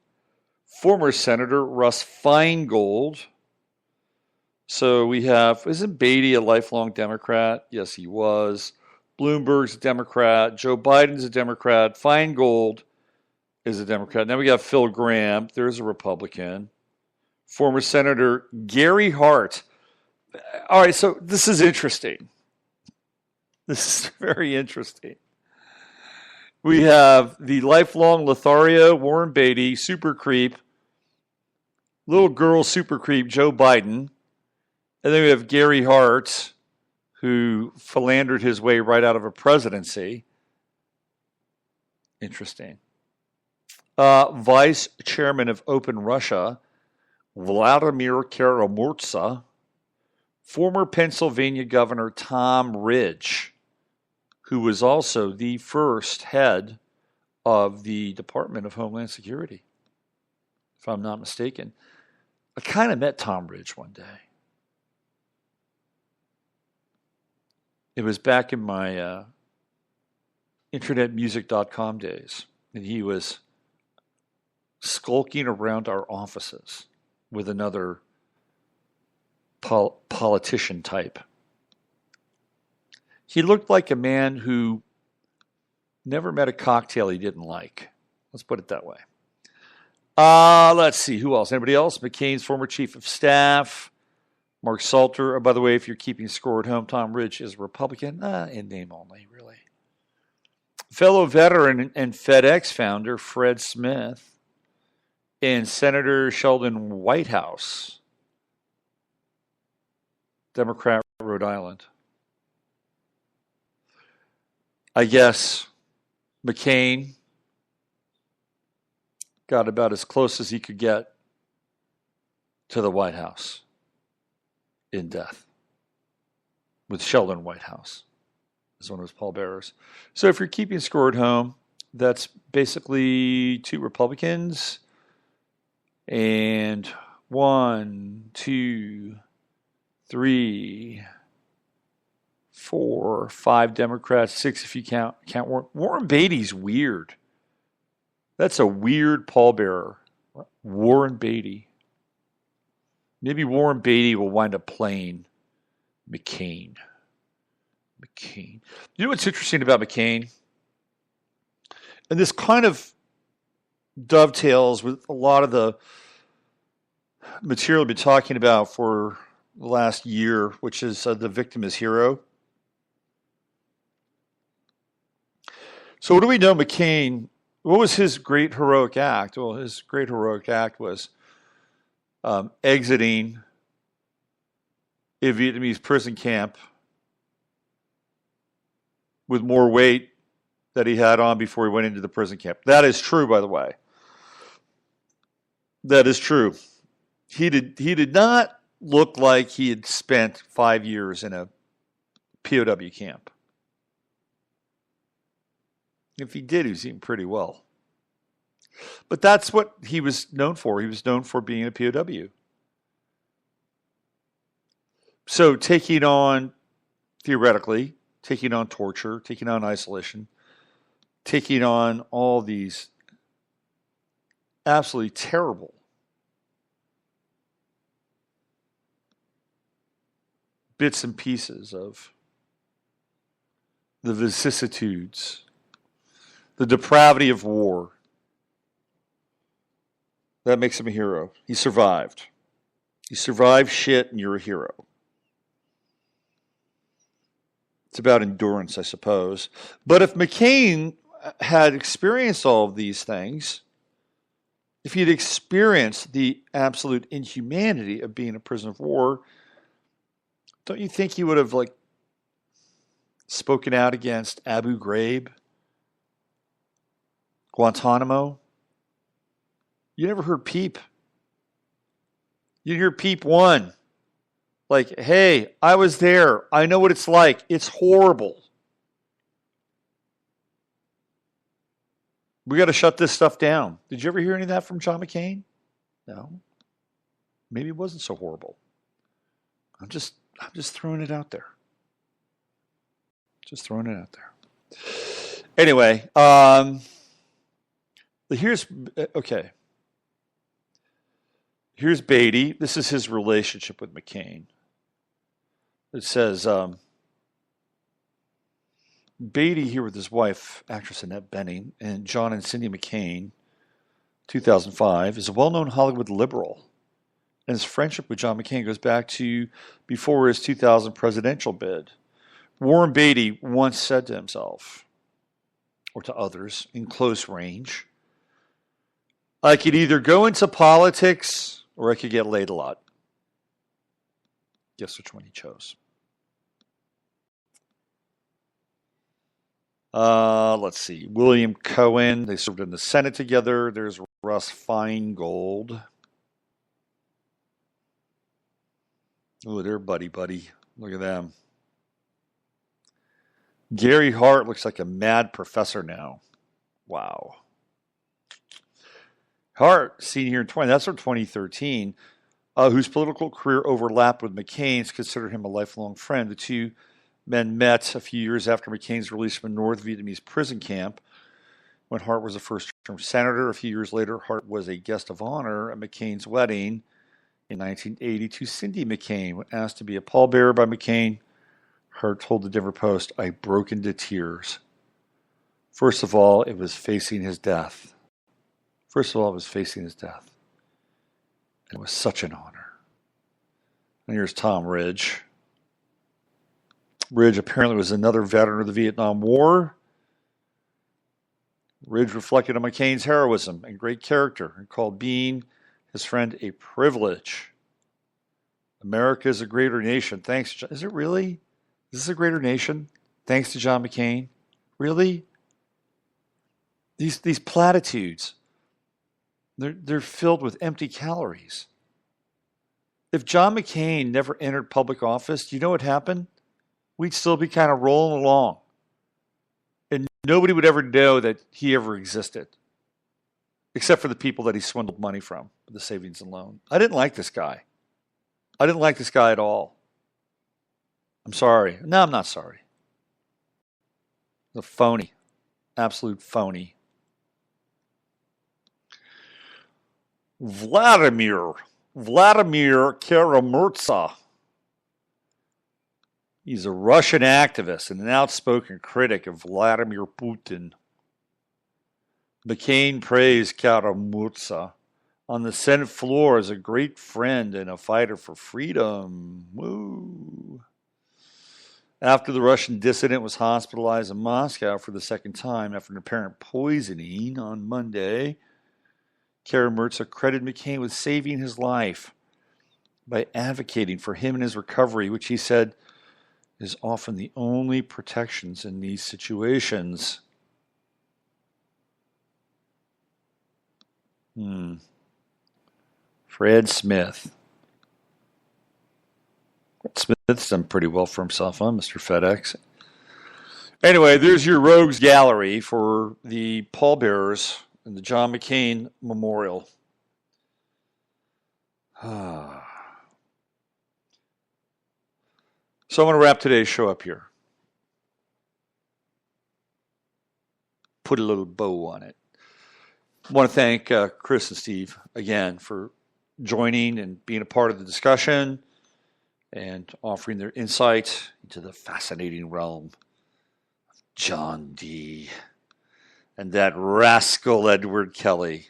former Senator Russ Feingold. So we have, isn't Beatty a lifelong Democrat? Yes, he was. Bloomberg's a Democrat. Joe Biden's a Democrat. Feingold is a Democrat. Now we got Phil Gramm. There's a Republican. Former Senator Gary Hart. All right, so this is interesting. This is very interesting. We have the lifelong Lothario, Warren Beatty, super creep, little girl super creep, Joe Biden. And then we have Gary Hart, who philandered his way right out of a presidency. Interesting. Vice Chairman of Open Russia, Vladimir Kara-Murza. Former Pennsylvania Governor Tom Ridge, who was also the first head of the Department of Homeland Security, if I'm not mistaken. I kind of met Tom Ridge one day. It was back in my internetmusic.com days, and he was skulking around our offices with another politician type. He looked like a man who never met a cocktail he didn't like. Let's put it that way. Let's see. Who else? Anybody else? McCain's former chief of staff, Mark Salter. Oh, by the way, if you're keeping score at home, Tom Ridge is a Republican. In name only, really. Fellow veteran and FedEx founder Fred Smith and Senator Sheldon Whitehouse, Democrat, Rhode Island. I guess McCain got about as close as he could get to the White House in death with Sheldon Whitehouse as one of his pallbearers. So if you're keeping score at home, that's basically 2 Republicans and 1, 2, 3, 4, 5 Democrats, 6 if you count Warren. Warren Beatty's weird. That's a weird pallbearer. Warren Beatty. Maybe Warren Beatty will wind up playing McCain. You know what's interesting about McCain? And this kind of dovetails with a lot of the material we've been talking about for the last year, which is the victim is hero. So what do we know McCain, what was his great heroic act? Well, his great heroic act was exiting a Vietnamese prison camp with more weight that he had on before he went into the prison camp. That is true, by the way. That is true. He did not look like he had spent 5 years in a POW camp. If he did, he was eating pretty well. But that's what he was known for. He was known for being a POW. So theoretically, taking on torture, taking on isolation, taking on all these absolutely terrible bits and pieces of the vicissitudes, the depravity of war. That makes him a hero. He survived. He survived shit, and you're a hero. It's about endurance, I suppose. But if McCain had experienced all of these things, if he'd experienced the absolute inhumanity of being a prisoner of war, don't you think he would have spoken out against Abu Ghraib, Guantanamo? You never heard Peep. You hear Peep 1. Like, hey, I was there. I know what it's like. It's horrible. We got to shut this stuff down. Did you ever hear any of that from John McCain? No. Maybe it wasn't so horrible. I'm just throwing it out there. Just throwing it out there. Anyway, Here's Beatty. This is his relationship with McCain. It says, Beatty here with his wife, actress Annette Bening, and John and Cindy McCain, 2005, is a well-known Hollywood liberal And his friendship with John McCain goes back to before his 2000 presidential bid. Warren Beatty once said to himself, or to others in close range, I could either go into politics or I could get laid a lot. Guess which one he chose. Let's see. William Cohen. They served in the Senate together. There's Russ Feingold. Oh, they're buddy. Look at them. Gary Hart looks like a mad professor now. Wow. Hart, seen here in 2013, whose political career overlapped with McCain's, considered him a lifelong friend. The two men met a few years after McCain's release from a North Vietnamese prison camp. When Hart was a first-term senator, a few years later, Hart was a guest of honor at McCain's wedding in 1980 to Cindy McCain. When asked to be a pallbearer by McCain, Hart told the Denver Post, I broke into tears. First of all, it was facing his death. And it was such an honor. And here's Tom Ridge. Ridge apparently was another veteran of the Vietnam War. Ridge reflected on McCain's heroism and great character and called being his friend a privilege. America is a greater nation. Thanks. Is it really? Is this a greater nation? Thanks to John McCain? Really? These platitudes, they're filled with empty calories. If John McCain never entered public office, do you know what happened? We'd still be kind of rolling along. And nobody would ever know that he ever existed. Except for the people that he swindled money from, the savings and loan. I didn't like this guy. I didn't like this guy at all. I'm sorry. No, I'm not sorry. The phony. Absolute phony. Vladimir Kara-Murza. He's a Russian activist and an outspoken critic of Vladimir Putin. McCain praised Kara-Murza on the Senate floor as a great friend and a fighter for freedom. Woo. After the Russian dissident was hospitalized in Moscow for the second time after an apparent poisoning on Monday, Kara-Murza credited McCain with saving his life by advocating for him in his recovery, which he said is often the only protections in these situations. Fred Smith. Smith's done pretty well for himself, huh, Mr. FedEx? Anyway, there's your rogues gallery for the pallbearers in the John McCain Memorial. So I'm going to wrap today's show up here. Put a little bow on it. I want to thank Krys and Steve again for joining and being a part of the discussion and offering their insight into the fascinating realm of John Dee and that rascal Edward Kelly.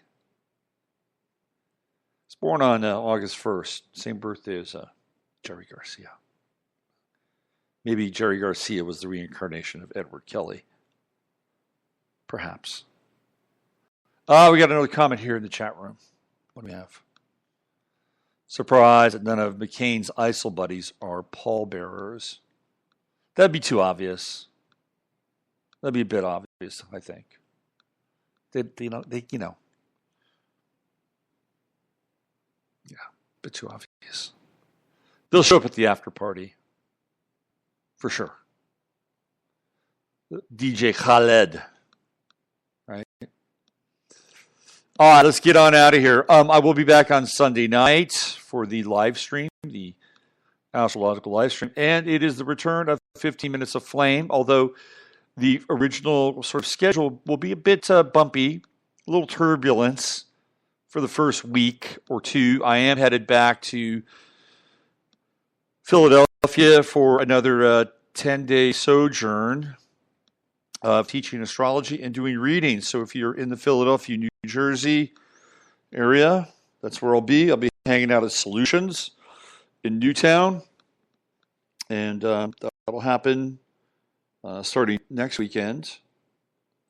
He's born on August 1st, same birthday as Jerry Garcia. Maybe Jerry Garcia was the reincarnation of Edward Kelly. Perhaps. We got another comment here in the chat room. What do we have? Surprised that none of McCain's ISIL buddies are pallbearers. That'd be too obvious. That'd be a bit obvious, I think. Yeah, a bit too obvious. They'll show up at the after party. For sure. DJ Khaled. Right? All right, let's get on out of here. I will be back on Sunday night for the live stream, the astrological live stream, and it is the return of 15 Minutes of Flame, although the original sort of schedule will be a bit bumpy, a little turbulence for the first week or two. I am headed back to Philadelphia for another 10-day sojourn of teaching astrology and doing readings. So if you're in the Philadelphia, New Jersey area, that's where I'll be. I'll be hanging hanging out at Solutions in Newtown. And that'll happen starting next weekend.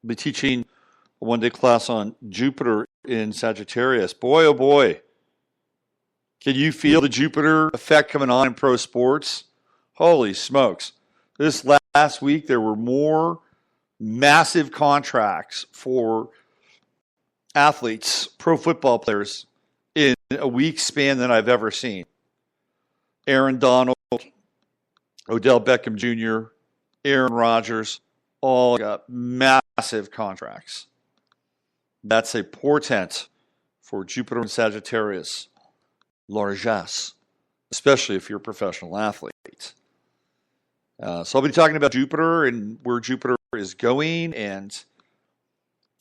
I'll be teaching a one-day class on Jupiter in Sagittarius. Boy, oh boy. Can you feel the Jupiter effect coming on in pro sports? Holy smokes. This last week, there were more massive contracts for athletes, pro football players, in a week span than I've ever seen. Aaron Donald, Odell Beckham Jr., Aaron Rodgers, all got massive contracts. That's a portent for Jupiter and Sagittarius, largesse, especially if you're a professional athlete. So I'll be talking about Jupiter and where Jupiter is going and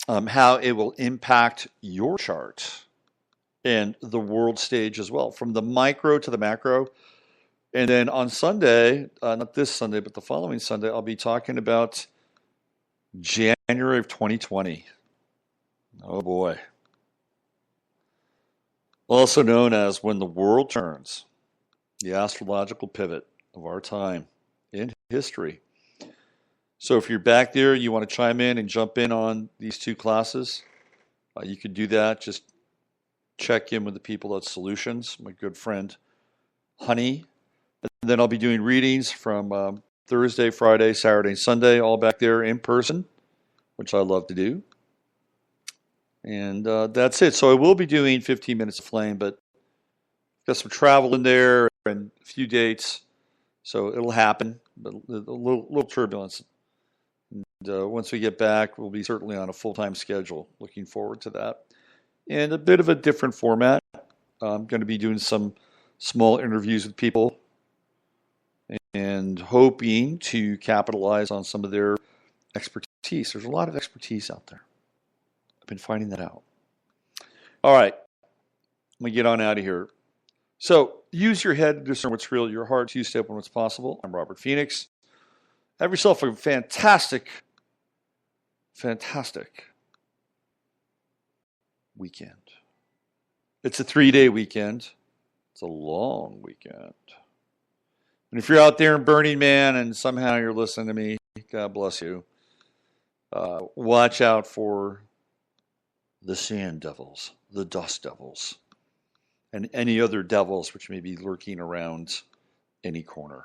how it will impact your chart and the world stage as well, from the micro to the macro. And then on Sunday, not this Sunday, but the following Sunday, I'll be talking about January of 2020. Oh boy. Also known as when the world turns, the astrological pivot of our time in history. So if you're back there, you want to chime in and jump in on these two classes, you could do that. Just check in with the people at Solutions, my good friend Honey. And then I'll be doing readings from Thursday, Friday, Saturday, and Sunday, all back there in person, which I love to do. And that's it. So I will be doing 15 Minutes of Flame, but got some travel in there and a few dates. So it'll happen, but a little turbulence. And once we get back, we'll be certainly on a full-time schedule. Looking forward to that. And a bit of a different format. I'm going to be doing some small interviews with people and hoping to capitalize on some of their expertise. There's a lot of expertise out there. I've been finding that out. All right. I'm going to get on out of here. So use your head to discern what's real, your heart to step on what's possible. I'm Robert Phoenix. Have yourself a fantastic weekend. It's a 3-day weekend. It's a long weekend. And if you're out there in Burning Man and somehow you're listening to me, God bless you. Watch out for the sand devils, the dust devils, and any other devils which may be lurking around any corner.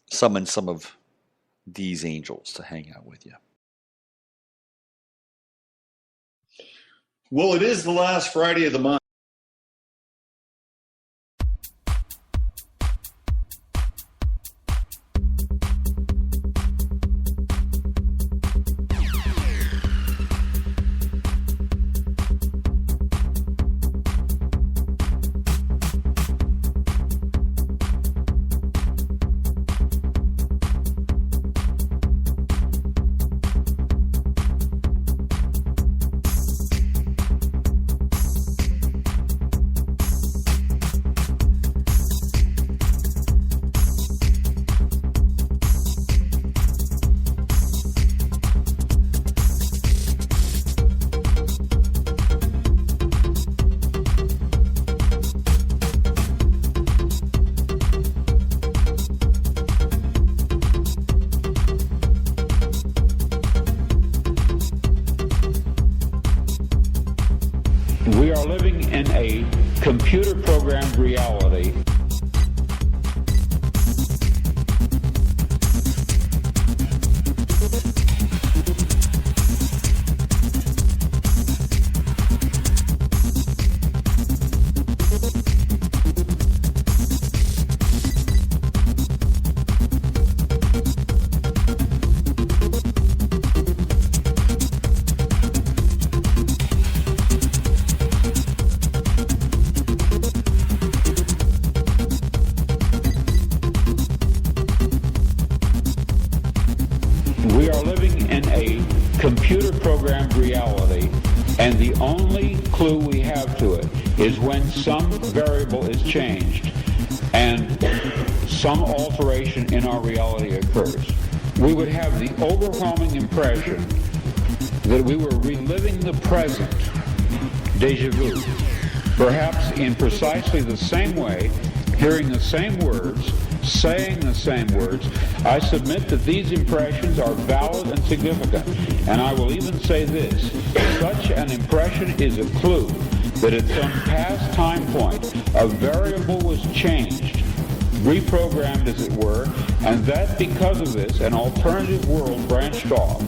Summon some of these angels to hang out with you. Well, it is the last Friday of the month. We are living in a computer-programmed reality. We are living in a computer-programmed reality, and the only clue we have to it is when some variable is changed and some alteration in our reality occurs. We would have the overwhelming impression that we were reliving the present, déjà vu. perhaps in precisely the same way, hearing the same words, saying the same words, I submit that these impressions are valid and significant. And I will even say this, such an impression is a clue that at some past time point, a variable was changed, reprogrammed as it were, and that because of this, an alternative world branched off.